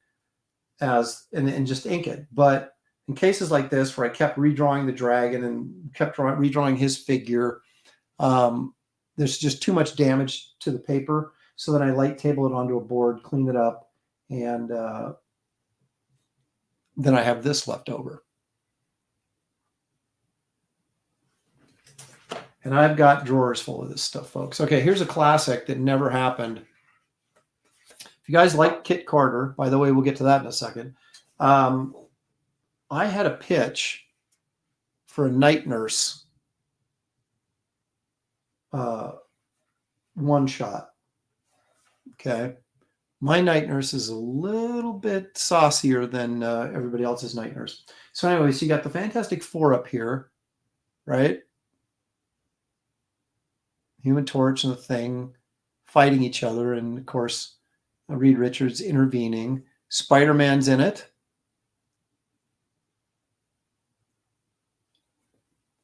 and just ink it. But in cases like this, where I kept redrawing the dragon and kept redrawing his figure, there's just too much damage to the paper. So then I light table it onto a board, clean it up, and then I have this left over. And I've got drawers full of this stuff, folks. Okay, here's a classic that never happened. If you guys like Kit Carter, by the way, we'll get to that in a second. I had a pitch for a night nurse one shot. Okay. My night nurse is a little bit saucier than everybody else's night nurse. So anyways, you got the Fantastic Four up here, right? Human Torch and the Thing fighting each other. And of course, Reed Richards intervening. Spider-Man's in it.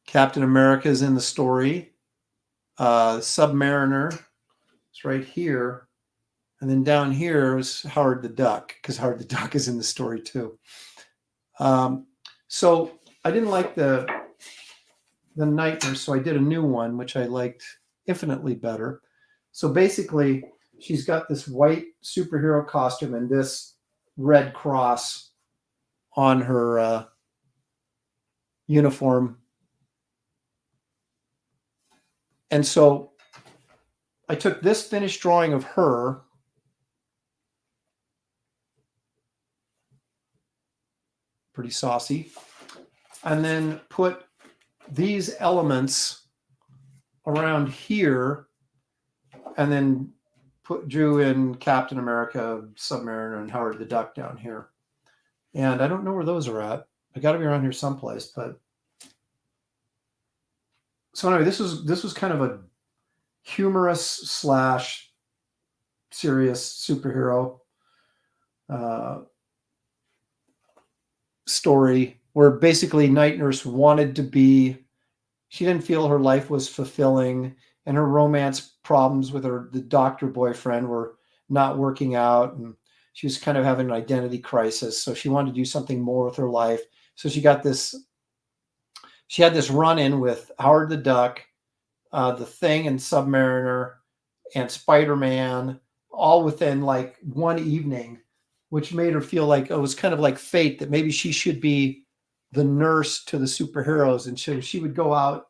Captain America's in the story. Submariner is right here. And then down here was Howard the Duck, because Howard the Duck is in the story too. So I didn't like the night nurse, so I did a new one, which I liked infinitely better. So basically, she's got this white superhero costume and this red cross on her uniform. And so I took this finished drawing of her, pretty saucy, and then put these elements around here, and then drew in Captain America, Submariner, and Howard the Duck down here. And I don't know where those are at. I got to be around here someplace. But so anyway, this was kind of a humorous / serious superhero story where basically Night Nurse wanted to be. She didn't feel her life was fulfilling, and her romance problems with the doctor boyfriend were not working out, and she was kind of having an identity crisis. So she wanted to do something more with her life. So she had this run-in with Howard the Duck, the Thing and Submariner, and Spider-Man, all within like one evening, which made her feel like it was kind of like fate, that maybe she should be the nurse to the superheroes, and she would go out,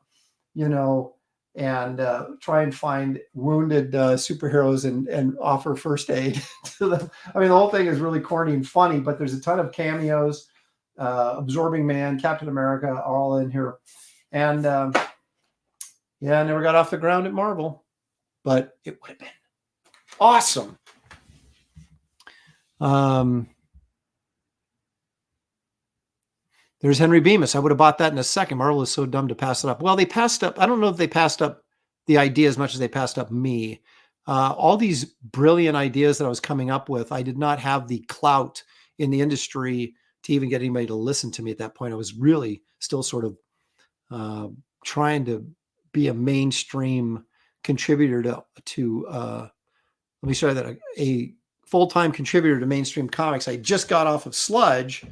and try and find wounded superheroes and offer first aid to them. I mean, the whole thing is really corny and funny, but there's a ton of cameos. Absorbing Man, Captain America are all in here. And yeah, I never got off the ground at Marvel, but it would have been awesome. There's Henry Bemis. I would have bought that in a second. Marvel is so dumb to pass it up. Well, they passed up. I don't know if they passed up the idea as much as they passed up me. All these brilliant ideas that I was coming up with, I did not have the clout in the industry to even get anybody to listen to me at that point. I was really still sort of trying to be a mainstream contributor to let me show you that, a full-time contributor to mainstream comics. I just got off of Sludge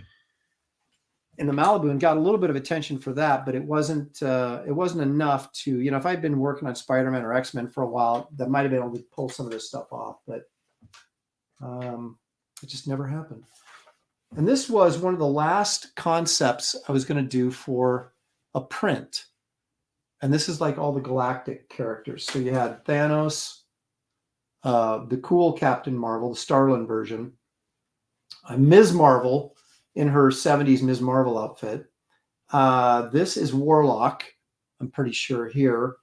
in the Malibu and got a little bit of attention for that, but it wasn't enough to, if I'd been working on Spider-Man or X-Men for a while, that might have been able to pull some of this stuff off, but it just never happened. And this was one of the last concepts I was going to do for a print. And this is like all the Galactic characters. So you had Thanos, the cool Captain Marvel, the Starlin version, Ms. Marvel in her 70s Ms. Marvel outfit. This is Warlock, I'm pretty sure here.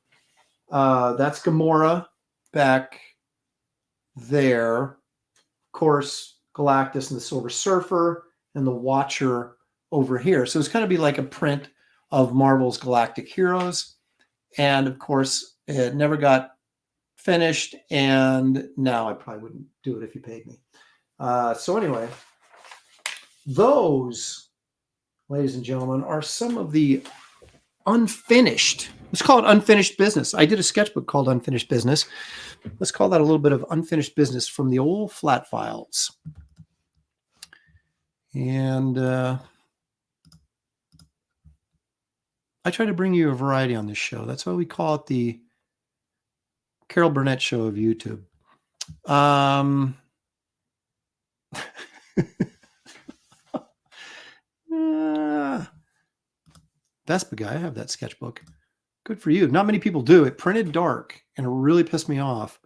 That's Gamora back there. Of course, Galactus and the Silver Surfer and the Watcher over here. So it's going to be like a print of Marvel's Galactic heroes. And of course, it never got finished. And now I probably wouldn't do it if you paid me. So anyway, those, ladies and gentlemen, are some of the unfinished. Let's call it unfinished business. I did a sketchbook called Unfinished Business. Let's call that a little bit of unfinished business from the old flat files. And I try to bring you a variety on this show. That's why we call it the Carol Burnett Show of YouTube. Vespa guy, I have that sketchbook. Good for you. Not many people do. It printed dark, and it really pissed me off.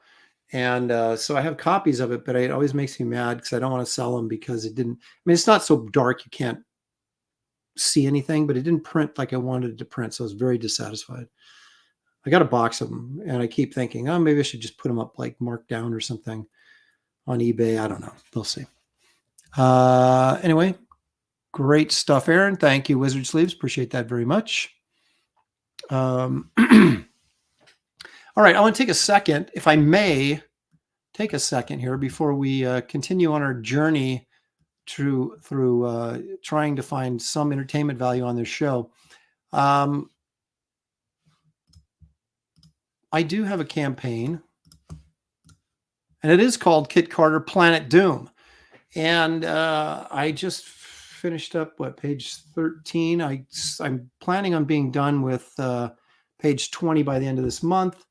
And so I have copies of it, but it always makes me mad because I don't want to sell them because it didn't. I mean, it's not so dark you can't see anything, but it didn't print like I wanted it to print, so I was very dissatisfied. I got a box of them, and I keep thinking, oh, maybe I should just put them up like marked down or something on eBay. I don't know. We'll see. Anyway, great stuff, Aaron. Thank you, Wizard Sleeves. Appreciate that very much. All right, I want to take a second, if I may, take a second here before we continue on our journey through trying to find some entertainment value on this show. I do have a campaign, and it is called Kit Carter Planet Doom. And I just finished up, page 13. I'm planning on being done with page 20 by the end of this month.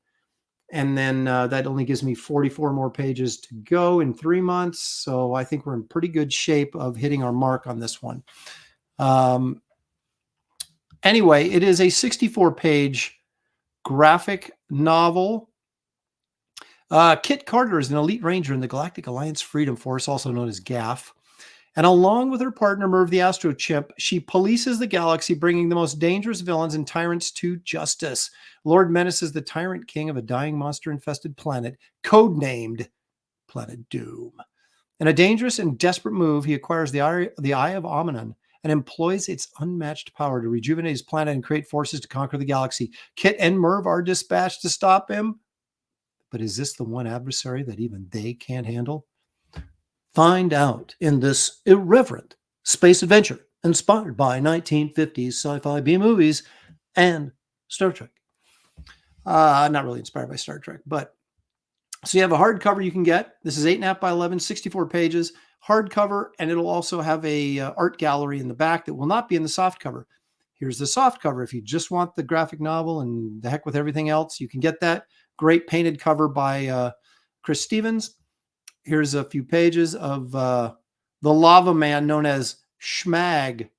And then that only gives me 44 more pages to go in 3 months. So I think we're in pretty good shape of hitting our mark on this one. Anyway, it is a 64-page graphic novel. Kit Carter is an elite ranger in the Galactic Alliance Freedom Force, also known as GAF. And along with her partner, Merv the Astro Chimp, she polices the galaxy, bringing the most dangerous villains and tyrants to justice. Lord Menace is the tyrant king of a dying monster-infested planet, codenamed Planet Doom. In a dangerous and desperate move, he acquires the Eye of Omnium and employs its unmatched power to rejuvenate his planet and create forces to conquer the galaxy. Kit and Merv are dispatched to stop him. But is this the one adversary that even they can't handle? Find out in this irreverent space adventure inspired by 1950s sci-fi B-movies and Star Trek. Not really inspired by Star Trek, but So you have a hardcover you can get. This is 8.5 by 11, 64 pages, hardcover, and it'll also have a art gallery in the back that will not be in the soft cover. Here's the soft cover. If you just want the graphic novel and the heck with everything else, you can get that. Great painted cover by Chris Stevens. Here's a few pages of the lava man known as Schmagma.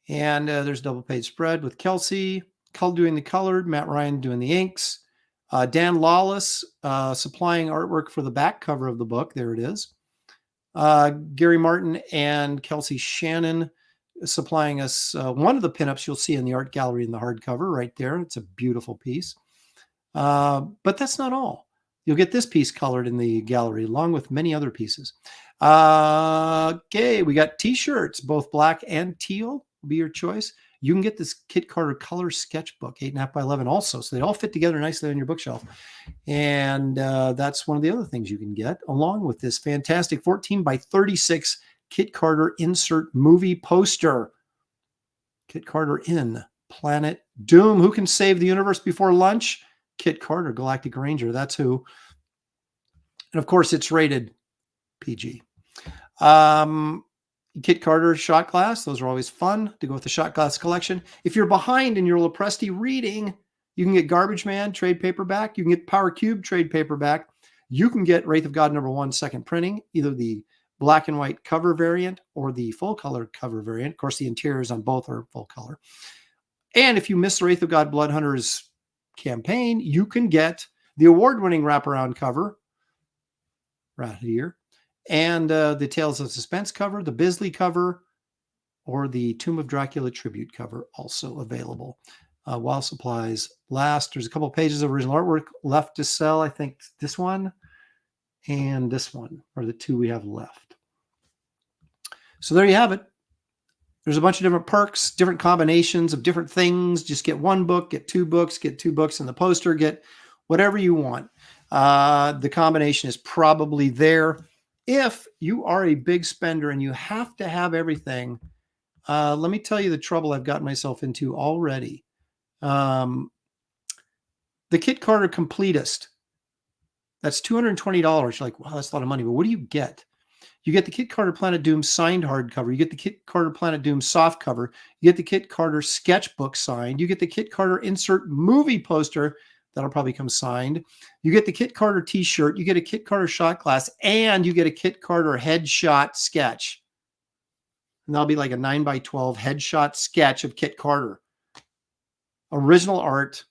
And there's a double page spread with Kelsey doing the colored, Matt Ryan doing the inks. Dan Lawless supplying artwork for the back cover of the book. There it is. Gary Martin and Kelsey Shannon supplying us one of the pinups you'll see in the art gallery in the hardcover right there. It's a beautiful piece. But that's not all. You'll get this piece colored in the gallery along with many other pieces. Okay, we got t-shirts, both black and teal will be your choice. You can get this Kit Carter color sketchbook, 8.5 by 11 also. So they all fit together nicely on your bookshelf. And that's one of the other things you can get along with this fantastic 14 by 36 Kit Carter insert movie poster. Kit Carter in Planet Doom. Who can save the universe before lunch? Kit Carter, Galactic Ranger. That's who. And of course, it's rated PG. Kit Carter shot glass. Those are always fun to go with the shot glass collection. If you're behind in your Lopresti reading, you can get Garbage Man trade paperback. You can get Power Cube trade paperback. You can get Wraith of God #1 second printing, either the black and white cover variant or the full color cover variant. Of course, the interiors on both are full color. And if you miss the Wraith of God Blood Hunters campaign, you can get the award-winning wraparound cover right here, and the Tales of Suspense cover, the Bisley cover, or the Tomb of Dracula tribute cover, also available while supplies last. There's a couple of pages of original artwork left to sell. I think this one and this one are the two we have left. So there you have it. There's a bunch of different perks, different combinations of different things. Just get one book, get two books in the poster, get whatever you want. The combination is probably there. If you are a big spender and you have to have everything, let me tell you the trouble I've gotten myself into already. The Kit Carter Completist. That's $220. You're like, wow, that's a lot of money. But what do you get? You get the Kit Carter Planet Doom signed hardcover. You get the Kit Carter Planet Doom soft cover. You get the Kit Carter sketchbook signed. You get the Kit Carter insert movie poster. That'll probably come signed. You get the Kit Carter t-shirt. You get a Kit Carter shot glass. And you get a Kit Carter headshot sketch. And that'll be like a 9 by 12 headshot sketch of Kit Carter. Original art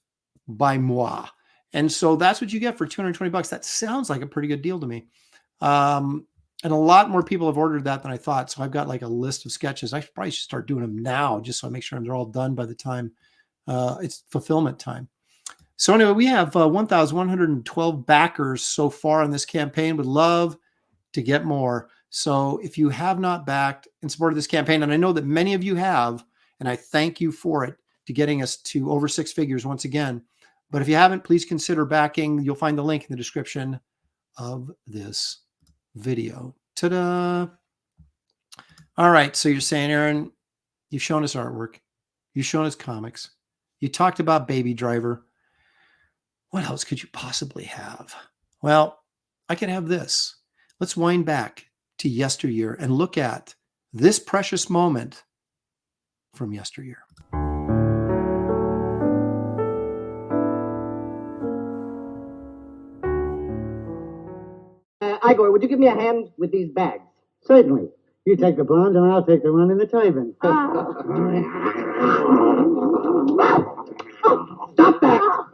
by moi. And so that's what you get for $220. That sounds like a pretty good deal to me. And a lot more people have ordered that than I thought. So I've got like a list of sketches. I probably should start doing them now just so I make sure they're all done by the time it's fulfillment time. So anyway, we have 1,112 backers so far in this campaign. Would love to get more. So if you have not backed and supported this campaign, and I know that many of you have, and I thank you for it, to getting us to over 6 figures once again. But if you haven't, please consider backing. You'll find the link in the description of this video. Ta-da! All right, so you're saying, Aaron, you've shown us artwork. You've shown us comics. You talked about Baby Driver. What else could you possibly have? Well, I could have this. Let's wind back to yesteryear and look at this precious moment from yesteryear. Igor, would you give me a hand with these bags? Certainly. You take the blonde and I'll take the one in the turban. Stop that!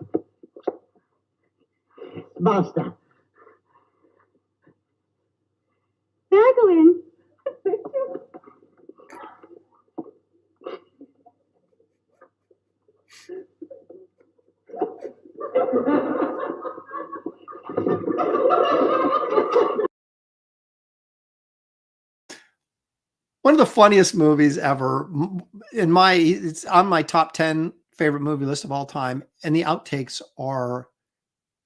Basta. May I go in? One of the funniest movies ever. It's on my top 10 favorite movie list of all time. And the outtakes are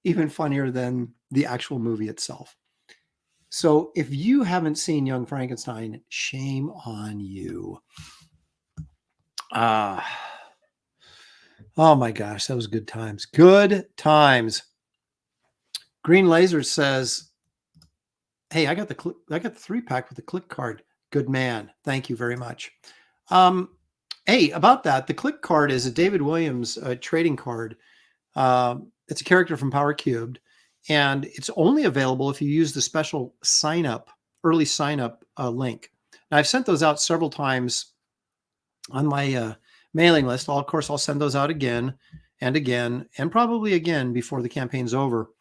even funnier than the actual movie itself. So if you haven't seen Young Frankenstein, shame on you. Oh my gosh, that was good times. Good times. Green Laser says, "Hey, I got the 3-pack with the click card. Good man. Thank you very much." Hey, about that, the click card is a David Williams trading card. It's a character from Power Cubed, and it's only available if you use the special early sign up link. Now, I've sent those out several times on my mailing list. Of course, I'll send those out again and again, and probably again before the campaign's over.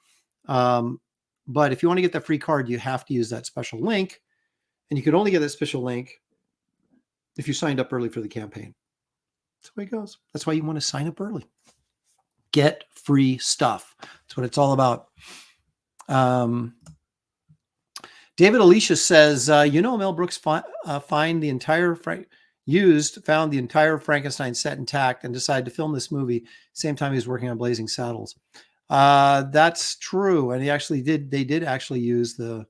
But if you want to get that free card, you have to use that special link, and you can only get that special link if you signed up early for the campaign. That's the way it goes. That's why you want to sign up early. Get free stuff. That's what it's all about. David Alicia says, Mel Brooks found the entire Frankenstein set intact and decided to film this movie same time he was working on Blazing Saddles. That's true. And they did actually use the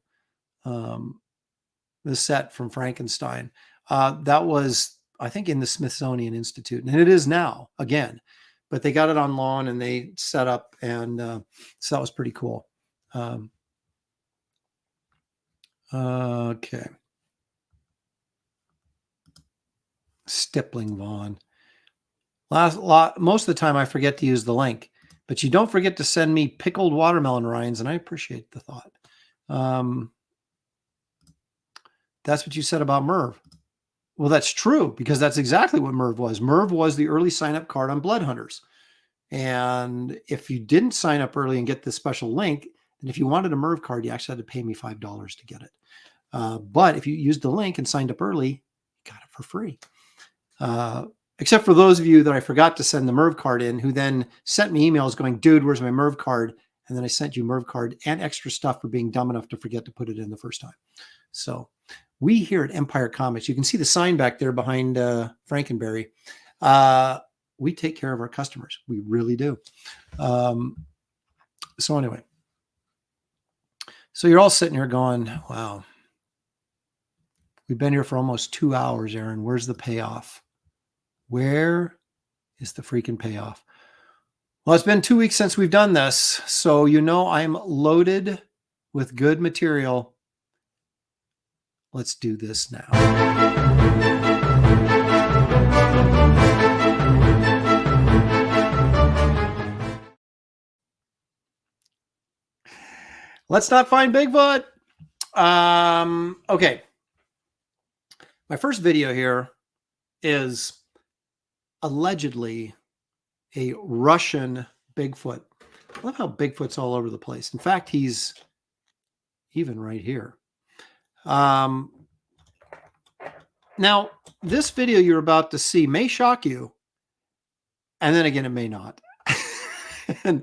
set from Frankenstein. That was, I think, in the Smithsonian Institute, and it is now again, but they got it on loan and they set up, and so that was pretty cool. Okay. Stippling Vaughn. Most of the time I forget to use the link, but you don't forget to send me pickled watermelon rinds, and I appreciate the thought. That's what you said about Merv. Well, that's true, because that's exactly what Merv was. Merv was the early sign-up card on Blood Hunters. And if you didn't sign up early and get the special link, then if you wanted a Merv card, you actually had to pay me $5 to get it. But if you used the link and signed up early, you got it for free. Except for those of you that I forgot to send the Merv card in, who then sent me emails going, dude, where's my Merv card? And then I sent you Merv card and extra stuff for being dumb enough to forget to put it in the first time. So we here at Empire Comics, you can see the sign back there behind Frankenberry. We take care of our customers. We really do. So anyway, so you're all sitting here going, wow, we've been here for almost 2 hours, Aaron. Where's the payoff? Where is the freaking payoff? Well, it's been 2 weeks since we've done this, so I'm loaded with good material. Let's do this now. Let's not find Bigfoot. Okay. My first video here is allegedly a Russian Bigfoot. I love how Bigfoot's all over the place. In fact, he's even right here. Now, this video you're about to see may shock you, and then again, it may not. And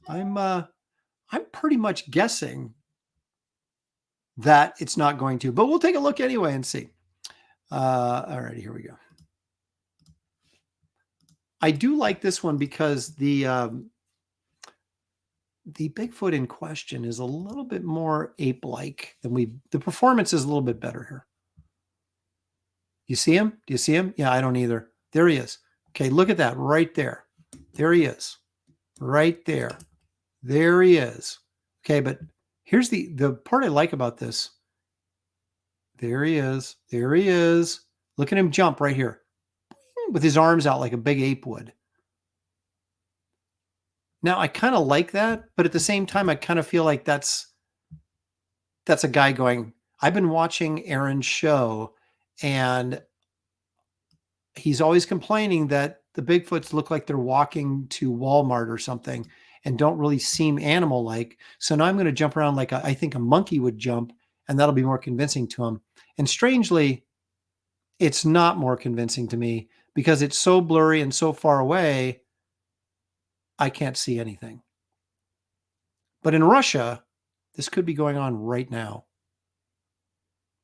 I'm pretty much guessing that it's not going to, but we'll take a look anyway and see. All right, here we go. I do like this one because the Bigfoot in question is a little bit more ape-like than the performance is a little bit better here. You see him? Do you see him? Yeah, I don't either. There he is. Okay, look at that right there. There he is. Right there. There he is. Okay, but here's the part I like about this. There he is. There he is. Look at him jump right here with his arms out like a big ape would. Now, I kind of like that, but at the same time, I kind of feel like that's a guy going, I've been watching Aaron's show, and he's always complaining that the Bigfoots look like they're walking to Walmart or something and don't really seem animal-like. So now I'm going to jump around like I think a monkey would jump, and that'll be more convincing to him. And strangely, it's not more convincing to me because it's so blurry and so far away, I can't see anything. But in Russia, this could be going on right now.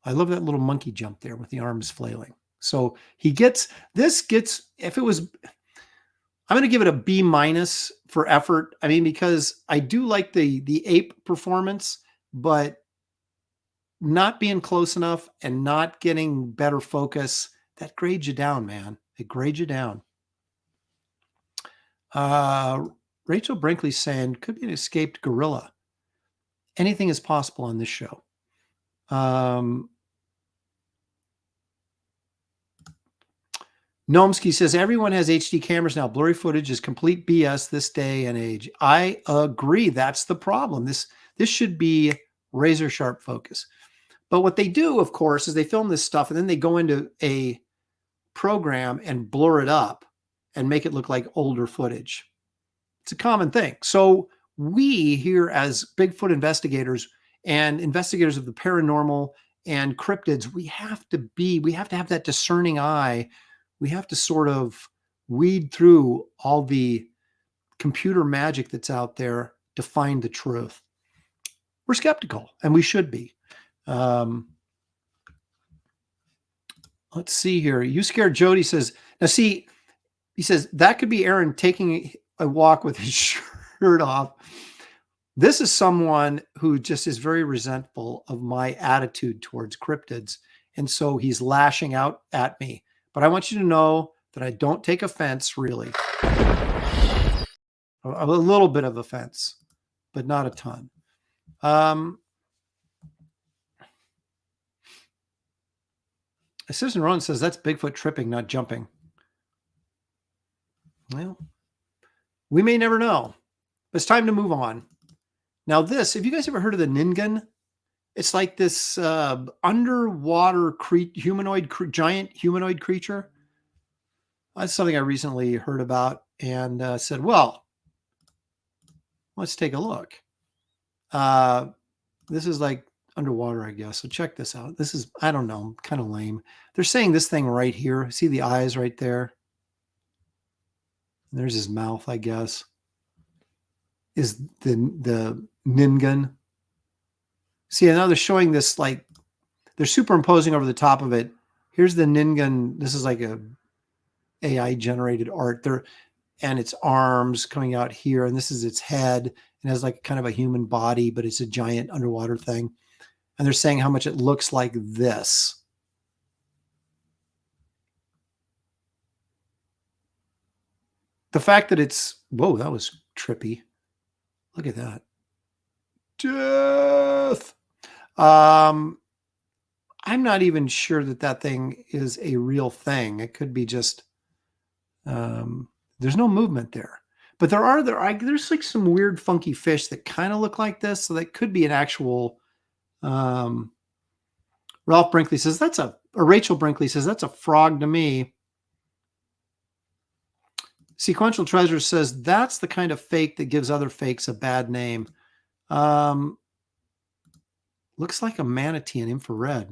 I love that little monkey jump there with the arms flailing. So if it was, I'm going to give it a B- for effort. I mean, because I do like the ape performance, but not being close enough and not getting better focus, that grades you down, man. It grades you down. Rachel Brinkley's saying, could be an escaped gorilla. anything is possible on this show. Gnomsky says everyone has HD cameras now. Blurry footage is complete BS this day and age. I agree. That's the problem. This should be razor sharp focus. But what they do, of course, is they film this stuff and then they go into a program and blur it up and make it look like older footage. It's a common thing. So we here as Bigfoot investigators and investigators of the paranormal and cryptids, we have to have that discerning eye. We have to sort of weed through all the computer magic that's out there to find the truth. We're skeptical, and we should be. Let's see here. You Scared Jody says, now see, he says, that could be Aaron taking a walk with his shirt off. This is someone who just is very resentful of my attitude towards cryptids. And so he's lashing out at me. But I want you to know that I don't take offense, really. A little bit of offense, but not a ton. Assistant Ron says that's Bigfoot tripping, not jumping. Well, we may never know. But it's time to move on. Now this, have you guys ever heard of the Ningen? It's like this underwater giant humanoid creature. That's something I recently heard about and said, well, let's take a look. This is like underwater, I guess. So check this out. This is, I don't know, kind of lame. They're saying this thing right here. See the eyes right there? There's his mouth, I guess. Is the Ningen. See, now they're showing this, like, they're superimposing over the top of it. Here's the Ningen. This is like a AI generated art there, and its arms coming out here, and this is its head, and has like kind of a human body, but it's a giant underwater thing. And they're saying how much it looks like this. The fact that it's, whoa, that was trippy. Look at that. Death. I'm not even sure that thing is a real thing. It could be just, there's no movement there. But there's like some weird funky fish that kind of look like this. So that could be an actual, Ralph Brinkley says, or Rachel Brinkley says, that's a frog to me. Sequential Treasure says, that's the kind of fake that gives other fakes a bad name. Looks like a manatee in infrared.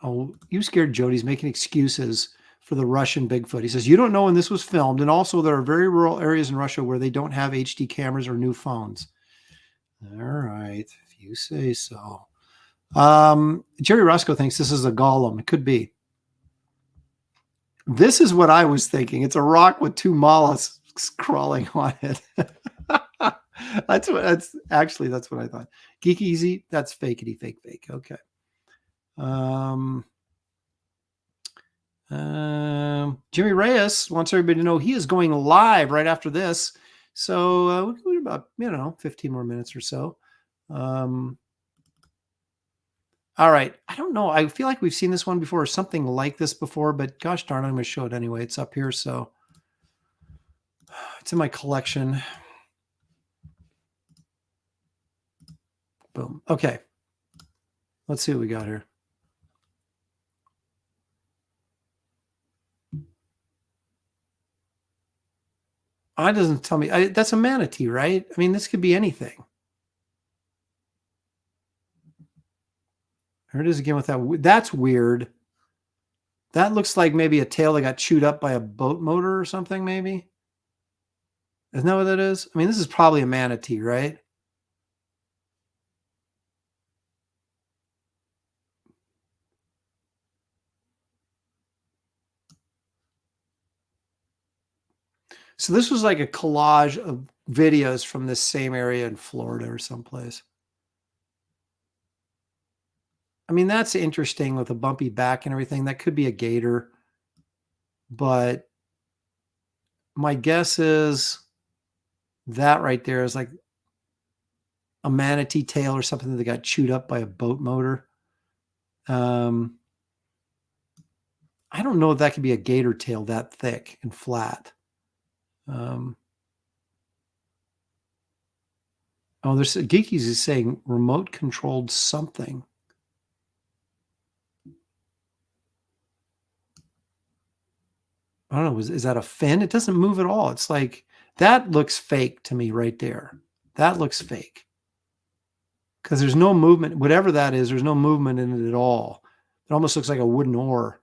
Oh, You Scared Jody's making excuses for the Russian Bigfoot. He says, you don't know when this was filmed. And also there are very rural areas in Russia where they don't have HD cameras or new phones. All right. If you say so. Jerry Roscoe thinks this is a golem. It could be. This is what I was thinking. It's a rock with two mollusks crawling on it. That's what I thought. Geeky Easy, that's fakety fake. Okay. Jimmy Reyes wants everybody to know he is going live right after this. So we're about 15 more minutes or so. All right. I don't know. I feel like we've seen this one before or something like this before, but gosh darn, I'm going to show it anyway. It's up here. So it's in my collection. Boom. Okay. Let's see what we got here. It doesn't tell me. That's a manatee, right? I mean, this could be anything. Here it is again with that. That's weird. That looks like maybe a tail that got chewed up by a boat motor or something, maybe. Isn't that what that is? I mean, this is probably a manatee, right? So this was like a collage of videos from this same area in Florida or someplace. I mean, that's interesting with a bumpy back and everything. That could be a gator, but my guess is that right there is like a manatee tail or something that got chewed up by a boat motor. I don't know if that could be a gator tail that thick and flat. Oh, there's Geekies is saying remote controlled something. I don't know. Is that a fin? It doesn't move at all. It's like that looks fake to me right there. That looks fake because there's no movement. Whatever that is, there's no movement in it at all. It almost looks like a wooden oar.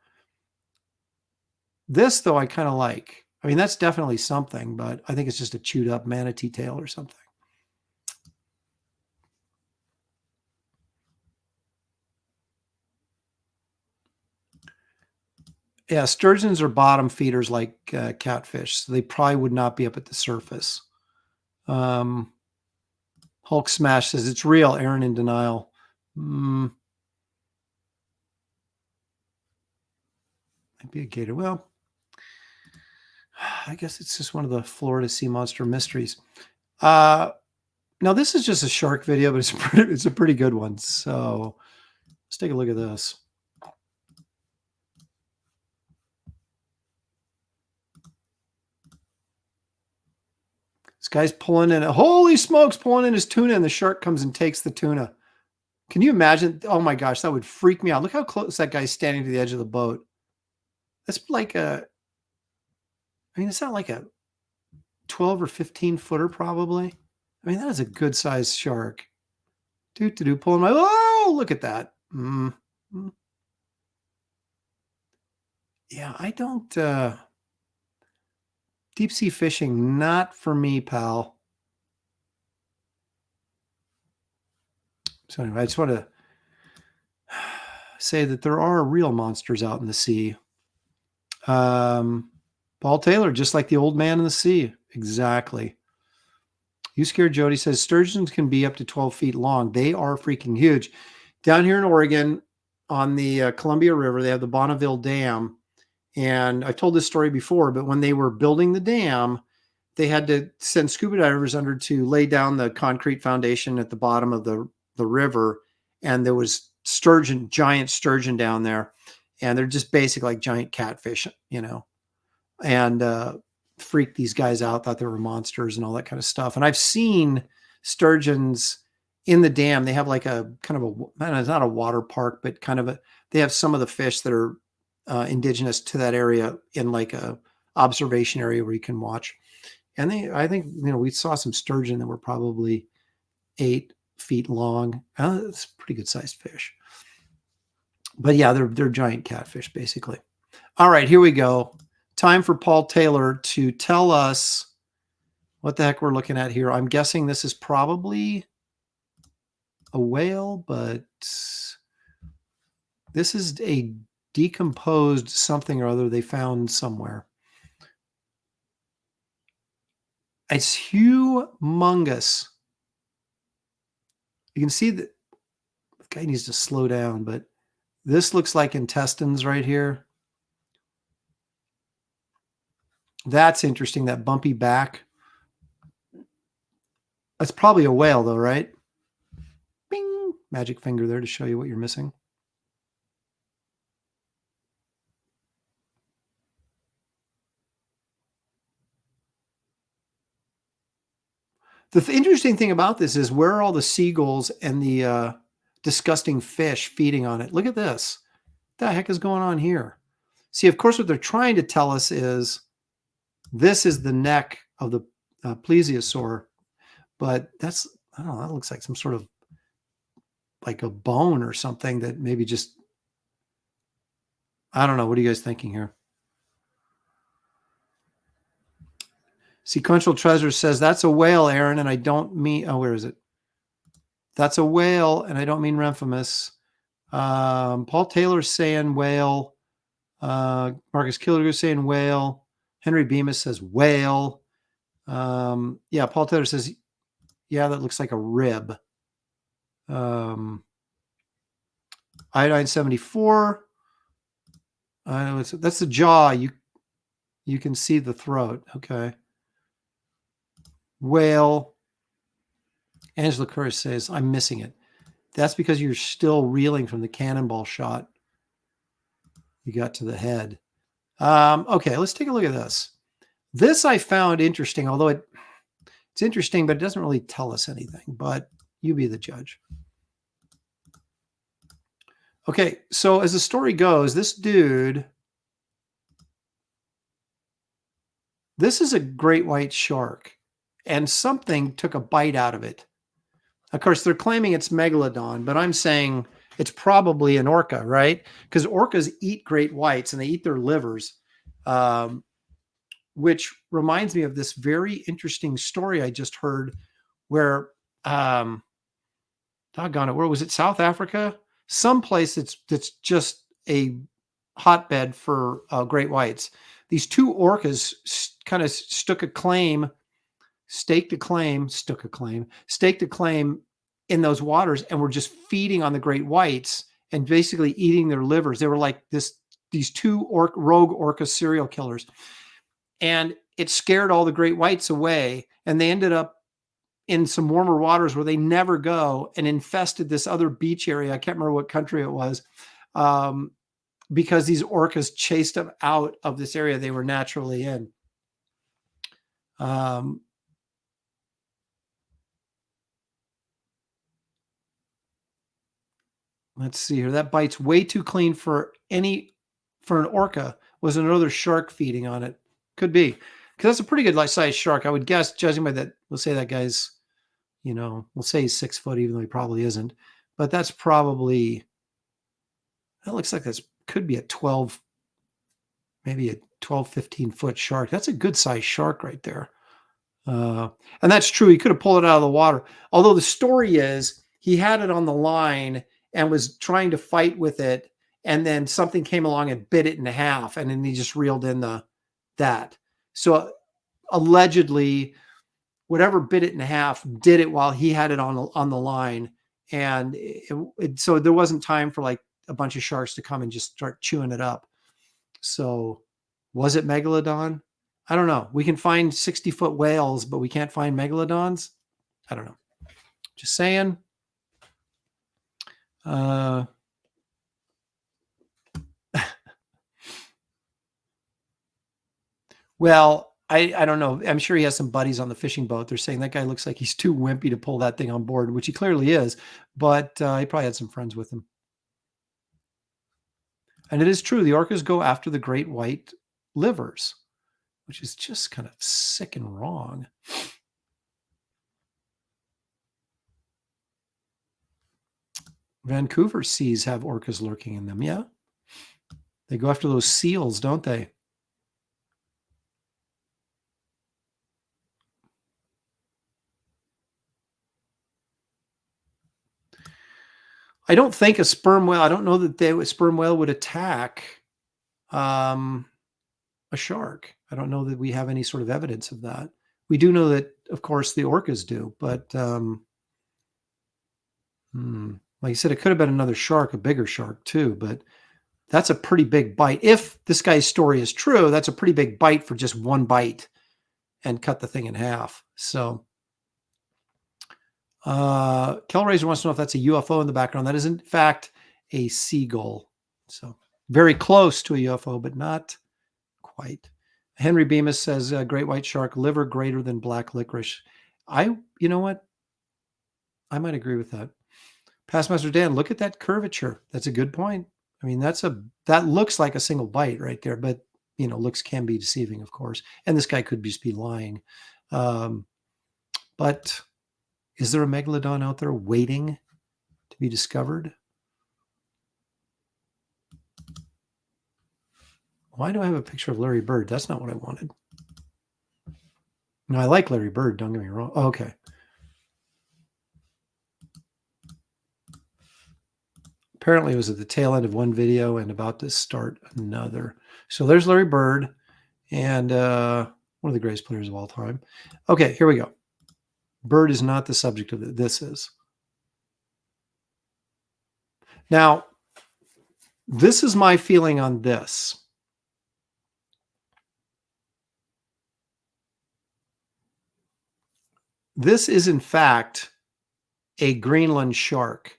This, though, I kind of like. I mean, that's definitely something, but I think it's just a chewed up manatee tail or something. Yeah, sturgeons are bottom feeders like catfish. So they probably would not be up at the surface. Hulk Smash says, it's real. Aaron in denial. Might be a gator. Well, I guess it's just one of the Florida sea monster mysteries. Now, this is just a shark video, but it's a pretty good one. So let's take a look at this. This guy's pulling in. Holy smokes, pulling in his tuna, and the shark comes and takes the tuna. Can you imagine? Oh my gosh, that would freak me out. Look how close that guy's standing to the edge of the boat. That's like it's not like a 12 or 15 footer probably. I mean, that is a good sized shark. Pulling my, oh, look at that. Yeah, I don't, deep sea fishing, not for me, pal. So anyway, I just want to say that there are real monsters out in the sea. Paul Taylor, just like the old man in the sea. Exactly. You Scared Jody says sturgeons can be up to 12 feet long. They are freaking huge. Down here in Oregon on the Columbia River, they have the Bonneville Dam. And I've told this story before, but when they were building the dam, they had to send scuba divers under to lay down the concrete foundation at the bottom of the river. And there was giant sturgeon down there. And they're just basically like giant catfish, and freaked these guys out, thought they were monsters and all that kind of stuff. And I've seen sturgeons in the dam. They have like a kind of it's not a water park, but they have some of the fish that are indigenous to that area in like a observation area where you can watch. And I think, we saw some sturgeon that were probably 8 feet long. It's a pretty good sized fish. But yeah, they're giant catfish basically. All right, here we go. Time for Paul Taylor to tell us what the heck we're looking at here. I'm guessing this is probably a whale, but this is a decomposed something or other they found somewhere. It's humongous. You can see that the guy needs to slow down, but this looks like intestines right here. That's interesting, that bumpy back. That's probably a whale though, right? Bing! Magic finger there to show you what you're missing. The interesting thing about this is where are all the seagulls and the disgusting fish feeding on it? Look at this. What the heck is going on here? See, of course, what they're trying to tell us is this is the neck of the plesiosaur, but I don't know, that looks like some sort of like a bone or something that maybe just, I don't know. What are you guys thinking here? Sequential Treasure says, that's a whale, Aaron, and I don't mean, where is it? That's a whale, and I don't mean Remphamus. Paul Taylor's saying whale. Marcus Killiger saying whale. Henry Bemis says whale. Yeah, Paul Taylor says, yeah, that looks like a rib. Iodine 74. That's the jaw. You can see the throat. Okay. Whale. Angela Curry says, I'm missing it. That's because you're still reeling from the cannonball shot you got to the head. Okay, let's take a look at this. This I found interesting, although it's interesting, but it doesn't really tell us anything. But you be the judge. Okay, so as the story goes, this dude, this is a great white shark, and something took a bite out of it. Of course, they're claiming it's Megalodon, but I'm saying it's probably an orca, right? Because orcas eat great whites and they eat their livers, which reminds me of this very interesting story I just heard where, doggone it, where was it? South Africa? Someplace that's just a hotbed for great whites. These two orcas kind of staked a claim in those waters, and were just feeding on the great whites and basically eating their livers. They were like these two rogue orca serial killers, and it scared all the great whites away, and they ended up in some warmer waters where they never go, and infested this other beach area. I can't remember what country it was, because these orcas chased them out of this area they were naturally in. Let's see here. That bite's way too clean for an orca. Was another shark feeding on it? Could be, because that's a pretty good sized shark. I would guess, judging by that, we'll say that guy's, we'll say he's 6 foot, even though he probably isn't. But that's probably, that looks like this could be a 12, maybe a 12, 15 foot shark. That's a good sized shark right there. And that's true. He could have pulled it out of the water. Although the story is he had it on the line and was trying to fight with it, and then something came along and bit it in half, and then he just reeled in that. So allegedly, whatever bit it in half did it while he had it on the line, and so there wasn't time for like a bunch of sharks to come and just start chewing it up. So was it Megalodon? I don't know. We can find 60-foot whales, but we can't find Megalodons. I don't know. Just saying. Well, I don't know. I'm sure he has some buddies on the fishing boat. They're saying that guy looks like he's too wimpy to pull that thing on board, which he clearly is, but he probably had some friends with him. And it is true. The orcas go after the great white livers, which is just kind of sick and wrong. Vancouver seas have orcas lurking in them. Yeah. They go after those seals, don't they? I don't think a sperm whale, I don't know that a sperm whale would attack a shark. I don't know that we have any sort of evidence of that. We do know that, of course, the orcas do, but like you said, it could have been another shark, a bigger shark too, but that's a pretty big bite. If this guy's story is true, that's a pretty big bite for just one bite and cut the thing in half. So Kellraiser wants to know if that's a UFO in the background. That is, in fact, a seagull. So very close to a UFO, but not quite. Henry Bemis says, great white shark, liver greater than black licorice. You know what? I might agree with that. Pastmaster Dan, look at that curvature. That's a good point. I mean, that looks like a single bite right there, but looks can be deceiving, of course. And this guy could just be lying. But is there a Megalodon out there waiting to be discovered? Why do I have a picture of Larry Bird? That's not what I wanted. No, I like Larry Bird, don't get me wrong. Oh, okay. Apparently it was at the tail end of one video and about to start another. So there's Larry Bird, and one of the greatest players of all time. Okay, here we go. Bird is not the subject of it. This is. Now, this is my feeling on this. This is, in fact, a Greenland shark.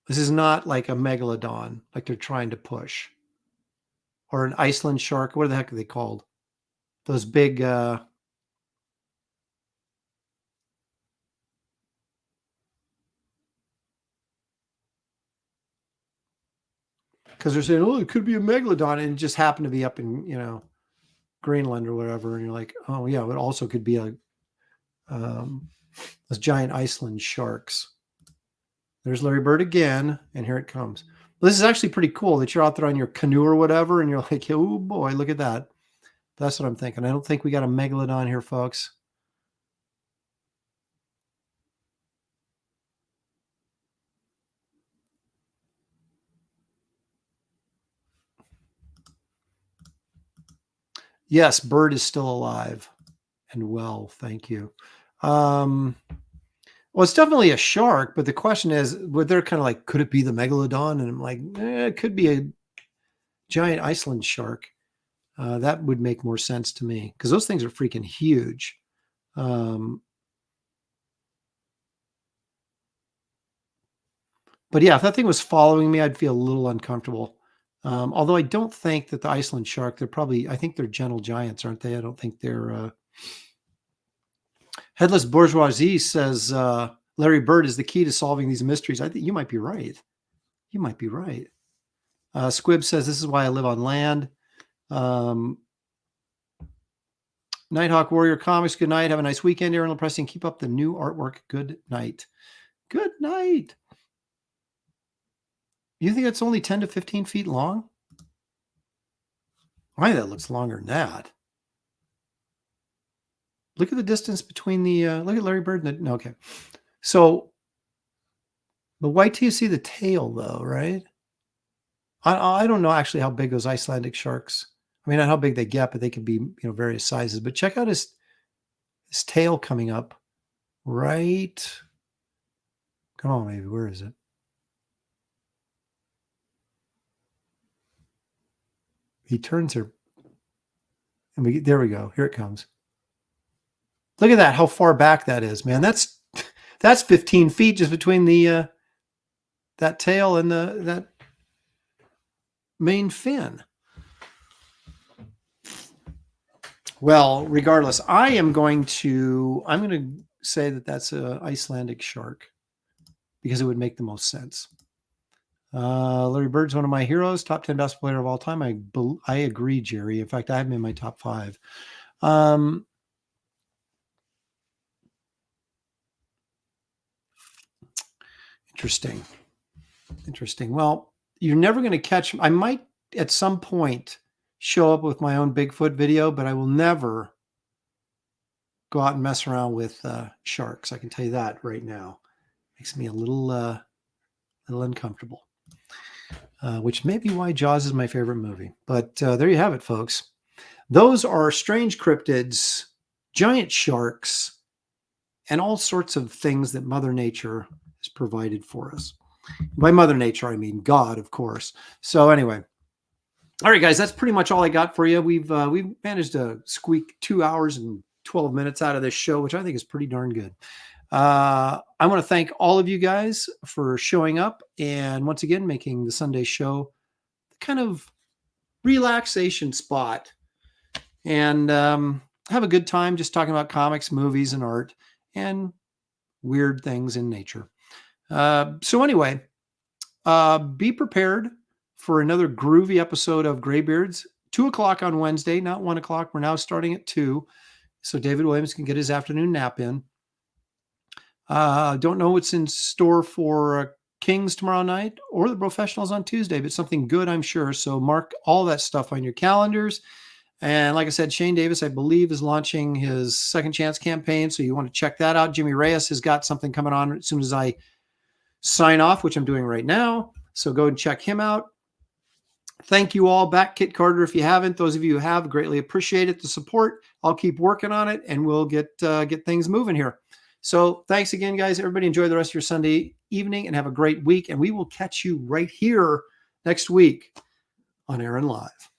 This is not like a Megalodon, like they're trying to push. Or an Iceland shark. What the heck are they called? Those big... because they're saying, oh, it could be a Megalodon, and it just happened to be up in, Greenland or whatever. And you're like, oh, yeah, it also could be a those giant Iceland sharks. There's Larry Bird again, and here it comes. This is actually pretty cool that you're out there on your canoe or whatever, and you're like, oh boy, look at that. That's what I'm thinking. I don't think we got a Megalodon here, folks. Yes, Bird is still alive and well. Thank you. Well, it's definitely a shark, but the question is, they're kind of like, could it be the Megalodon? And I'm like, it could be a giant Iceland shark. That would make more sense to me because those things are freaking huge. But yeah, if that thing was following me, I'd feel a little uncomfortable. Although I don't think that the Iceland shark, I think they're gentle giants, aren't they? I don't think they're... Headless Bourgeoisie says, Larry Bird is the key to solving these mysteries. I think you might be right. You might be right. Squib says, this is why I live on land. Nighthawk Warrior Comics, good night. Have a nice weekend, Aaron Pressing. Keep up the new artwork. Good night. Good night. You think it's only 10 to 15 feet long? I think that looks longer than that. Look at the distance between the, look at Larry Bird. No, okay. So, but wait till you see the tail though, right? I don't know actually how big those Icelandic sharks, I mean, not how big they get, but they can be, various sizes. But check out his tail coming up right. Come on, maybe. Where is it? He turns her. And there we go. Here it comes. Look at that, how far back that is, man. That's 15 feet just between the that tail and that main fin. Well, regardless, I'm going to say that that's an Icelandic shark because it would make the most sense. Larry Bird's one of my heroes, top 10 basketball player of all time. I agree, Jerry. In fact, I have him in my top 5. Interesting. Well, you're never going to catch. I might at some point show up with my own Bigfoot video, but I will never go out and mess around with sharks. I can tell you that right now. Makes me a little uncomfortable. Which may be why Jaws is my favorite movie. But there you have it, folks. Those are strange cryptids, giant sharks, and all sorts of things that Mother Nature has provided for us. By Mother Nature, I mean God, of course. So anyway, all right, guys, that's pretty much all I got for you. We've managed to squeak 2 hours and 12 minutes out of this show, which I think is pretty darn good. I want to thank all of you guys for showing up and once again making the Sunday show kind of relaxation spot and have a good time just talking about comics, movies, and art and weird things in nature. So anyway, be prepared for another groovy episode of Graybeards, 2:00 on Wednesday, not 1:00. We're now starting at 2, so David Williams can get his afternoon nap in. Don't know what's in store for Kings tomorrow night or the Professionals on Tuesday, but something good, I'm sure. So mark all that stuff on your calendars. And like I said, Shane Davis, I believe, is launching his Second Chance campaign. So you want to check that out. Jimmy Reyes has got something coming on as soon as I sign off, which I'm doing right now. So go and check him out. Thank you all. Back Kit Carter if you haven't. Those of you who have, greatly appreciate it, the support. I'll keep working on it and we'll get things moving here. So thanks again, guys. Everybody enjoy the rest of your Sunday evening and have a great week. And we will catch you right here next week on Aaron Live.